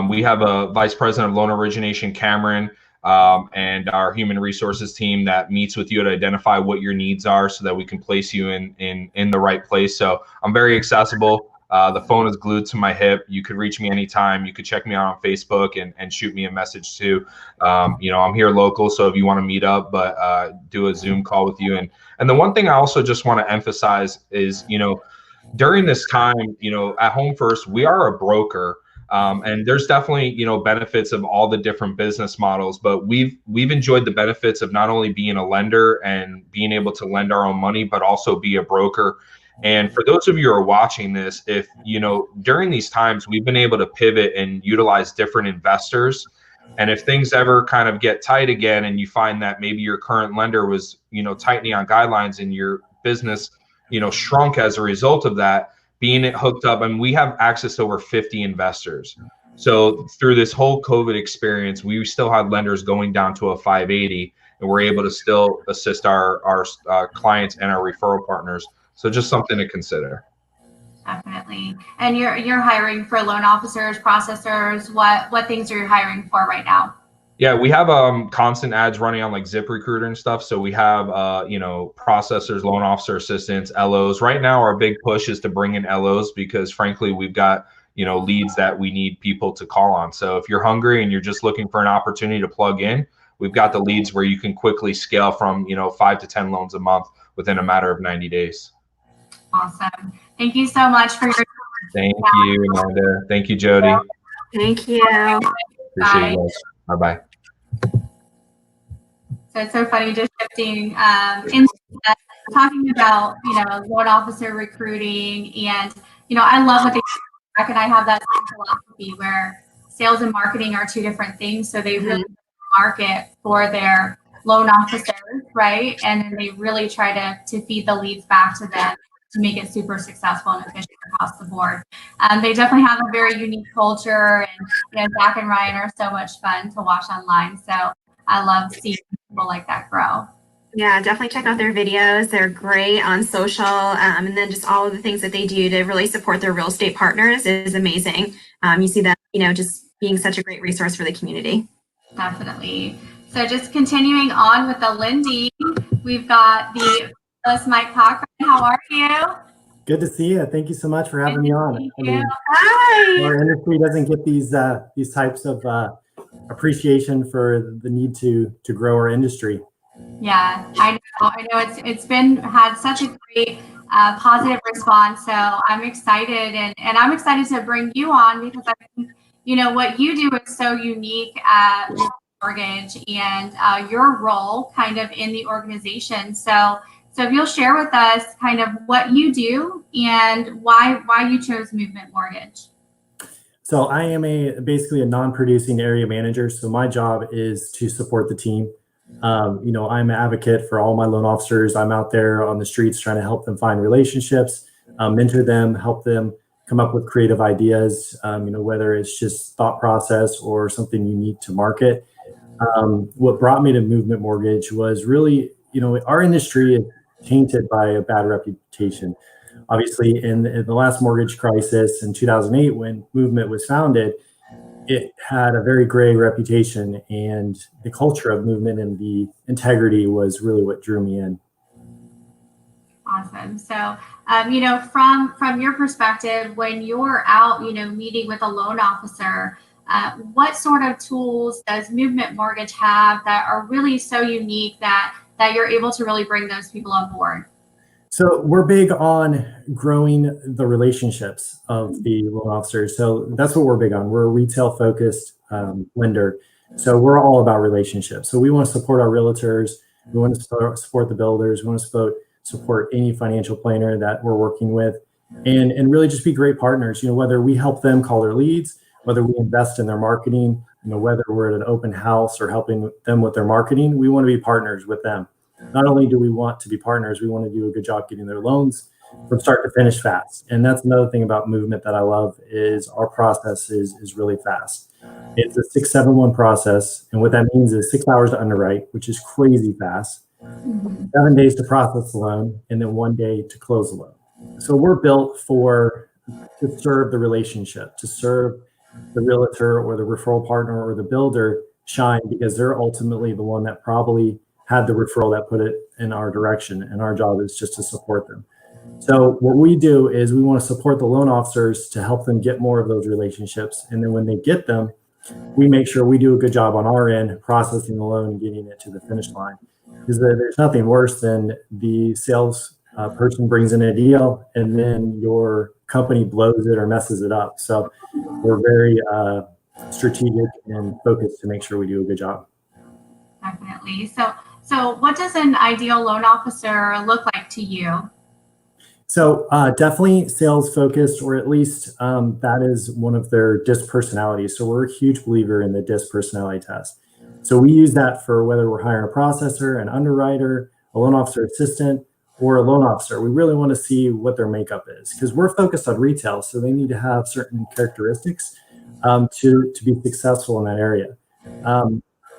We have a vice president of loan origination, Cameron, and our human resources team that meets with you to identify what your needs are so that we can place you in the right place. So I'm very accessible. The phone is glued to my hip. You could reach me anytime. You could check me out on Facebook and shoot me a message too. I'm here local, so if you want to meet up, but do a Zoom call with you. And the one thing I also just want to emphasize is, during this time, at Home First, we are a broker. And there's definitely, benefits of all the different business models, but we've enjoyed the benefits of not only being a lender and being able to lend our own money, but also be a broker. And for those of you who are watching this, if, during these times, we've been able to pivot and utilize different investors. And if things ever kind of get tight again, and you find that maybe your current lender was, tightening on guidelines and your business, shrunk as a result of that, being hooked up, and we have access to over 50 investors. So through this whole COVID experience, we still had lenders going down to a 580, and we're able to still assist our clients and our referral partners. So just something to consider. Definitely. And you're hiring for loan officers, processors. What things are you hiring for right now? Yeah, we have constant ads running on like ZipRecruiter and stuff. So we have processors, loan officer assistants, LOs. Right now, our big push is to bring in LOs because frankly, we've got leads that we need people to call on. So if you're hungry and you're just looking for an opportunity to plug in, we've got the leads where you can quickly scale from 5 to 10 loans a month within a matter of 90 days. Awesome. Thank you so much for your time. Thank you, Amanda. Thank you, Jody. Thank you. Appreciate you guys. Bye-bye. So it's so funny just shifting into talking about, loan officer recruiting, and, I love what they do, and I have that same philosophy where sales and marketing are two different things. So they really market for their loan officers, right? And then they really try to feed the leads back to them to make it super successful and efficient across the board. They definitely have a very unique culture, and Zack and Ryan are so much fun to watch online. So I love seeing people like that grow. Yeah, definitely check out their videos. They're great on social. And then just all of the things that they do to really support their real estate partners is amazing. You see that, just being such a great resource for the community. Definitely. So just continuing on with the Lindy, we've got the Mike Cochran. How are you? Good to see you. Thank you so much for having me on. Hi. Our industry doesn't get these types of appreciation for the need to grow our industry. Yeah, I know it's had such a great positive response. So I'm excited, and I'm excited to bring you on because I think what you do is so unique at Mortgage and your role kind of in the organization. So if you'll share with us kind of what you do and why you chose Movement Mortgage. So I am basically a non-producing area manager. So my job is to support the team. I'm an advocate for all my loan officers. I'm out there on the streets trying to help them find relationships, mentor them, help them come up with creative ideas, whether it's just thought process or something unique to market. What brought me to Movement Mortgage was really, our industry is tainted by a bad reputation. Obviously, in the last mortgage crisis in 2008, when Movement was founded, it had a very gray reputation, and the culture of Movement and the integrity was really what drew me in. Awesome. So, from your perspective, when you're out, meeting with a loan officer, what sort of tools does Movement Mortgage have that are really so unique that you're able to really bring those people on board? So we're big on growing the relationships of the loan officers. So that's what we're big on. We're a retail focused lender. So we're all about relationships. So we want to support our realtors. We want to support the builders. We want to support any financial planner that we're working with, and really just be great partners. Whether we help them call their leads, whether we invest in their marketing, whether we're at an open house or helping them with their marketing, we want to be partners with them. Not only do we want to be partners, we want to do a good job getting their loans from start to finish fast. And that's another thing about Movement that I love is our process is really fast. It's a 671 process. And what that means is 6 hours to underwrite, which is crazy fast, 7 days to process the loan, and then 1 day to close the loan. So we're built to serve the relationship, to serve the realtor or the referral partner or the builder shine, because they're ultimately the one that probably had the referral that put it in our direction, and our job is just to support them. So what we do is we want to support the loan officers to help them get more of those relationships, and then when they get them, we make sure we do a good job on our end processing the loan and getting it to the finish line. Because there's nothing worse than the sales person brings in a deal and then your company blows it or messes it up. So we're very strategic and focused to make sure we do a good job. Definitely. So what does an ideal loan officer look like to you? So definitely sales focused, or at least that is one of their DISC personalities. So we're a huge believer in the DISC personality test. So we use that for whether we're hiring a processor, an underwriter, a loan officer assistant, or a loan officer. We really want to see what their makeup is, because we're focused on retail. So they need to have certain characteristics to be successful in that area.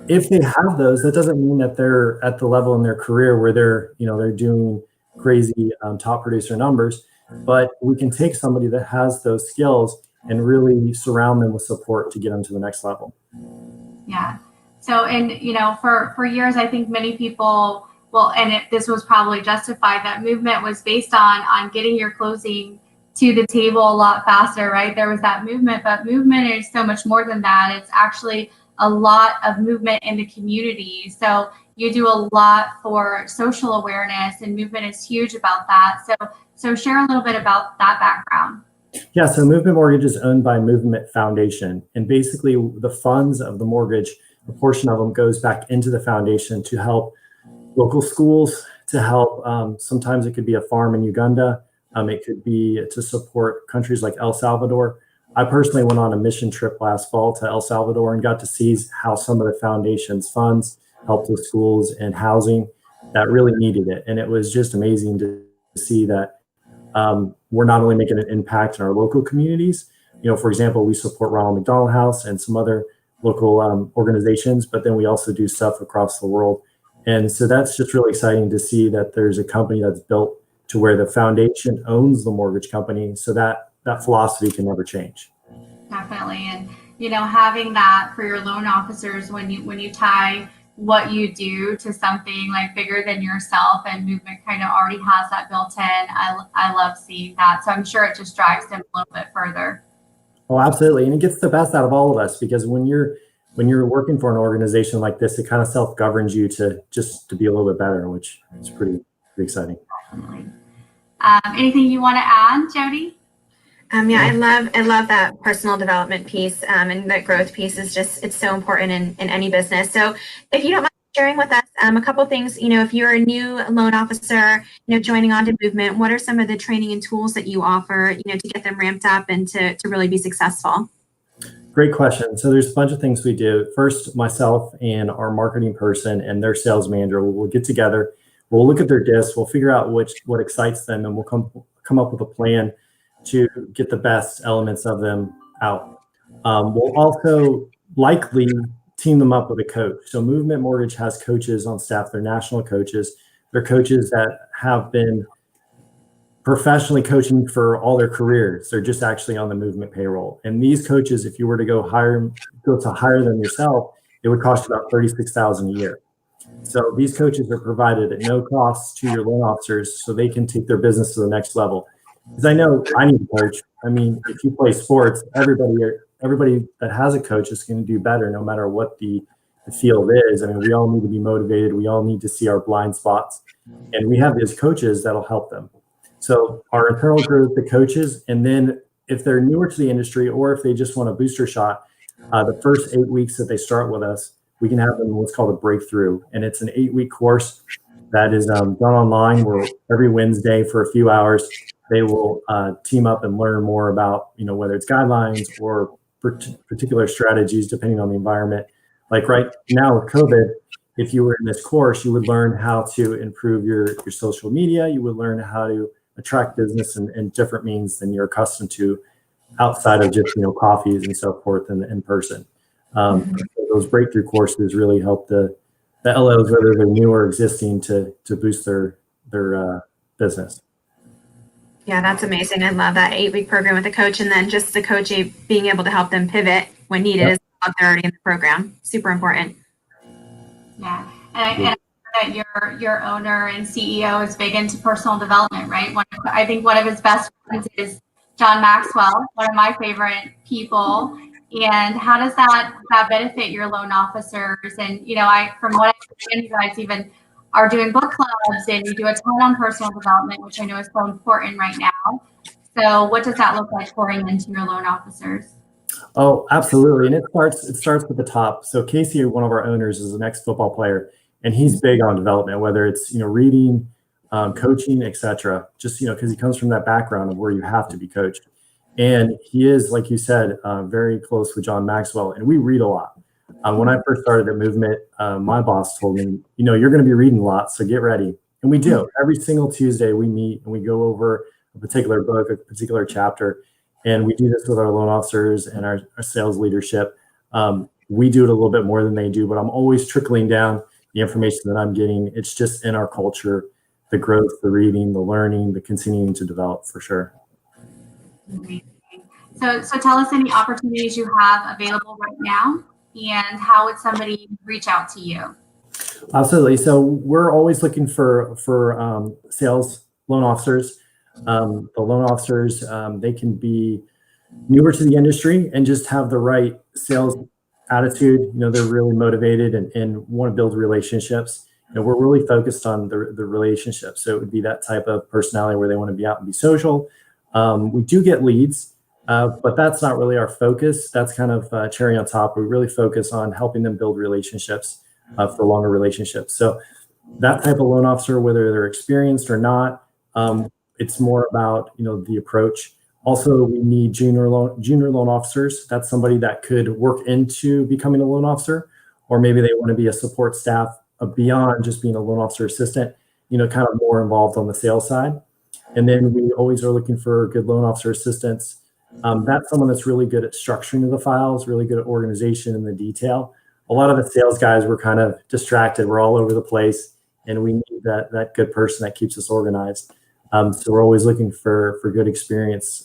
If they have those, that doesn't mean that they're at the level in their career where they're doing crazy top producer numbers, but we can take somebody that has those skills and really surround them with support to get them to the next level. Yeah. So, and for years, I think many people, this was probably justified, that Movement was based on getting your closing to the table a lot faster, right? There was that movement, but Movement is so much more than that. It's actually a lot of movement in the community. So you do a lot for social awareness, and movement is huge about that. So share a little bit about that background. Yeah, so Movement Mortgage is owned by Movement Foundation, and basically the funds of the mortgage, a portion of them goes back into the foundation to help local schools, to help, sometimes it could be a farm in Uganda, it could be to support countries like El Salvador. I personally went on a mission trip last fall to El Salvador and got to see how some of the foundation's funds helped with schools and housing that really needed it. And it was just amazing to see that we're not only making an impact in our local communities. You know, for example, we support Ronald McDonald House and some other local organizations, but then we also do stuff across the world. And so that's just really exciting to see that there's a company that's built to where the foundation owns the mortgage company, so that philosophy can never change. Definitely. And, you know, having that for your loan officers, when you tie what you do to something like bigger than yourself, and Movement kind of already has that built in. I love seeing that. So I'm sure it just drives them a little bit further. Oh, absolutely. And it gets the best out of all of us, because when you're working for an organization like this, it kind of self-governs you to be a little bit better, which is pretty exciting. Definitely. Anything you want to add, Jody? Yeah, I love that personal development piece, and that growth piece is just, it's so important in any business. So if you don't mind sharing with us a couple things, you know, if you're a new loan officer, you know, joining onto Movement, what are some of the training and tools that you offer, you know, to get them ramped up and to really be successful? Great question. So there's a bunch of things we do. First, myself and our marketing person and their sales manager will get together. We'll look at their discs. We'll figure out what excites them, and we'll come up with a plan to get the best elements of them out. We'll also likely team them up with a coach. So Movement Mortgage has coaches on staff. They're national coaches. They're coaches that have been professionally coaching for all their careers. They're just actually on the Movement payroll. And these coaches, if you were to go hire them yourself, it would cost you about $36,000 a year. So these coaches are provided at no cost to your loan officers, so they can take their business to the next level. Because I know I need a coach. I mean, if you play sports, everybody that has a coach is going to do better no matter what the field is. I mean, we all need to be motivated. We all need to see our blind spots. And we have these coaches that'll help them. So our internal group, the coaches, and then if they're newer to the industry or if they just want a booster shot, the first 8 weeks that they start with us, we can have them what's called a breakthrough. And it's an 8-week course that is done online, where every Wednesday for a few hours, they will team up and learn more about, you know, whether it's guidelines or particular strategies, depending on the environment. Like right now with COVID, if you were in this course, you would learn how to improve your social media. You would learn how to attract business in different means than you're accustomed to outside of just, you know, coffees and so forth and in person. So those breakthrough courses really help the LOs, whether they're new or existing, to boost their business. Yeah, that's amazing. I love that 8-week program with the coach, and then just the coach being able to help them pivot when needed as well. They're already in the program. Super important. Yeah, and I know that your owner and CEO is big into personal development, right? I think one of his best friends is John Maxwell, one of my favorite people. And how does that benefit your loan officers? And, you know, from what I understand, you guys even are doing book clubs, and you do a ton on personal development, which I know is so important right now. So what does that look like pouring into your loan officers? Oh, absolutely. And it starts with the top. So Casey, one of our owners, is an ex-football player, and he's big on development, whether it's, you know, reading, coaching, etc. Just, you know, because he comes from that background of where you have to be coached. And he is, like you said, very close with John Maxwell, and we read a lot. When I first started at Movement, my boss told me, you know, you're going to be reading a lot, so get ready. And we do. Every single Tuesday we meet and we go over a particular book, a particular chapter, and we do this with our loan officers and our sales leadership. We do it a little bit more than they do, but I'm always trickling down the information that I'm getting. It's just in our culture, the growth, the reading, the learning, the continuing to develop, for sure. Amazing. So tell us any opportunities you have available right now, and how would somebody reach out to you? Absolutely. So we're always looking for sales loan officers. The loan officers, they can be newer to the industry and just have the right sales attitude. You know, they're really motivated and want to build relationships. And we're really focused on the relationship. So it would be that type of personality where they want to be out and be social. We do get leads, but that's not really our focus. That's kind of cherry on top. We really focus on helping them build relationships for longer relationships. So that type of loan officer, whether they're experienced or not, it's more about, you know, the approach. Also, we need junior loan officers. That's somebody that could work into becoming a loan officer, or maybe they want to be a support staff beyond just being a loan officer assistant, you know, kind of more involved on the sales side. And then we always are looking for good loan officer assistants. That's someone that's really good at structuring the files, really good at organization and the detail. A lot of the sales guys were kind of distracted. We're all over the place, and we need that good person that keeps us organized. So we're always looking for good experience,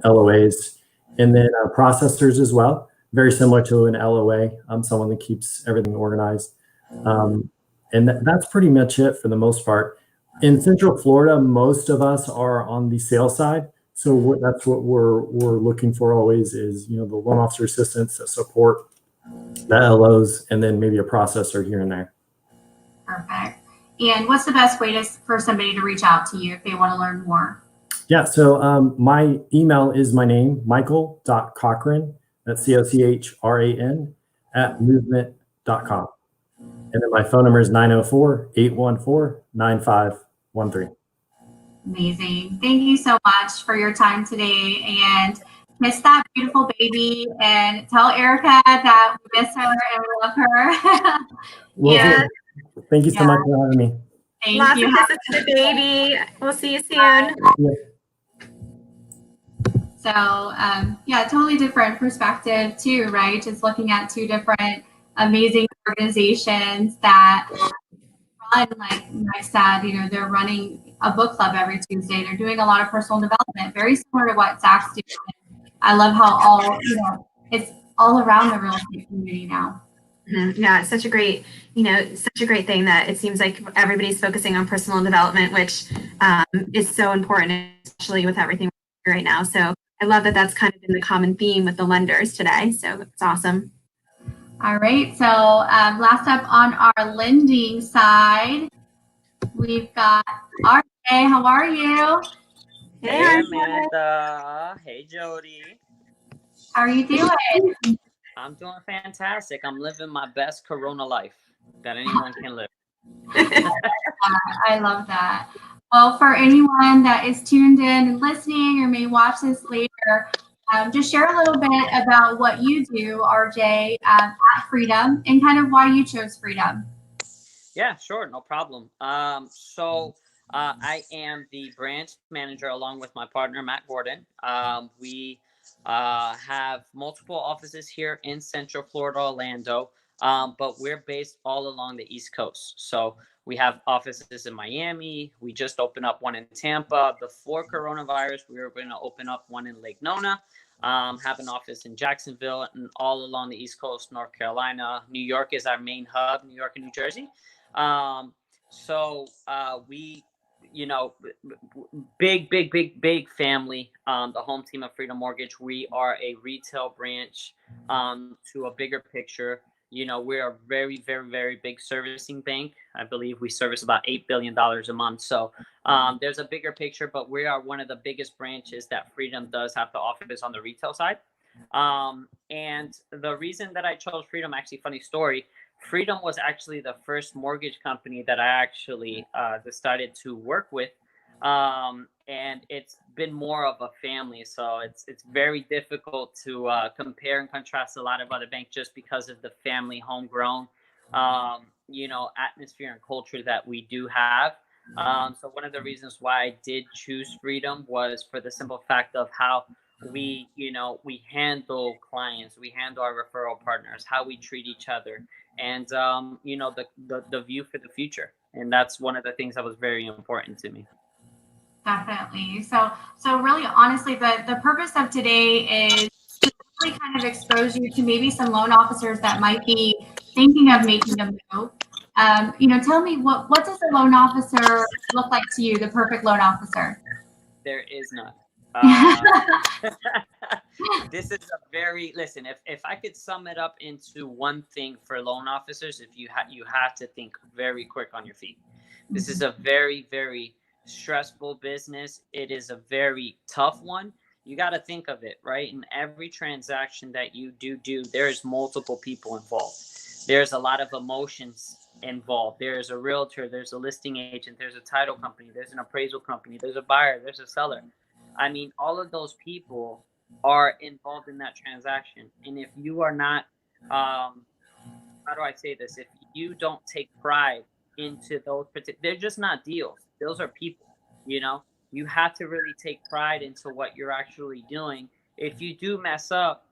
LOAs, and then processors as well. Very similar to an LOA, someone that keeps everything organized. And that's pretty much it for the most part. In Central Florida, most of us are on the sales side. So that's what we're looking for always is, you know, the loan officer assistants that support the LOs, and then maybe a processor here and there. Perfect. And what's the best way for somebody to reach out to you if they want to learn more? Yeah, so my email is my name, michael.cochran, that's COCHRAN, @movement.com. And then my phone number is 904-814-9513. Amazing. Thank you so much for your time today, and kiss that beautiful baby and tell Erica that we miss her and we love her. Well, thank you so much for having me. Thank Lots you. of kisses to the baby. We'll see you soon. Yeah. So, totally different perspective too, right? Just looking at two different amazing organizations that run, like Mike said, you know, they're running a book club every Tuesday. They're doing a lot of personal development, very similar to what Zack's doing. I love how it's all around the real estate community now. Mm-hmm. Yeah, it's such a great thing that it seems like everybody's focusing on personal development, which is so important, especially with everything right now. So I love that that's kind of been the common theme with the lenders today. So it's awesome. All right. So last up on our lending side, we've got RJ. How are you? Hey, Amanda. Hey, Jody. How are you doing? I'm doing fantastic. I'm living my best Corona life that anyone can live. I love that. Well, for anyone that is tuned in and listening or may watch this later, just share a little bit about what you do, RJ, at Freedom and kind of why you chose Freedom. Yeah, sure. No problem. So I am the branch manager along with my partner, Matt Gordon. We have multiple offices here in Central Florida, Orlando, but we're based all along the East Coast. So we have offices in Miami. We just opened up one in Tampa. Before coronavirus, we were going to open up one in Lake Nona, have an office in Jacksonville, and all along the East Coast, North Carolina. New York is our main hub, New York and New Jersey. We, you know, big family. The home team of Freedom Mortgage. We are a retail branch to a bigger picture. You know, we're a very, very, very big servicing bank. I believe we service about $8 billion a month. So there's a bigger picture, but we are one of the biggest branches that Freedom does have to offer is on the retail side. And the reason that I chose Freedom, actually, funny story, Freedom was actually the first mortgage company that I actually decided to work with. And it's been more of a family. So it's very difficult to compare and contrast a lot of other banks just because of the family homegrown, atmosphere and culture that we do have. So one of the reasons why I did choose Freedom was for the simple fact of how we handle clients, we handle our referral partners, how we treat each other, and the view for the future. And that's one of the things that was very important to me. Definitely. So really, honestly, the purpose of today is to really kind of expose you to maybe some loan officers that might be thinking of making a move. Tell me, what does a loan officer look like to you, the perfect loan officer? There is none. This is a very, listen, if I could sum it up into one thing for loan officers, if you have to think very quick on your feet. This is a very, very stressful business. It is a very tough one. You got to think of it, right? In every transaction that you do, there's multiple people involved. There's a lot of emotions involved. There's a realtor, there's a listing agent, there's a title company, there's an appraisal company, there's a buyer, there's a seller. I mean, all of those people are involved in that transaction. And if you are not, how do I say this? If you don't take pride into those, they're just not deals. Those are people, you know? You have to really take pride into what you're actually doing. If you do mess up,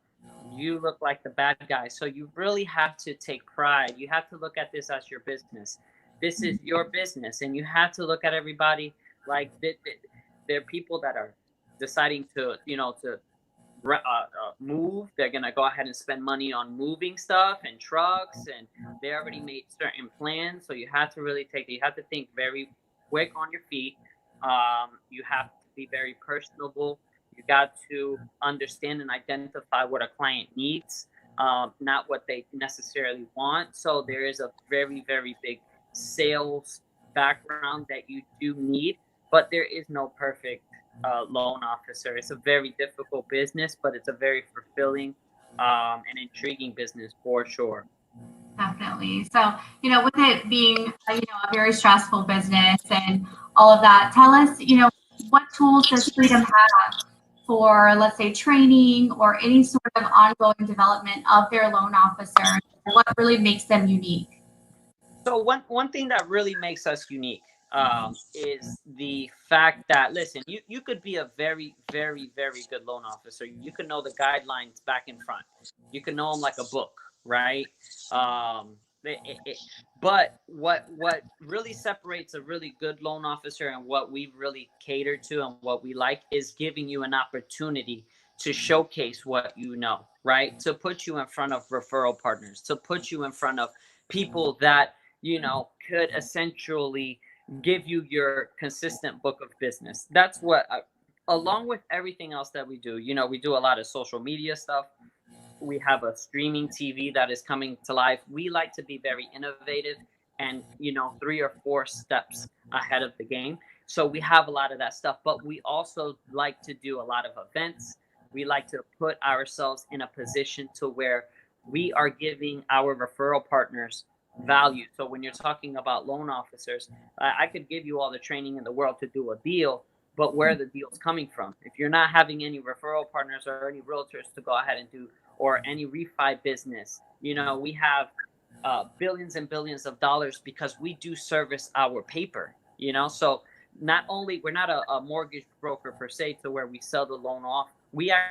you look like the bad guy. So you really have to take pride. You have to look at this as your business. This is your business. And you have to look at everybody like they're people that are deciding to, you know, to move. They're going to go ahead and spend money on moving stuff and trucks. And they already made certain plans. So you have to really you have to think very quick on your feet. You have to be very personable. You got to understand and identify what a client needs, not what they necessarily want. So there is a very, very big sales background that you do need, but there is no perfect loan officer. It's a very difficult business, but it's a very fulfilling and intriguing business for sure. Definitely. So, you know, with it being, a very stressful business and all of that, tell us, what tools does Freedom have for, let's say, training or any sort of ongoing development of their loan officer? What really makes them unique? So one thing that really makes us unique is the fact that, listen, you could be a very, very, very good loan officer. You could know the guidelines back and front. You could know them like a book, right? But what really separates a really good loan officer and what we really cater to and what we like is giving you an opportunity to showcase what you know, right? To put you in front of referral partners, to put you in front of people that, could essentially give you your consistent book of business. That's what, along with everything else that we do, we do a lot of social media stuff. We have a streaming TV that is coming to life. We like to be very innovative and, 3 or 4 steps ahead of the game. So we have a lot of that stuff, but we also like to do a lot of events. We like to put ourselves in a position to where we are giving our referral partners value. So when you're talking about loan officers, I could give you all the training in the world to do a deal, but where are the deals coming from? If you're not having any referral partners or any realtors to go ahead and do, or any refi business, we have billions and billions of dollars because we do service our paper, so not only, we're not a mortgage broker per se to where we sell the loan off, we are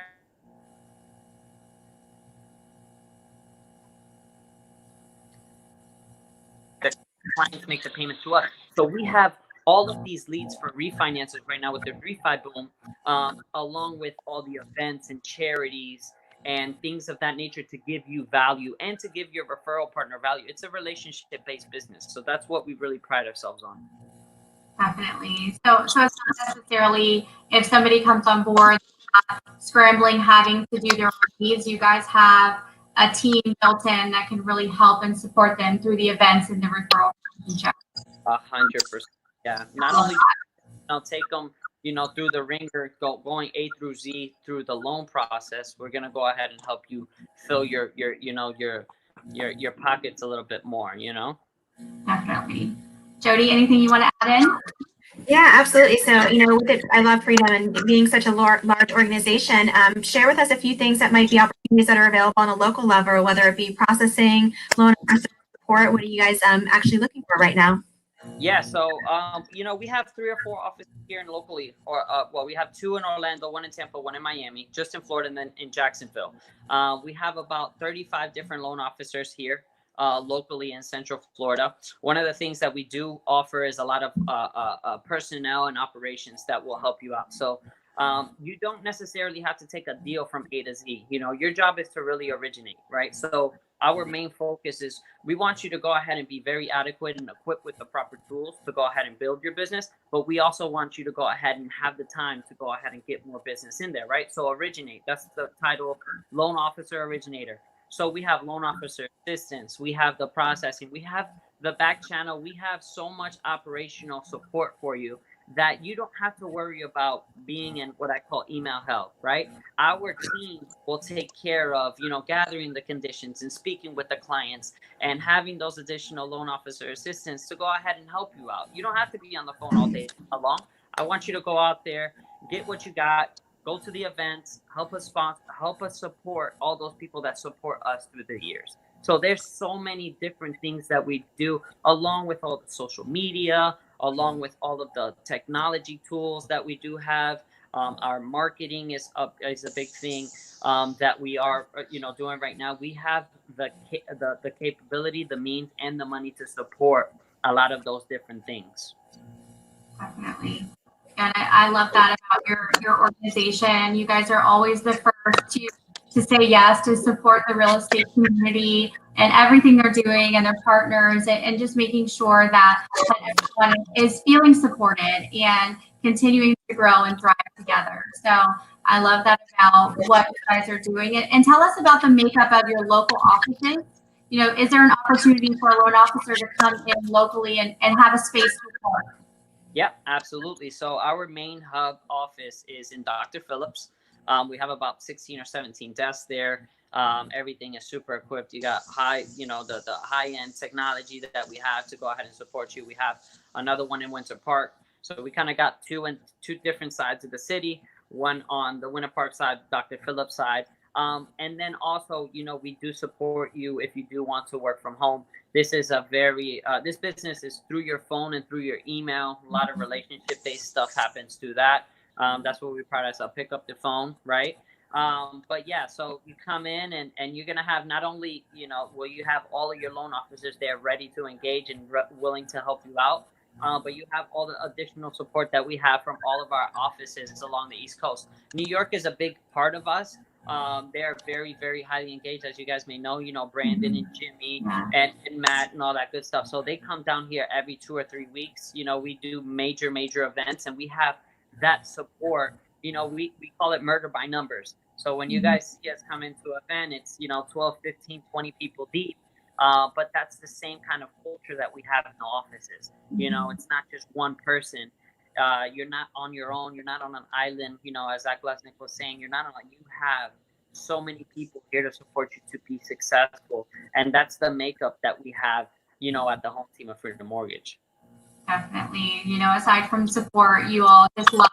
the clients make the payment to us. So we have all of these leads for refinances right now with the refi boom, along with all the events and charities and things of that nature to give you value and to give your referral partner value. It's a relationship-based business. So that's what we really pride ourselves on. Definitely. So it's not necessarily if somebody comes on board, scrambling, having to do their own needs. You guys have a team built in that can really help and support them through the events and the referral relationship. 100%. Yeah. Not only take them, through the ringer, going A through Z through the loan process. We're gonna go ahead and help you fill your pockets a little bit more. Definitely. Jody, anything you want to add in? Yeah, absolutely. So, with it, I love Freedom and being such a large organization. Share with us a few things that might be opportunities that are available on a local level, whether it be processing, loan support. What are you guys actually looking for right now? Yeah, so we have 3 or 4 offices here in locally, or we have 2 in Orlando, 1 in Tampa, 1 in Miami, just in Florida, and then in Jacksonville. We have about 35 different loan officers here locally in Central Florida. One of the things that we do offer is a lot of personnel and operations that will help you out. So you don't necessarily have to take a deal from A to Z. Your job is to really originate, right? So our main focus is we want you to go ahead and be very adequate and equipped with the proper tools to go ahead and build your business. But we also want you to go ahead and have the time to go ahead and get more business in there, right? So originate, that's the title, loan officer originator. So we have loan officer assistance, we have the processing, we have the back channel, we have so much operational support for you that you don't have to worry about being in what I call email hell, right? Our team will take care of, gathering the conditions and speaking with the clients and having those additional loan officer assistants to go ahead and help you out. You don't have to be on the phone all day long. I want you to go out there, get what you got, go to the events, help us sponsor, help us support all those people that support us through the years. So there's so many different things that we do, along with all the social media, along with all of the technology tools that we do have. Our marketing is a big thing that we are, doing right now. We have the capability, the means, and the money to support a lot of those different things. Definitely. And I love that about your organization. You guys are always the first to say yes, to support the real estate community and everything they're doing and their partners, and just making sure that everyone is feeling supported and continuing to grow and thrive together. So I love that about what you guys are doing. And tell us about the makeup of your local offices. Is there an opportunity for a loan officer to come in locally and have a space to work? Yeah, absolutely. So our main hub office is in Dr. Phillips. We have about 16 or 17 desks there. Everything is super equipped. You got the high-end technology that we have to go ahead and support you. We have another one in Winter Park. So we kind of got two different sides of the city, one on the Winter Park side, Dr. Phillips side. And then also, we do support you if you do want to work from home. This is this business is through your phone and through your email. A lot of relationship-based stuff happens through that. That's what we pride ourselves. Pick up the phone, right? But yeah, so you come in and you're going to have not only, will you have all of your loan officers there ready to engage and willing to help you out, but you have all the additional support that we have from all of our offices along the East Coast. New York is a big part of us. They're very, very highly engaged, as you guys may know, Brandon and Jimmy and Matt and all that good stuff. So they come down here every 2 or 3 weeks. We do major events, and we have that support. We call it murder by numbers. So when you guys see us come into an event, it's 12, 15, 20 people deep. But that's the same kind of culture that we have in the offices. It's not just one person. You're not on your own. You're not on an island. As Zack Bleznick was saying, you have so many people here to support you to be successful. And that's the makeup that we have, at the home team of Freedom Mortgage. Definitely. Aside from support, you all just love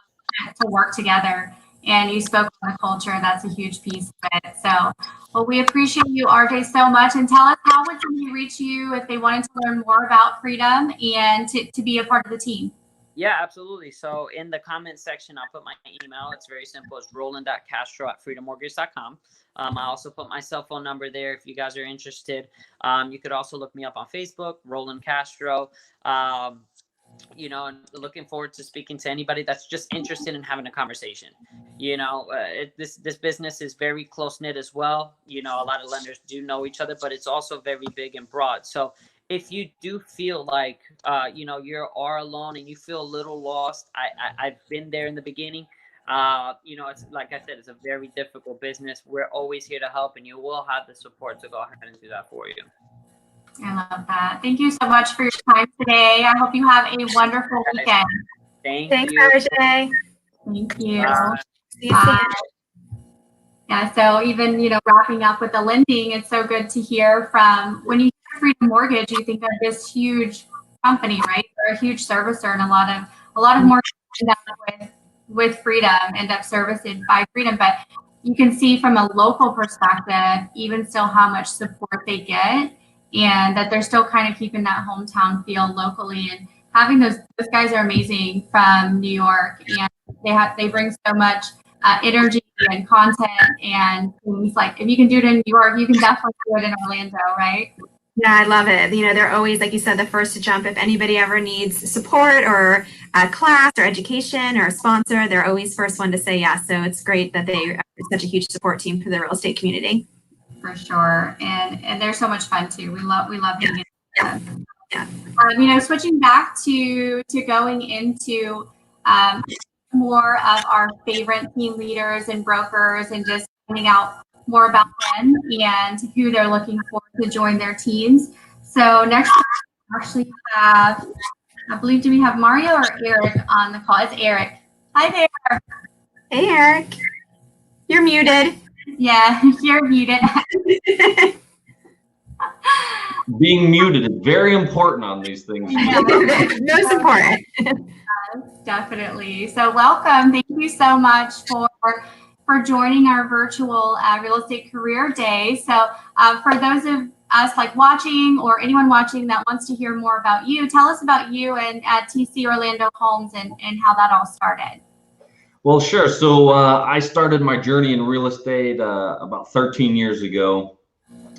to work together. And you spoke on the culture. That's a huge piece of it. So, well, we appreciate you, RJ, so much. And tell us, how would somebody reach you if they wanted to learn more about Freedom and to be a part of the team? Yeah, absolutely. So in the comment section, I'll put my email. It's very simple. It's roland.castro@freedommortgage.com. I also put my cell phone number there if you guys are interested. You could also look me up on Facebook, Roland Castro. And looking forward to speaking to anybody that's just interested in having a conversation. This business is very close-knit as well. A lot of lenders do know each other, but it's also very big and broad. So if you do feel like, you are alone and you feel a little lost, I've been there in the beginning. It's like I said, it's a very difficult business. We're always here to help, and you will have the support to go ahead and do that for you. I love that. Thank you so much for your time today. I hope you have a wonderful weekend. Thanks, RJ. Thank you. See you soon. Yeah, so even, wrapping up with the lending, it's so good to hear from, when you hear Freedom Mortgage, you think of this huge company, right? They're a huge servicer, and a lot of mortgages end up with Freedom, end up serviced by Freedom. But you can see from a local perspective, even still, how much support they get, and that they're still kind of keeping that hometown feel locally. And having those guys are amazing from New York, and they bring so much energy and content and things. Like, if you can do it in New York, you can definitely do it in Orlando, right? Yeah, I love it. They're always, like you said, the first to jump. If anybody ever needs support or a class or education or a sponsor, they're always first one to say yes. So it's great that they are such a huge support team for the real estate community. For sure, and they're so much fun too. We love hanging out with them. Yeah. Switching back to going into more of our favorite team leaders and brokers, and just finding out more about them and who they're looking for to join their teams. So next, we actually have, I believe, do we have Mario or Eric on the call? It's Eric. Hi there. Hey, Eric. You're muted. Yeah, you're muted. Being muted is very important on these things. Most important. Definitely. So welcome. Thank you so much for joining our virtual real estate career day. So for those of us watching, or anyone watching that wants to hear more about you, tell us about you and at TC Orlando Homes and how that all started. Well, sure. So I started my journey in real estate about 13 years ago.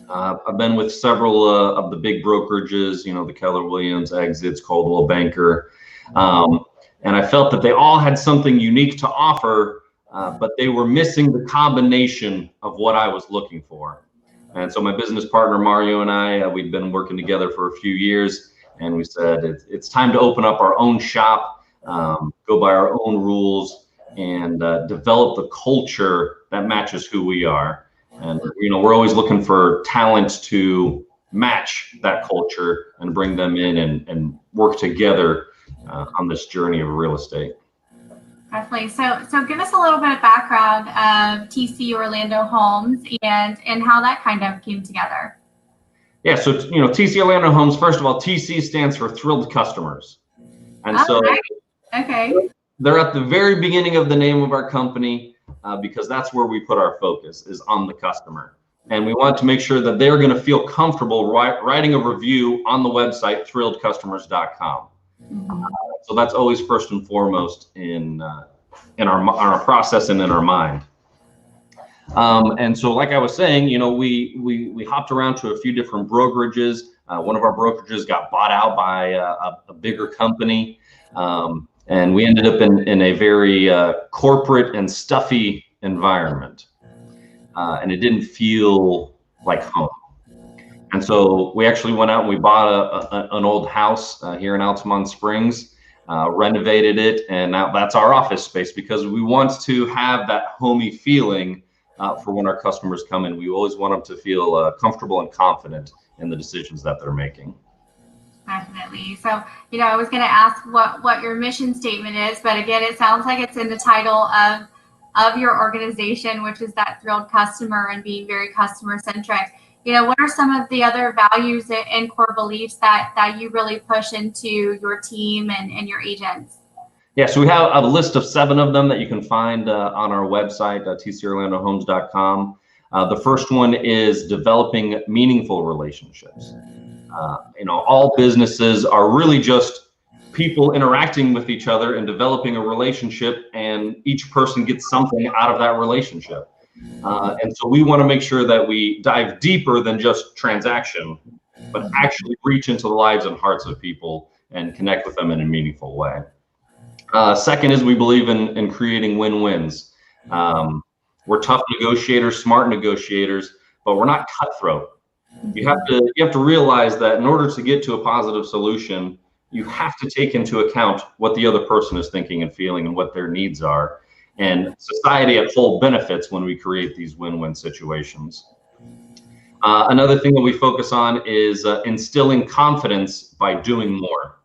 I've been with several of the big brokerages, the Keller, Williams, Exits, Coldwell Banker. And I felt that they all had something unique to offer, but they were missing the combination of what I was looking for. And so my business partner, Mario, and I, we'd been working together for a few years, and we said, it's time to open up our own shop, go by our own rules, and develop the culture that matches who we are. And, we're always looking for talent to match that culture and bring them in and work together on this journey of real estate. Definitely. So give us a little bit of background of TC Orlando Homes and how that kind of came together. Yeah. So, TC Orlando Homes, first of all, TC stands for Thrilled Customers. And Okay. They're at the very beginning of the name of our company because that's where we put our focus, is on the customer. And we want to make sure that they're going to feel comfortable writing a review on the website, thrilledcustomers.com. So that's always first and foremost in our process and in our mind. And so, like I was saying, we hopped around to a few different brokerages. One of our brokerages got bought out by a bigger company, and we ended up in a very corporate and stuffy environment, and it didn't feel like home. And so we actually went out and we bought an old house here in Altamont Springs, renovated it, and now that's our office space because we want to have that homey feeling for when our customers come in. We always want them to feel comfortable and confident in the decisions that they're making. Definitely. So, I was going to ask what your mission statement is, but again, it sounds like it's in the title of your organization, which is that thrilled customer and being very customer centric. What are some of the other values and core beliefs that you really push into your team and your agents? Yeah, so we have a list of 7 of them that you can find on our website, tcorlandohomes.com. The first one is developing meaningful relationships. All businesses are really just people interacting with each other and developing a relationship, and each person gets something out of that relationship. And so we want to make sure that we dive deeper than just transaction, but actually reach into the lives and hearts of people and connect with them in a meaningful way. Second is we believe in creating win-wins. We're tough negotiators, smart negotiators, but we're not cutthroat. You have to realize that in order to get to a positive solution, you have to take into account what the other person is thinking and feeling and what their needs are. And society at whole benefits when we create these win-win situations. Another thing that we focus on is instilling confidence by doing more.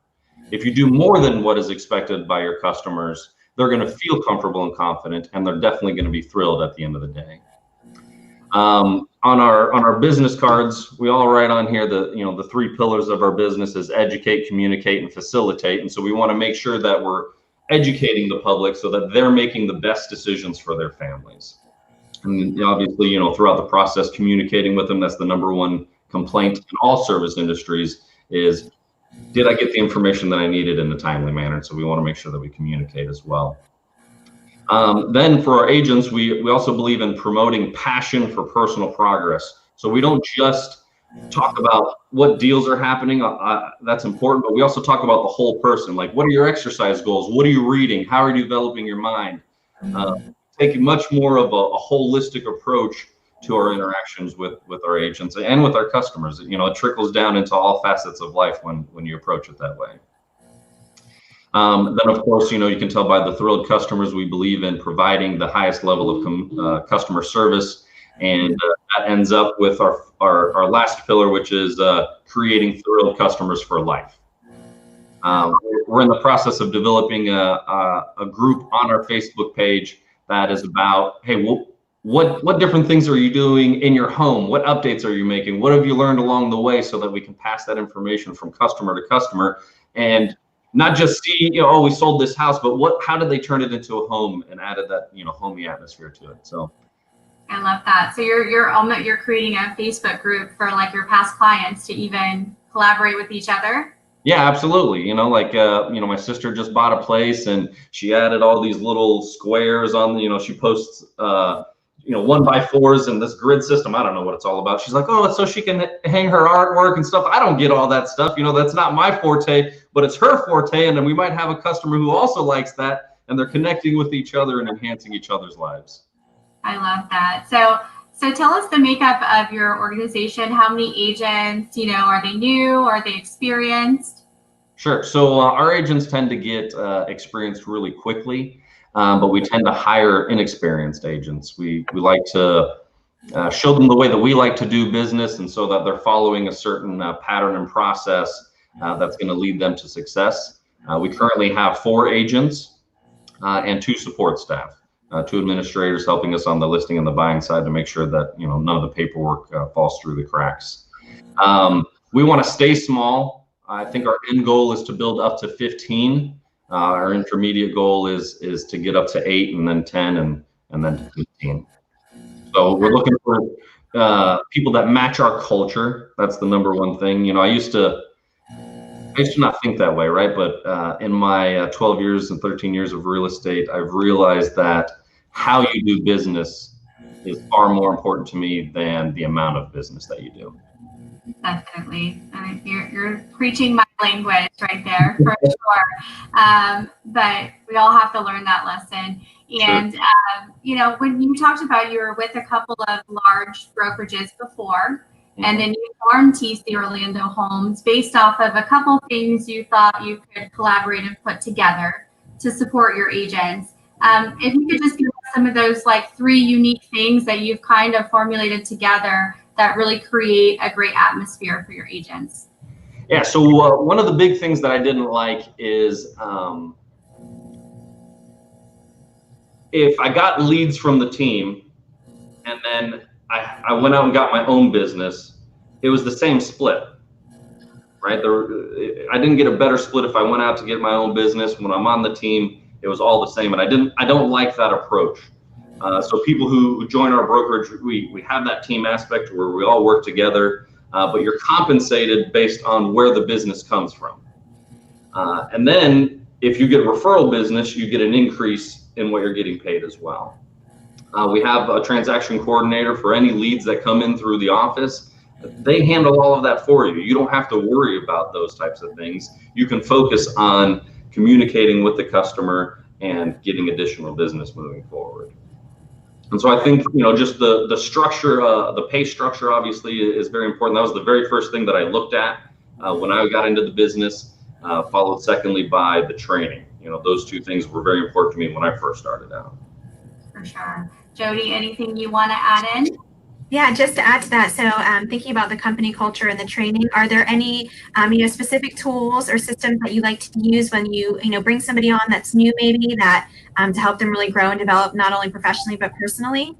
If you do more than what is expected by your customers, they're going to feel comfortable and confident, and they're definitely going to be thrilled at the end of the day. On our business cards, we all write on here the 3 pillars of our business is educate, communicate, and facilitate. And so we want to make sure that we're educating the public so that they're making the best decisions for their families. And obviously, throughout the process, communicating with them, that's the number one complaint in all service industries is, did I get the information that I needed in a timely manner? So we want to make sure that we communicate as well. Then for our agents, we also believe in promoting passion for personal progress. So we don't just talk about what deals are happening. That's important, but we also talk about the whole person. Like, what are your exercise goals? What are you reading? How are you developing your mind? Taking much more of a holistic approach to our interactions with our agents and with our customers. You know, it trickles down into all facets of life when you approach it that way. Then, of course, you know, you can tell by the thrilled customers, we believe in providing the highest level of customer service. And that ends up with our last pillar, which is creating thrilled customers for life. We're in the process of developing a group on our Facebook page that is about, hey, what different things are you doing in your home? What updates are you making? What have you learned along the way, so that we can pass that information from customer to customer and not just see, you know, oh, we sold this house, but how did they turn it into a home and added that, you know, homey atmosphere to it. So I love that. So you're creating a Facebook group for like your past clients to even collaborate with each other. Yeah, absolutely. You know, like, you know, my sister just bought a place and she added all these little squares on, you know, she posts, you know, 1x4s and this grid system. I don't know what it's all about. She's like, oh, it's so she can hang her artwork and stuff. I don't get all that stuff. You know, that's not my forte, but it's her forte. And then we might have a customer who also likes that, and they're connecting with each other and enhancing each other's lives. I love that. So tell us the makeup of your organization. How many agents, you know, are they new? Are they experienced? Sure. So our agents tend to get experienced really quickly. But we tend to hire inexperienced agents. We like to show them the way that we like to do business, and so that they're following a certain pattern and process that's going to lead them to success. We currently have 4 agents and 2 support staff, 2 administrators helping us on the listing and the buying side to make sure that, you know, none of the paperwork falls through the cracks. We want to stay small. I think our end goal is to build up to 15. Our intermediate goal is to get up to 8 and then 10 and then to 15. So we're looking for people that match our culture. That's the number one thing. You know, I used to not think that way, right? But in my 12 years and 13 years of real estate, I've realized that how you do business is far more important to me than the amount of business that you do. Definitely. You're preaching my language right there for sure. But we all have to learn that lesson. And, Sure. You know, when you talked about you were with a couple of large brokerages before, and then you formed TC Orlando Homes based off of a couple things you thought you could collaborate and put together to support your agents. If you could just give us some of those like 3 unique things that you've kind of formulated together that really create a great atmosphere for your agents. Yeah, so one of the big things that I didn't like is if I got leads from the team and then I went out and got my own business, it was the same split, right? I didn't get a better split if I went out to get my own business. When I'm on the team, it was all the same, and I don't like that approach. So people who join our brokerage, we have that team aspect where we all work together, but you're compensated based on where the business comes from. And then if you get referral business, you get an increase in what you're getting paid as well. We have a transaction coordinator for any leads that come in through the office. They handle all of that for you. You don't have to worry about those types of things. You can focus on communicating with the customer and getting additional business moving forward. And so I think, you know, just the structure, the pay structure obviously is very important. That was the very first thing that I looked at when I got into the business, followed secondly by the training. You know, those 2 things were very important to me when I first started out. For sure. Jody, anything you want to add in? Yeah, just to add to that, so thinking about the company culture and the training, are there any specific tools or systems that you like to use when you bring somebody on that's new, maybe that to help them really grow and develop not only professionally but personally?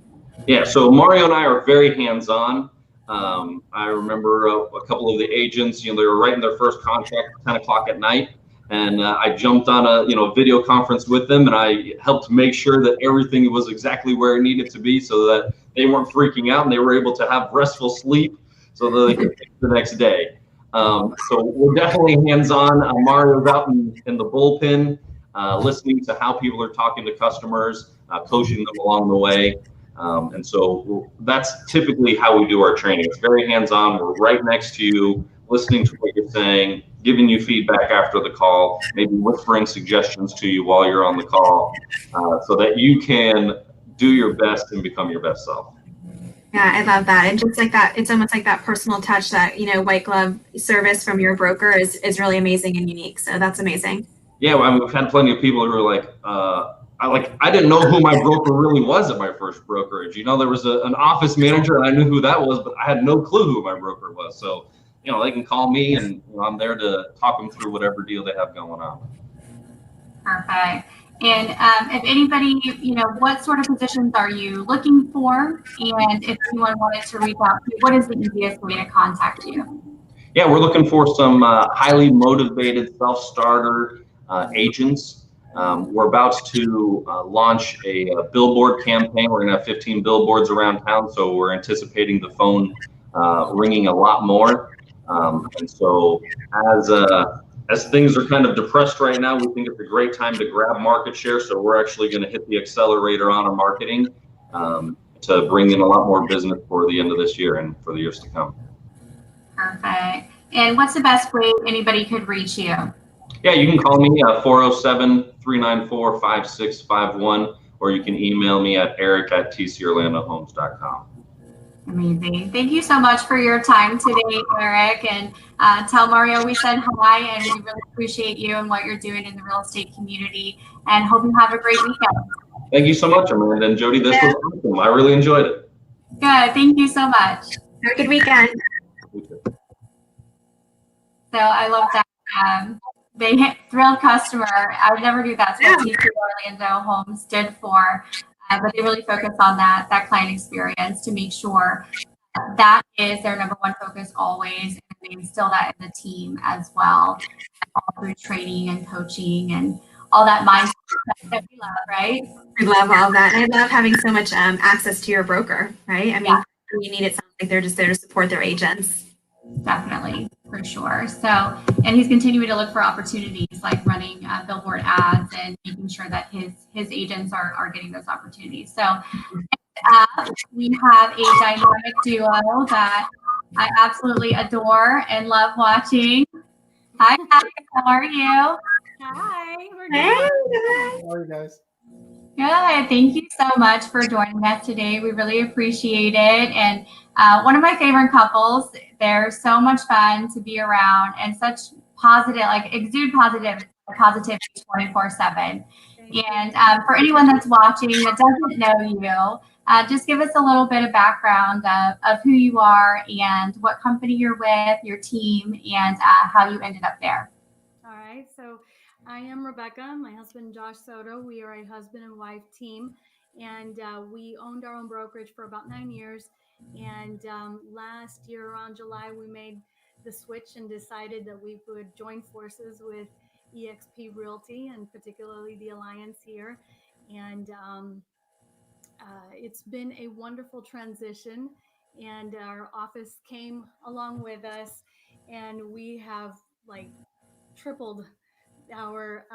Yeah, so Mario and I are very hands-on. I remember a couple of the agents, they were writing their first contract at 10 o'clock at night. And I jumped on a video conference with them, and I helped make sure that everything was exactly where it needed to be, so that they weren't freaking out and they were able to have restful sleep, so that they could fix the next day. So we're definitely hands-on. Mario's out in the bullpen, listening to how people are talking to customers, coaching them along the way. And so that's typically how we do our training. It's very hands-on. We're right next to you, listening to what you're saying, giving you feedback after the call, maybe whispering suggestions to you while you're on the call, so that you can do your best and become your best self. Yeah, I love that. And just like that, it's almost like that personal touch that, white glove service from your broker is really amazing and unique. So that's amazing. Yeah, well, I mean, we've had plenty of people who were like, I didn't know who my broker really was at my first brokerage. There was an office manager and I knew who that was, but I had no clue who my broker was. So, they can call me and I'm there to talk them through whatever deal they have going on. Perfect. And if anybody, what sort of positions are you looking for? And if anyone wanted to reach out to you, what is the easiest way to contact you? Yeah, we're looking for some highly motivated self-starter agents. We're about to launch a billboard campaign. We're going to have 15 billboards around town, so we're anticipating the phone ringing a lot more. And so as things are kind of depressed right now, we think it's a great time to grab market share. So we're actually going to hit the accelerator on our marketing to bring in a lot more business for the end of this year and for the years to come. Perfect. And what's the best way anybody could reach you? Yeah, you can call me at 407-394-5651, or you can email me at eric@tcorlandohomes.com. Amazing. Thank you so much for your time today, Eric. And tell Mario we said hi, and we really appreciate you and what you're doing in the real estate community, and hope you have a great weekend. Thank you so much, Amanda and Jody. This was awesome. I really enjoyed it. Good. Thank you so much. Have a good weekend. So I love that. They hit thrilled customer. I would never do that. So TC Orlando Homes did for, but they really focus on that client experience to make sure that is their number one focus always, and they instill that in the team as well, all through training and coaching and all that mindset that we love, right? We love all that. And I love having so much access to your broker, right? I mean, you need it. Sounds like they're just there to support their agents. Definitely, for sure. So, and he's continuing to look for opportunities like running billboard ads and making sure that his agents are getting those opportunities. So we have a dynamic duo that I absolutely adore and love watching. Hi, guys. How are you? Hi. Hey. How are you guys? Good. Thank you so much for joining us today. We really appreciate it. And one of my favorite couples. They're so much fun to be around and such positive, like exude positivity 24/7. And for anyone that's watching that doesn't know you, just give us a little bit of background of who you are and what company you're with, your team, and how you ended up there. All right. So I am Rebecca, my husband, Josh Soto. We are a husband and wife team, and we owned our own brokerage for about 9 years. And last year around July, we made the switch and decided that we would join forces with eXp Realty, and particularly the Alliance here. And it's been a wonderful transition, and our office came along with us, and we have like tripled our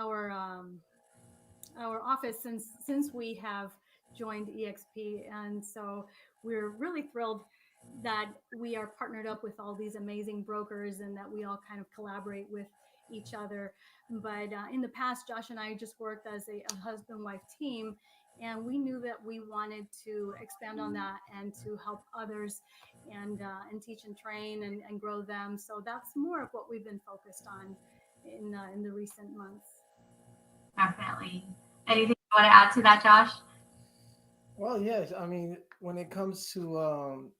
office since we have joined eXp. And so we're really thrilled that we are partnered up with all these amazing brokers and that we all kind of collaborate with each other. But in the past, Josh and I just worked as a husband-wife team, and we knew that we wanted to expand on that and to help others and teach and train and grow them. So that's more of what we've been focused on in the recent months. Definitely. Anything you want to add to that, Josh? Well, yes. I mean, when it comes to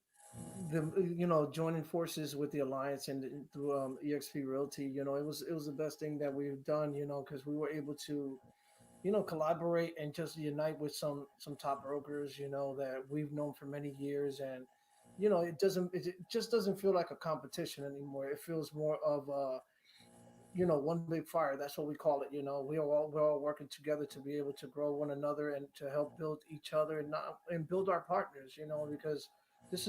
joining forces with the Alliance and through eXp Realty, it was the best thing that we've done, because we were able to, collaborate and just unite with some top brokers, that we've known for many years. And, it just doesn't feel like a competition anymore. It feels more of one big fire. That's what we call it. We're all working together to be able to grow one another and to help build each other and build our partners, because this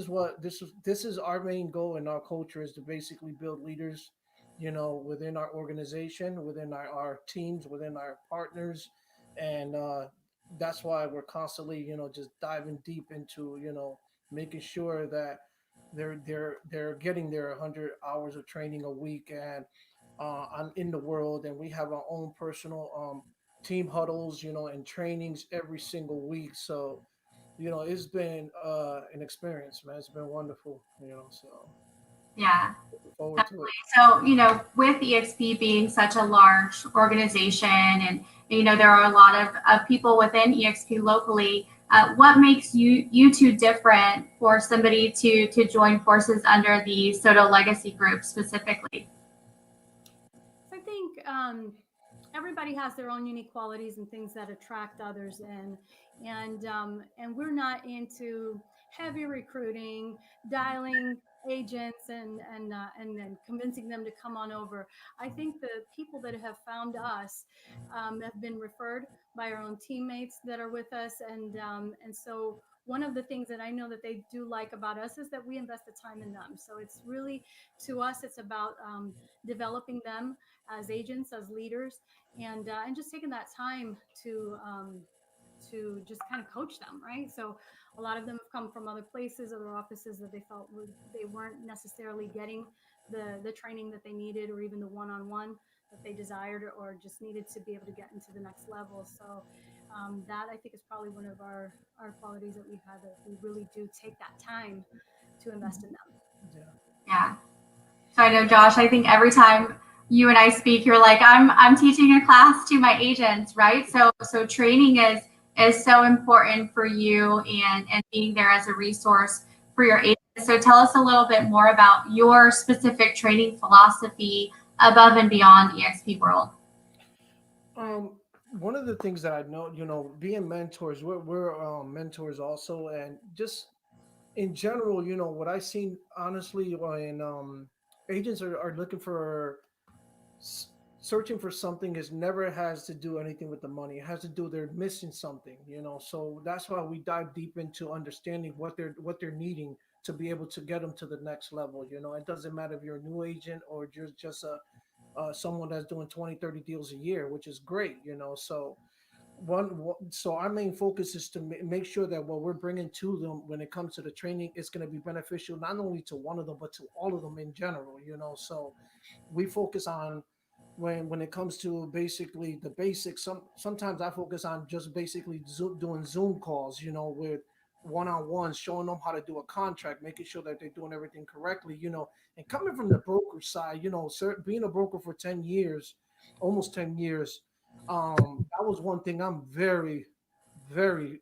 is our main goal, and our culture is to basically build leaders, within our organization, within our teams, within our partners. And that's why we're constantly, just diving deep into, making sure that they're getting their 100 hours of training a week and in the world. And we have our own personal team huddles, and trainings every single week. So it's been an experience, man. It's been wonderful, so Yeah. looking forward to Definitely. it. So, with EXP being such a large organization and, there are a lot of people within EXP locally, what makes you two different for somebody to join forces under the Soto Legacy Group specifically? So I think everybody has their own unique qualities and things that attract others, and we're not into heavy recruiting, dialing agents and then convincing them to come on over. I think the people that have found us have been referred by our own teammates that are with us, and so one of the things that I know that they do like about us is that we invest the time in them. So it's really, to us, it's about developing them as agents, as leaders, and just taking that time to just kind of coach them, right? So a lot of them have come from other places, other offices that they felt they weren't necessarily getting the training that they needed, or even the one-on-one that they desired, or just needed to be able to get into the next level. So that, I think, is probably one of our qualities that we've had, that we really do take that time to invest in them. Yeah. So I know, Josh, I think every time you and I speak, you're like, I'm teaching a class to my agents, right? So training is so important for you, and being there as a resource for your agents. So tell us a little bit more about your specific training philosophy above and beyond EXP World. One of the things that I know, being mentors, we're mentors also, and just in general, what I've seen honestly, when agents are looking for searching for something, is never has to do anything with the money. It has to do, they're missing something, so that's why we dive deep into understanding what they're needing to be able to get them to the next level. It doesn't matter if you're a new agent or just someone that's doing 20-30 deals a year, which is great. So so our main focus is to make sure that what we're bringing to them when it comes to the training is going to be beneficial, not only to one of them, but to all of them in general. So we focus on, when it comes to basically the basics, sometimes I focus on just basically doing Zoom calls, with one-on-ones, showing them how to do a contract, making sure that they're doing everything correctly, and coming from the broker side, being a broker for 10 years, almost 10 years, that was one thing I'm very, very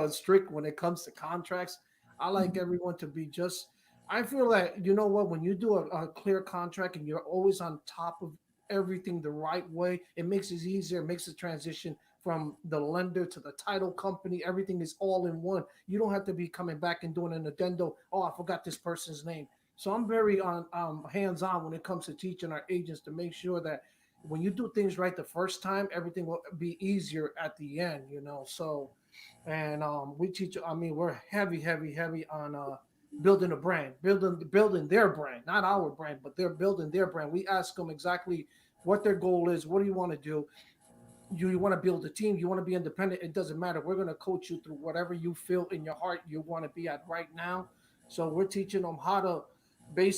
strict when it comes to contracts. I like everyone to be just, I feel that, when you do a clear contract and you're always on top of everything the right way, it makes it easier. It makes the transition from the lender to the title company. Everything is all in one. You don't have to be coming back and doing an addendum. Oh, I forgot this person's name. So I'm very hands-on when it comes to teaching our agents to make sure that when you do things right the first time, everything will be easier at the end, So, and we teach, we're heavy on building a brand, building their brand, not our brand, but they're building their brand. We ask them exactly what their goal is. What do you want to do? You want to build a team? You want to be independent? It doesn't matter. We're going to coach you through whatever you feel in your heart you want to be at right now. So we're teaching them how to build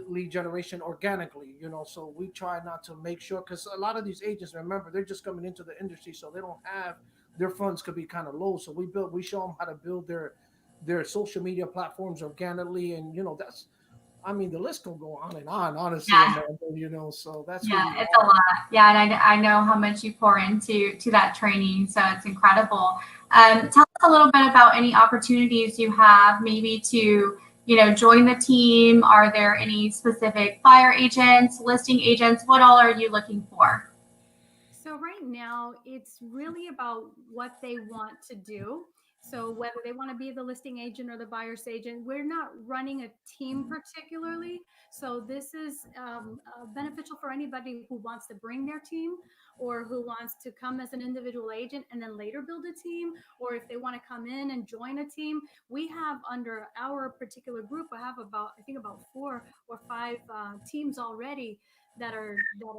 lead generation organically. So we try not to make sure, because a lot of these agents, remember, they're just coming into the industry, so they don't have, their funds could be kind of low. So we show them how to build their social media platforms organically, and that's, the list can go on and on, honestly. Yeah. Amanda, so that's it's a lot. Yeah, and I know how much you pour into that training, so it's incredible. Tell us a little bit about any opportunities you have, maybe to join the team. Are there any specific buyer agents, listing agents? What all are you looking for? So right now, it's really about what they want to do. So whether they want to be the listing agent or the buyer's agent, we're not running a team particularly. So this is beneficial for anybody who wants to bring their team, or who wants to come as an individual agent and then later build a team, or if they want to come in and join a team. We have, under our particular group, I have about 4 or 5 teams already that are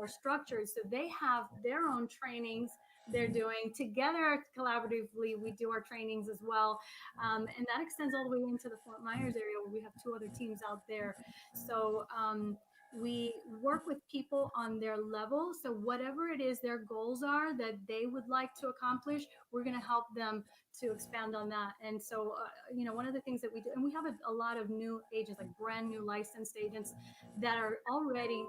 structured. So they have their own trainings they're doing together. Collaboratively, we do our trainings as well, and that extends all the way into the Fort Myers area, where we have 2 other teams out there. So we work with people on their level. So whatever it is their goals are that they would like to accomplish, we're going to help them to expand on that. And so, one of the things that we do, and we have a lot of new agents, like brand new licensed agents that are already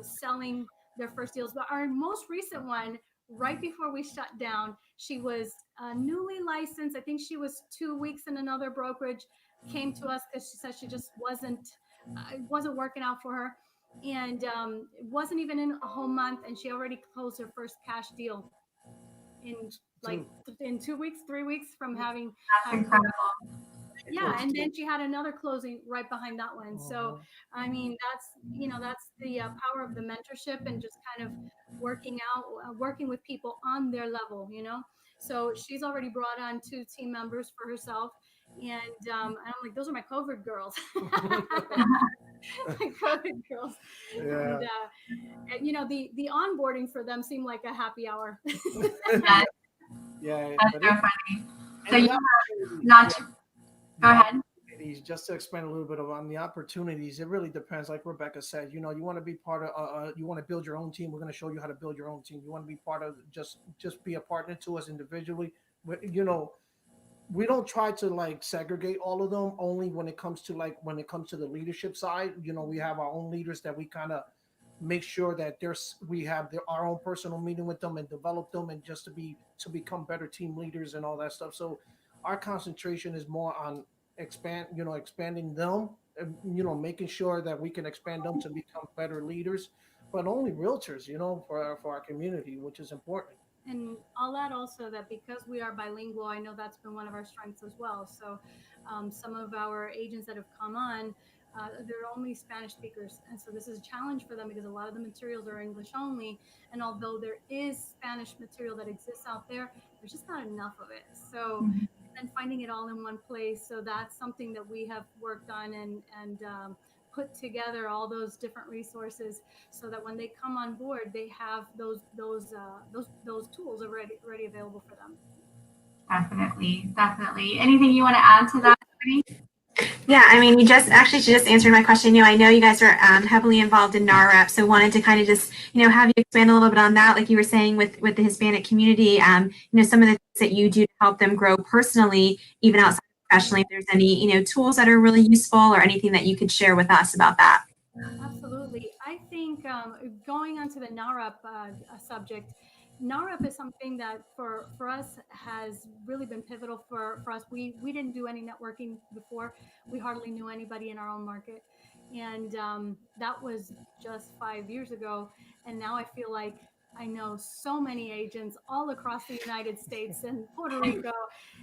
selling their first deals. But our most recent one, right before we shut down, she was newly licensed. I think she was 2 weeks in another brokerage, came to us because she said she just it wasn't working out for her. And it wasn't even in a whole month, and she already closed her first cash deal in 2 weeks, 3 weeks from having. That's incredible. Yeah, and then she had another closing right behind that one. So, I mean, that's the power of the mentorship and just kind of working with people on their level, So she's already brought on 2 team members for herself. And I'm like, those are my COVID girls. My COVID girls. Yeah. And, the onboarding for them seemed like a happy hour. Yeah. That's so funny. So you have go ahead. Just to expand a little bit on the opportunities, it really depends. Like Rebecca said, you want to be part of, you want to build your own team. We're going to show you how to build your own team. You want to be part of, just be a partner to us individually. We don't try to segregate all of them. Only when it comes to the leadership side, we have our own leaders that we kind of make sure that we have our own personal meeting with them and develop them, and just to become better team leaders and all that stuff. So our concentration is more on expanding them, and, making sure that we can expand them to become better leaders, but only realtors, for our community, which is important. And I'll add also that because we are bilingual, I know that's been one of our strengths as well. So some of our agents that have come on, they're only Spanish speakers. And so this is a challenge for them because a lot of the materials are English only. And although there is Spanish material that exists out there, there's just not enough of it. So then finding it all in one place. So that's something that we have worked on and put together all those different resources so that when they come on board, they have those tools already available for them. Definitely. Anything you want to add to that, Brittany? Yeah, I mean, she just answered my question. I know you guys are heavily involved in NAREP, so wanted to kind of just, have you expand a little bit on that, like you were saying with the Hispanic community, some of the things that you do to help them grow personally, even outside professionally, if there's any, tools that are really useful or anything that you could share with us about that. Absolutely. I think going on to the NAREP subject, NAREP is something that for us has really been pivotal for us. We didn't do any networking before. We hardly knew anybody in our own market. And that was just 5 years ago. And now I feel like I know so many agents all across the United States and Puerto Rico.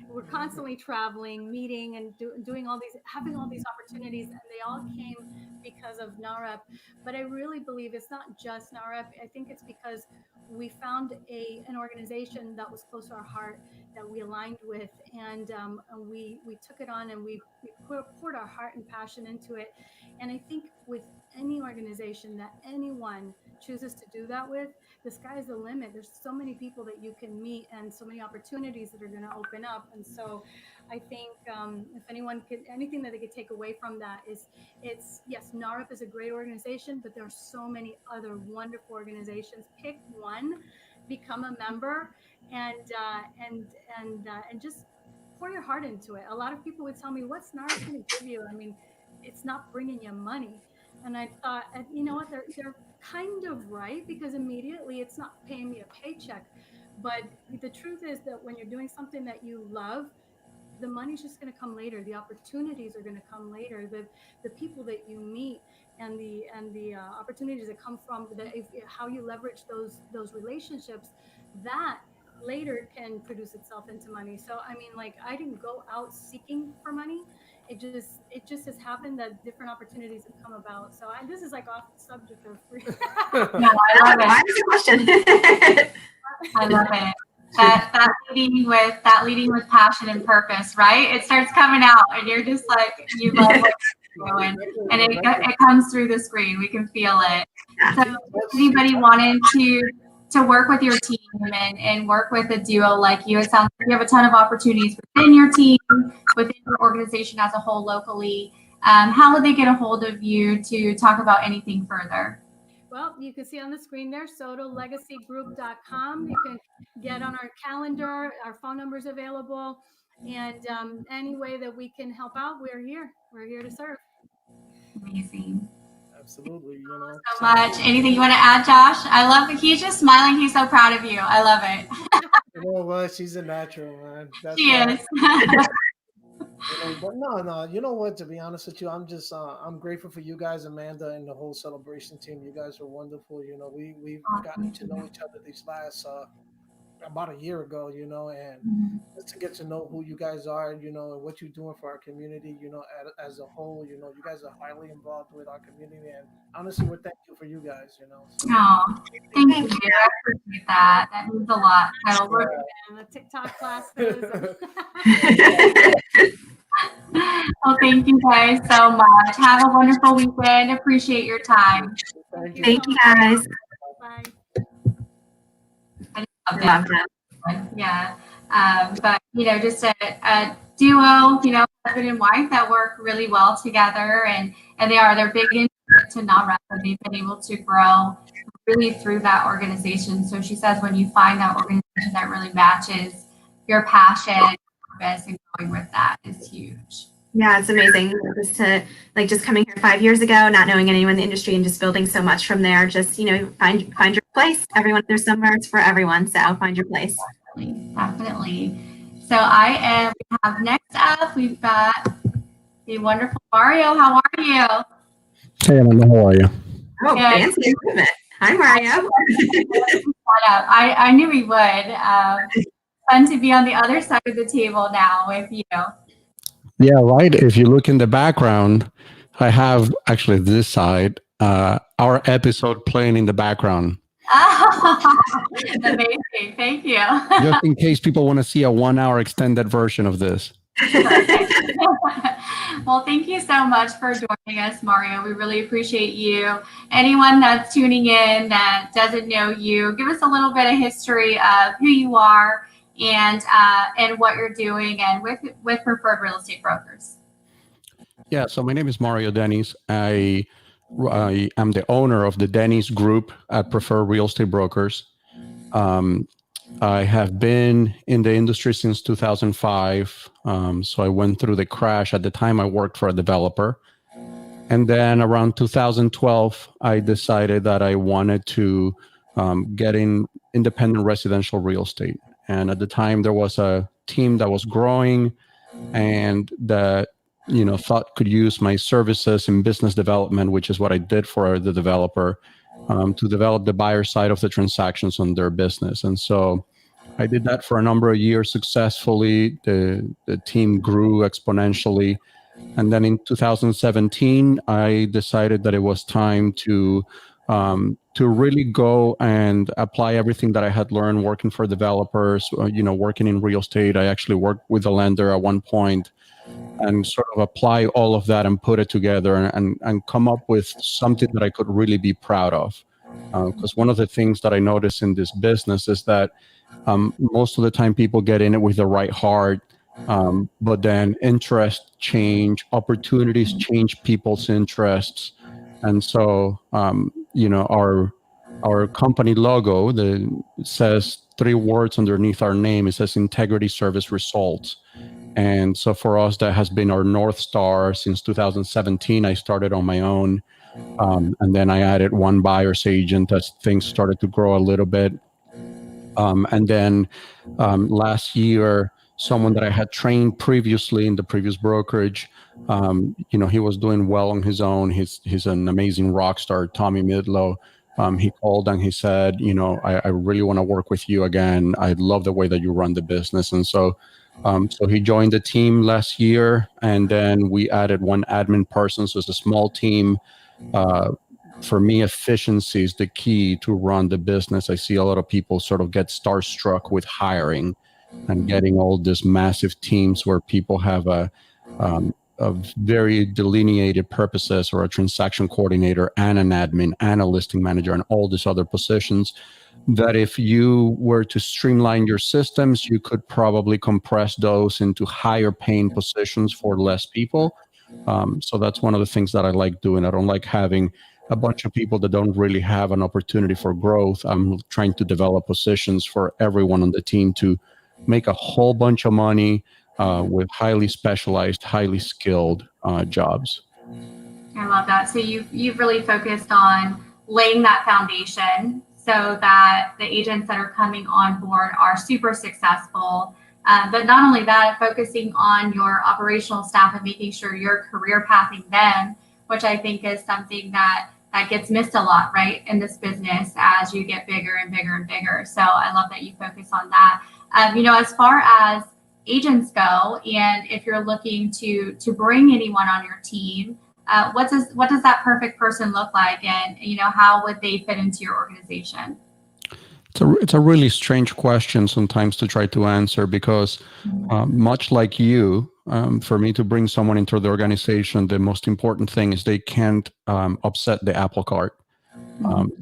We're constantly traveling, meeting, and doing having all these opportunities, and they all came because of NAREP. But I really believe it's not just NAREP. I think it's because we found an organization that was close to our heart, that we aligned with, and we took it on, and we poured our heart and passion into it. And I think with any organization that anyone chooses to do that with, the sky's the limit. There's so many people that you can meet and so many opportunities that are going to open up. And so I think if anything that they could take away from that is yes, NAREP is a great organization, but there are so many other wonderful organizations. Pick one, become a member, and just pour your heart into it. A lot of people would tell me, what's NAREP going to give you? I mean, it's not bringing you money. And I thought, you know what, they're kind of right, because immediately it's not paying me a paycheck. But the truth is that when you're doing something that you love, the money's just going to come later. The opportunities are going to come later. The people that you meet and the opportunities that come from how you leverage those relationships, that later can produce itself into money. So I mean, like, I didn't go out seeking for money. It just has happened that different opportunities have come about. So this is like off the subject of free. No, I love it. I have a question. I love it. That leading with passion and purpose, right? It starts coming out, and you're just like, you love what you're doing, and it comes through the screen. We can feel it. So, anybody wanting to work with your team and work with a duo like you, it sounds like you have a ton of opportunities within your team, within your organization as a whole locally. how would they get a hold of you to talk about anything further? Well, you can see on the screen there, sotolegacygroup.com. You can get on our calendar. Our phone number is available. And any way that we can help out, we're here. We're here to serve. Amazing. Absolutely. So much. Anything you want to add, Josh? I love it. He's just smiling. He's so proud of you. I love it. You know what? She's a natural, man. That's She is. But no. You know what? To be honest with you, I'm just I'm grateful for you guys, Amanda, and the whole celebration team. You guys are wonderful. You know, we've gotten to know each other these last about a year ago. You know, and just to get to know who you guys are, you know, and what you're doing for our community. You know, as a whole, you know, you guys are highly involved with our community, and honestly, we're thankful for you guys. You know. So. Oh, thank you. I appreciate that. That means a lot. So we're and the TikTok class. Well, thank you guys so much. Have a wonderful weekend. Appreciate your time. Thank you guys. Bye. I love that. Yeah. But, you know, just a duo, you know, husband and wife that work really well together. And they're big into nonprofit. They've been able to grow really through that organization. So she says when you find that organization that really matches your passion and going with that is huge. Yeah, it's amazing. Just coming here 5 years ago, not knowing anyone in the industry and just building so much from there. Just, you know, find your place. There's somewhere for everyone. So find your place. Definitely. So we have next up, we've got the wonderful Mario. How are you? Hey, Amanda, how are you? Oh, fancy equipment. Hi, Mario. I knew we would. Fun to be on the other side of the table now with you. Yeah, right. If you look in the background, I have actually this side, our episode playing in the background. Amazing. Thank you. Just in case people want to see a 1 hour extended version of this. Well, thank you so much for joining us, Mario. We really appreciate you. Anyone that's tuning in that doesn't know you, give us a little bit of history of who you are and what you're doing and with Preferred Real Estate Brokers. Yeah, so my name is Mario Dennis. I am the owner of the Dennis Group at Preferred Real Estate Brokers. I have been in the industry since 2005. So I went through the crash. At the time, I worked for a developer. And then around 2012, I decided that I wanted to get in independent residential real estate. And at the time, there was a team that was growing and that, you know, thought could use my services in business development, which is what I did for the developer, to develop the buyer side of the transactions on their business. And so I did that for a number of years successfully. The team grew exponentially. And then in 2017, I decided that it was time to really go and apply everything that I had learned working for developers, working in real estate. I actually worked with a lender at one point and sort of apply all of that and put it together and come up with something that I could really be proud of. Because one of the things that I notice in this business is that most of the time people get in it with the right heart, but then interests change, opportunities change people's interests. And so, our company logo says 3 words underneath our name. It says integrity, service, results. And so for us, that has been our North Star since 2017. I started on my own. And then I added one buyer's agent as things started to grow a little bit. And then last year, someone that I had trained previously in the previous brokerage, he was doing well on his own. He's an amazing rock star, Tommy Midlow. He called and he said, I really want to work with you again. I love the way that you run the business. And so he joined the team last year, and then we added one admin person. So it's a small team. For me, efficiency is the key to run the business. I see a lot of people sort of get starstruck with hiring and getting all these massive teams where people have a very delineated purposes, or a transaction coordinator and an admin and a listing manager and all these other positions, that if you were to streamline your systems, you could probably compress those into higher paying positions for less people. So that's one of the things that I like doing. I don't like having a bunch of people that don't really have an opportunity for growth. I'm trying to develop positions for everyone on the team to make a whole bunch of money with highly specialized, highly skilled jobs. I love that. So you've really focused on laying that foundation so that the agents that are coming on board are super successful. But not only that, focusing on your operational staff and making sure you're career pathing them, which I think is something that gets missed a lot, right, in this business as you get bigger and bigger and bigger. So I love that you focus on that. As far as agents go, and if you're looking to bring anyone on your team, what does that perfect person look like, and how would they fit into your organization? It's a really strange question sometimes to try to answer, because much like you, for me to bring someone into the organization, the most important thing is they can't upset the apple cart.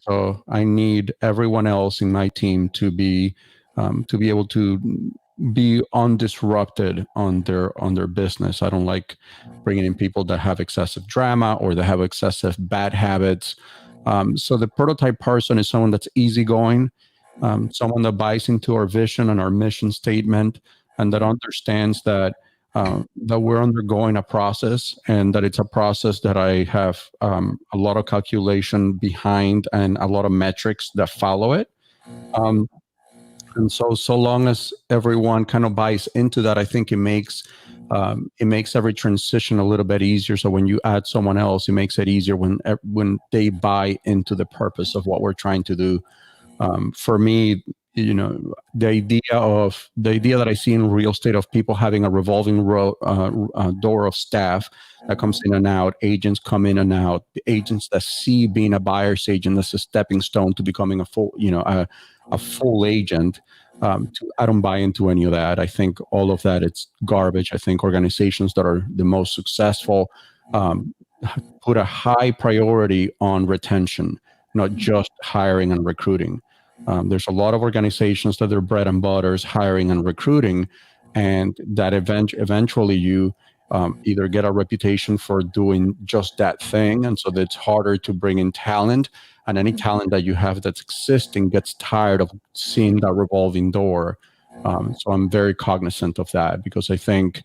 So I need everyone else in my team to be able to be undisrupted on their business. I don't like bringing in people that have excessive drama or that have excessive bad habits. So the prototype person is someone that's easygoing, someone that buys into our vision and our mission statement, and that understands that we're undergoing a process, and that it's a process that I have a lot of calculation behind and a lot of metrics that follow it. And so long as everyone kind of buys into that, I think it makes every transition a little bit easier. So when you add someone else, it makes it easier when they buy into the purpose of what we're trying to do. For me, the idea that I see in real estate of people having a revolving door of staff that comes in and out, agents come in and out, the agents that see being a buyer's agent as a stepping stone to becoming a full agent. I don't buy into any of that. I think all of that, it's garbage. I think organizations that are the most successful put a high priority on retention, not just hiring and recruiting. There's a lot of organizations that their bread and butter is hiring and recruiting, and that eventually you either get a reputation for doing just that thing, and so that it's harder to bring in talent, and any talent that you have that's existing gets tired of seeing that revolving door. So I'm very cognizant of that, because I think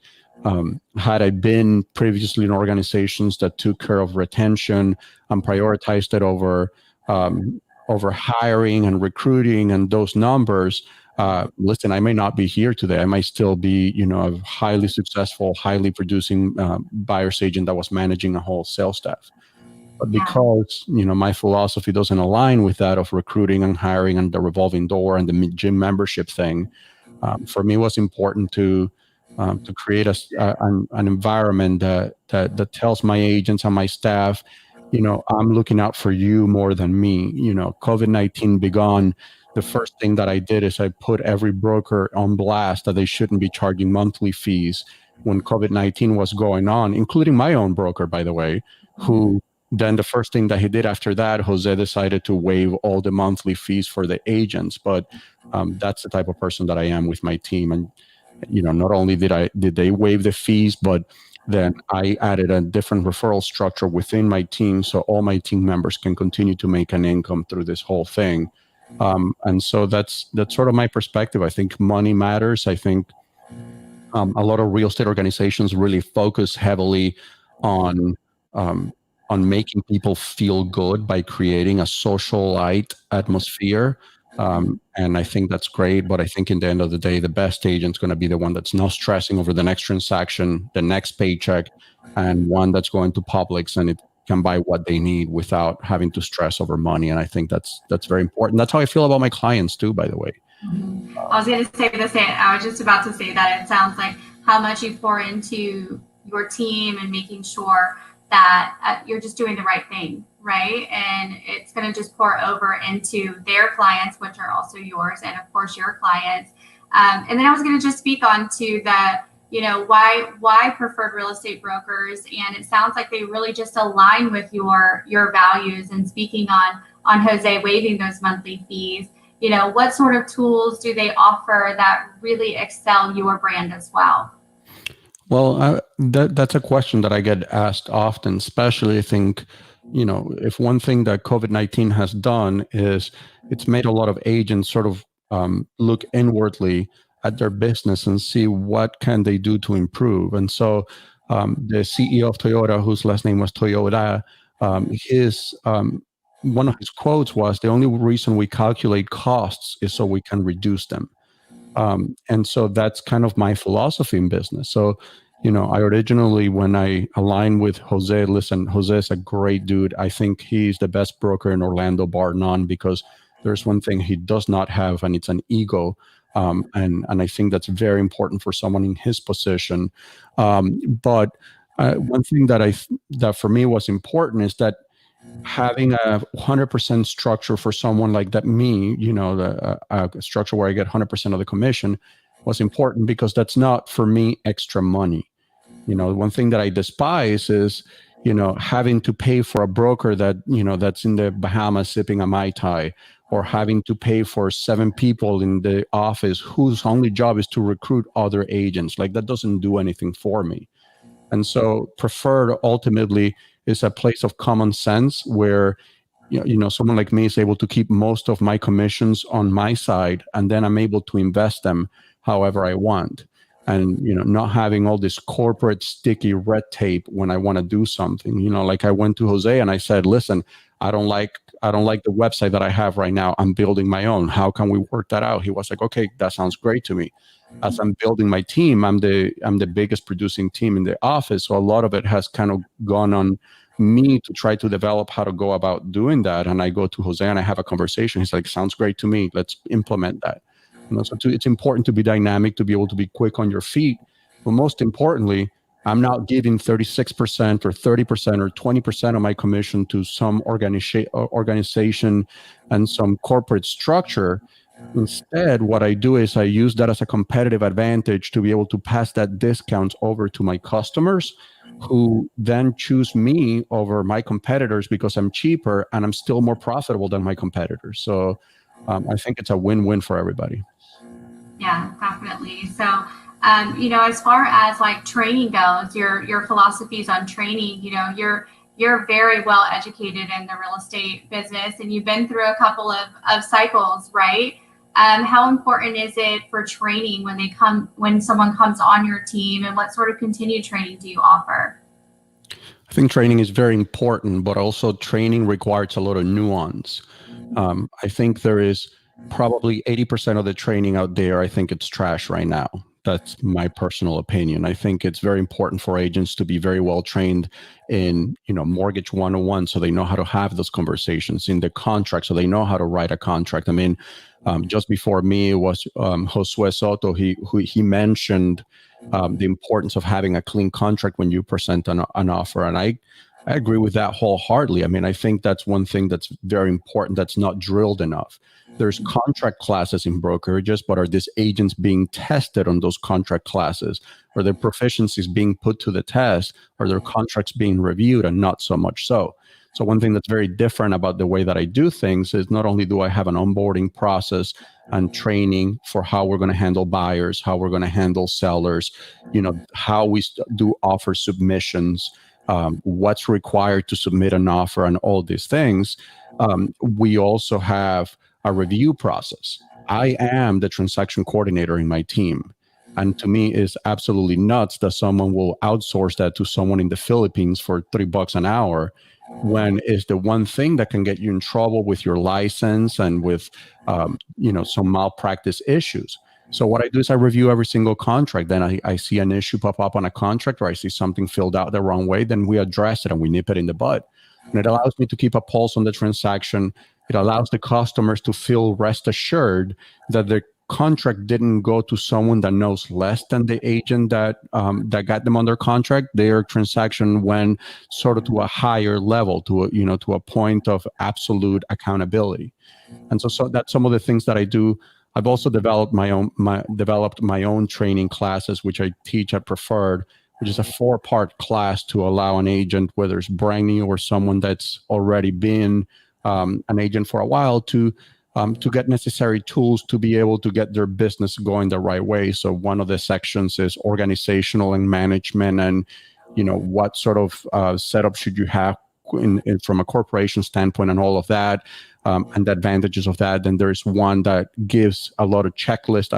had I been previously in organizations that took care of retention and prioritized it over hiring and recruiting and those numbers, listen, I may not be here today. I might still be, a highly successful, highly producing buyer's agent that was managing a whole sales staff. But because, my philosophy doesn't align with that of recruiting and hiring and the revolving door and the gym membership thing, for me, it was important to create an environment that tells my agents and my staff, I'm looking out for you more than me. COVID-19 begun, the first thing that I did is I put every broker on blast that they shouldn't be charging monthly fees when COVID-19 was going on, including my own broker, by the way, who then the first thing that he did after that, Jose decided to waive all the monthly fees for the agents. But that's the type of person that I am with my team. And, not only did they waive the fees, but then I added a different referral structure within my team, so all my team members can continue to make an income through this whole thing. And so that's sort of my perspective. I think money matters. I think a lot of real estate organizations really focus heavily on making people feel good by creating a socialite atmosphere. And I think that's great, but I think in the end of the day, the best agent's going to be the one that's not stressing over the next transaction, the next paycheck, and one that's going to Publix and it can buy what they need without having to stress over money. And I think that's very important. That's how I feel about my clients too, by the way. I was going to say the same. I was just about to say that it sounds like how much you pour into your team and making sure that you're just doing the right thing, right? And it's going to just pour over into their clients, which are also yours, and of course your clients. And then I was going to just speak on to the, why preferred real estate brokers, and it sounds like they really just align with your values. And speaking on Jose waiving those monthly fees, what sort of tools do they offer that really excel your brand as well? Well, that's a question that I get asked often, especially I think, if one thing that COVID-19 has done is it's made a lot of agents sort of look inwardly at their business and see what can they do to improve. And so the CEO of Toyota, whose last name was Toyota, one of his quotes was, "The only reason we calculate costs is so we can reduce them." And so that's kind of my philosophy in business. So, I originally, when I aligned with Jose, listen, Jose is a great dude. I think he's the best broker in Orlando, bar none, because there's one thing he does not have, and it's an ego. And I think that's very important for someone in his position. But one thing that for me was important is that having a 100% structure for someone like that, me, a structure where I get 100% of the commission was important, because that's not for me extra money. One thing that I despise is, having to pay for a broker that, that's in the Bahamas sipping a Mai Tai, or having to pay for 7 people in the office whose only job is to recruit other agents. Like, that doesn't do anything for me. And so preferred ultimately is a place of common sense where, someone like me is able to keep most of my commissions on my side, and then I'm able to invest them however I want. And, not having all this corporate sticky red tape when I want to do something. Like, I went to Jose and I said, listen, I don't like the website that I have right now. I'm building my own. How can we work that out? He was like, okay, that sounds great to me. As I'm building my team, I'm the biggest producing team in the office. So a lot of it has kind of gone on me to try to develop how to go about doing that. And I go to Jose and I have a conversation. He's like, sounds great to me. Let's implement that. So it's important to be dynamic, to be able to be quick on your feet. But most importantly, I'm not giving 36% or 30% or 20% of my commission to some organization and some corporate structure. Instead, what I do is I use that as a competitive advantage to be able to pass that discount over to my customers, who then choose me over my competitors because I'm cheaper and I'm still more profitable than my competitors. So I think it's a win-win for everybody. Yeah, definitely. So, as far as like training goes, your philosophies on training, you're very well educated in the real estate business, and you've been through a couple of cycles, right? How important is it for training when someone comes on your team, and what sort of continued training do you offer? I think training is very important, but also training requires a lot of nuance. I think there is probably 80% of the training out there, I think it's trash right now. That's my personal opinion. I think it's very important for agents to be very well trained in, mortgage 101, so they know how to have those conversations, in the contract, so they know how to write a contract. I mean, just before me, it was Josue Soto. He mentioned the importance of having a clean contract when you present an offer, and I agree with that wholeheartedly. I mean, I think that's one thing that's very important that's not drilled enough. There's contract classes in brokerages, but are these agents being tested on those contract classes? Are their proficiencies being put to the test? Are their contracts being reviewed? And not so much so. So one thing that's very different about the way that I do things is not only do I have an onboarding process and training for how we're going to handle buyers, how we're going to handle sellers, how we do offer submissions, what's required to submit an offer, and all these things. We also have a review process. I am the transaction coordinator in my team. And to me, it's absolutely nuts that someone will outsource that to someone in the Philippines for $3 an hour, when it's the one thing that can get you in trouble with your license and with, some malpractice issues. So what I do is I review every single contract. Then I see an issue pop up on a contract, or I see something filled out the wrong way. Then we address it and we nip it in the bud. And it allows me to keep a pulse on the transaction. It allows the customers to feel rest assured that the contract didn't go to someone that knows less than the agent that got them under contract. Their transaction went sort of to a higher level, to a point of absolute accountability. And so that's some of the things that I do. I've also developed my own training classes, which I teach at Preferred, which is a 4-part class to allow an agent, whether it's brand new or someone that's already been an agent for a while, to to get necessary tools to be able to get their business going the right way. So one of the sections is organizational and management, and what sort of setup should you have from a corporation standpoint and all of that, and the advantages of that. Then there's one that gives a lot of checklist.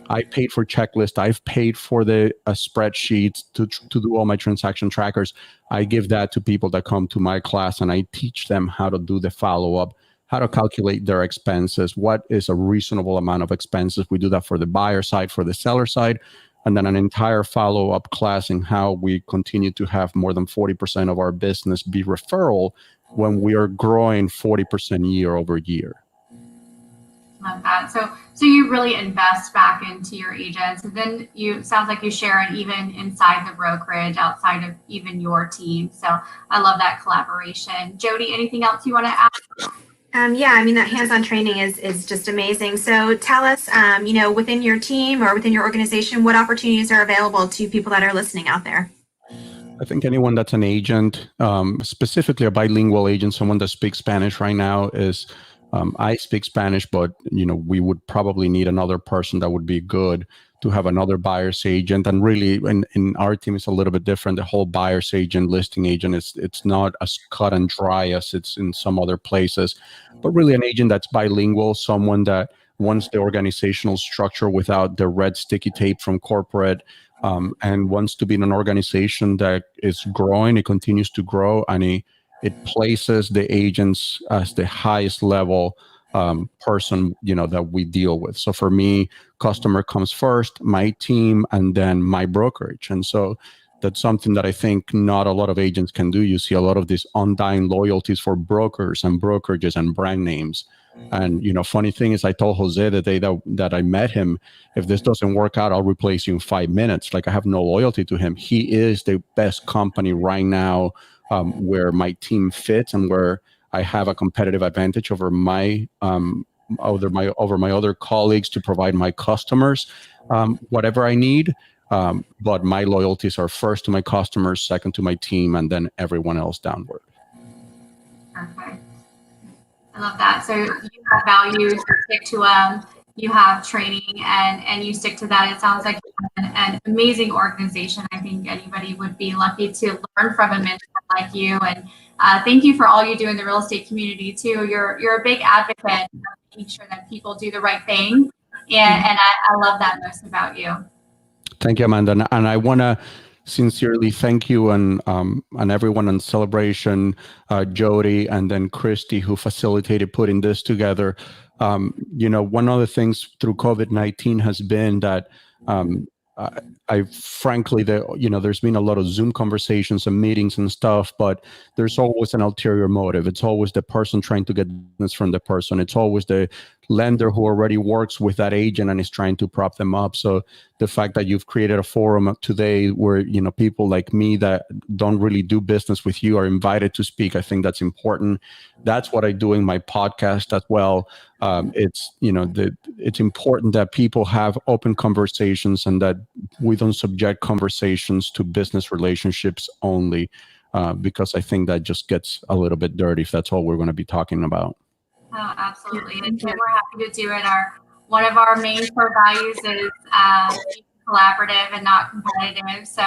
I paid for checklist. I've paid for the spreadsheets to do all my transaction trackers. I give that to people that come to my class, and I teach them how to do the follow-up, how to calculate their expenses, what is a reasonable amount of expenses. We do that for the buyer side, for the seller side, and then an entire follow-up class in how we continue to have more than 40% of our business be referral when we are growing 40% year over year. Love that. So you really invest back into your agents, and then sounds like you share it even inside the brokerage, outside of even your team. So I love that collaboration. Jody, anything else you want to add? Yeah, I mean, that hands-on training is just amazing. So tell us, within your team or within your organization, what opportunities are available to people that are listening out there? I think anyone that's an agent, specifically a bilingual agent, someone that speaks Spanish right now is, I speak Spanish, but, we would probably need another person that would be good to have another buyer's agent. And really, in our team, it's a little bit different. The whole buyer's agent, listing agent, it's not as cut and dry as it's in some other places. But really an agent that's bilingual, someone that wants the organizational structure without the red sticky tape from corporate, and wants to be in an organization that is growing, it continues to grow, and it places the agents as the highest level person, that we deal with. So for me, customer comes first, my team, and then my brokerage. And so that's something that I think not a lot of agents can do. You see a lot of these undying loyalties for brokers and brokerages and brand names. And, funny thing is, I told Jose the day that I met him, if this doesn't work out, I'll replace you in 5 minutes. Like, I have no loyalty to him. He is the best company right now, where my team fits and where I have a competitive advantage over my other colleagues to provide my customers whatever I need. But my loyalties are first to my customers, second to my team, and then everyone else downward. Perfect. I love that. So you have values, you stick to them, you have training, and you stick to that. It sounds like an amazing organization. I think anybody would be lucky to learn from a mentor like you. And thank you for all you do in the real estate community too. You're a big advocate of making sure that people do the right thing. And I love that most about you. Thank you, Amanda. And I want to sincerely thank you and everyone on Celebration, Jody, and then Christy, who facilitated putting this together. One of the things through COVID-19 has been that I frankly, there's been a lot of Zoom conversations and meetings and stuff, but there's always an ulterior motive. It's always the person trying to get business from the person. It's always the lender who already works with that agent and is trying to prop them up. So the fact that you've created a forum today where, people like me that don't really do business with you are invited to speak, I think that's important. That's what I do in my podcast as well. It's important that people have open conversations and that we don't subject conversations to business relationships only, because I think that just gets a little bit dirty if that's all we're going to be talking about. Oh, absolutely. And we're happy to do it. One of our main core values is collaborative and not competitive. So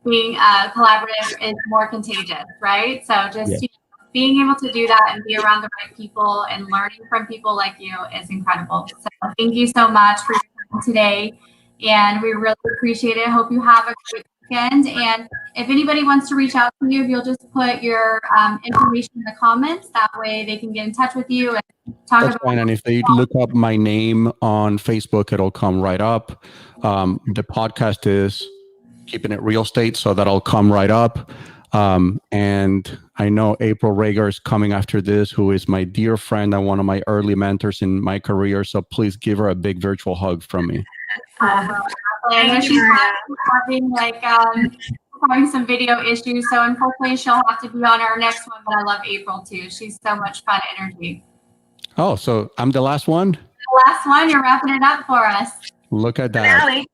being collaborative is more contagious, right? So just being able to do that and be around the right people and learning from people like you is incredible. So thank you so much for your time today. And we really appreciate it. Hope you have a great weekend. And if anybody wants to reach out to you, if you'll just put your information in the comments, that way they can get in touch with you and talk That's about fine. And if they look up my name on Facebook, it'll come right up. The podcast is Keeping It Real Estate, so that'll come right up. And I know April Rager is coming after this, who is my dear friend and one of my early mentors in my career. So please give her a big virtual hug from me. I know she's having some video issues, so unfortunately she'll have to be on our next one, but I love April too. She's so much fun energy. Oh, so I'm the last one? The last one, you're wrapping it up for us. Look at that.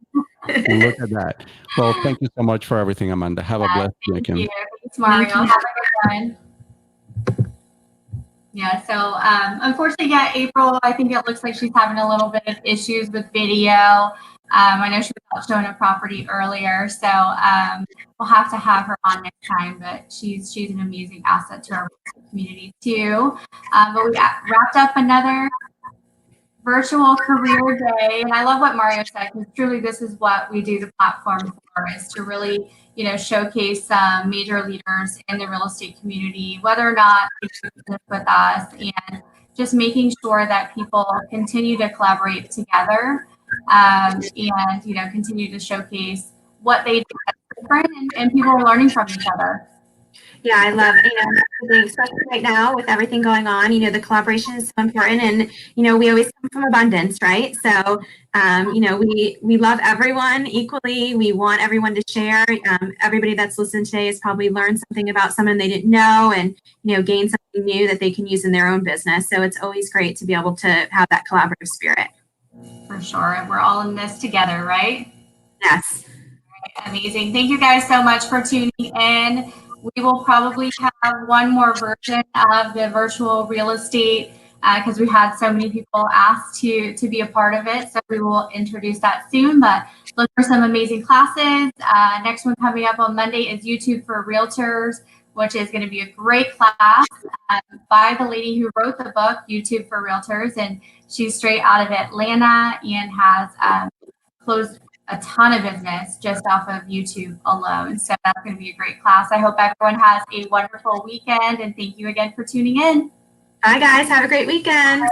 Look at that. Well, thank you so much for everything, Amanda. Have a blessed weekend. Thanks, Mario. Have a good one. Yeah, so unfortunately, yeah, April, I think it looks like she's having a little bit of issues with video. I know she was out showing a property earlier, so we'll have to have her on next time, but she's an amazing asset to our community too. But we wrapped up another virtual career day, and I love what Mario said, because truly this is what we do the platform for, is to really, you know, showcase major leaders in the real estate community, whether or not they do business with us, and just making sure that people continue to collaborate together, and, you know, continue to showcase what they do that's different, and people are learning from each other. Yeah, I love, you know, especially right now with everything going on, you know, the collaboration is so important, and, you know, we always come from abundance, right? So, you know, we love everyone equally. We want everyone to share. Everybody that's listened today has probably learned something about someone they didn't know, and, you know, gained something new that they can use in their own business. So it's always great to be able to have that collaborative spirit. For sure. We're all in this together, right? Yes. Amazing. Thank you guys so much for tuning in. We will probably have one more version of the virtual real estate because we had so many people ask to be a part of it. So we will introduce that soon, but look for some amazing classes. Next one coming up on Monday is YouTube for Realtors, which is going to be a great class by the lady who wrote the book, YouTube for Realtors. And she's straight out of Atlanta and has closed a ton of business just off of YouTube alone. So that's going to be a great class. I hope everyone has a wonderful weekend, and thank you again for tuning in. Bye guys. Have a great weekend.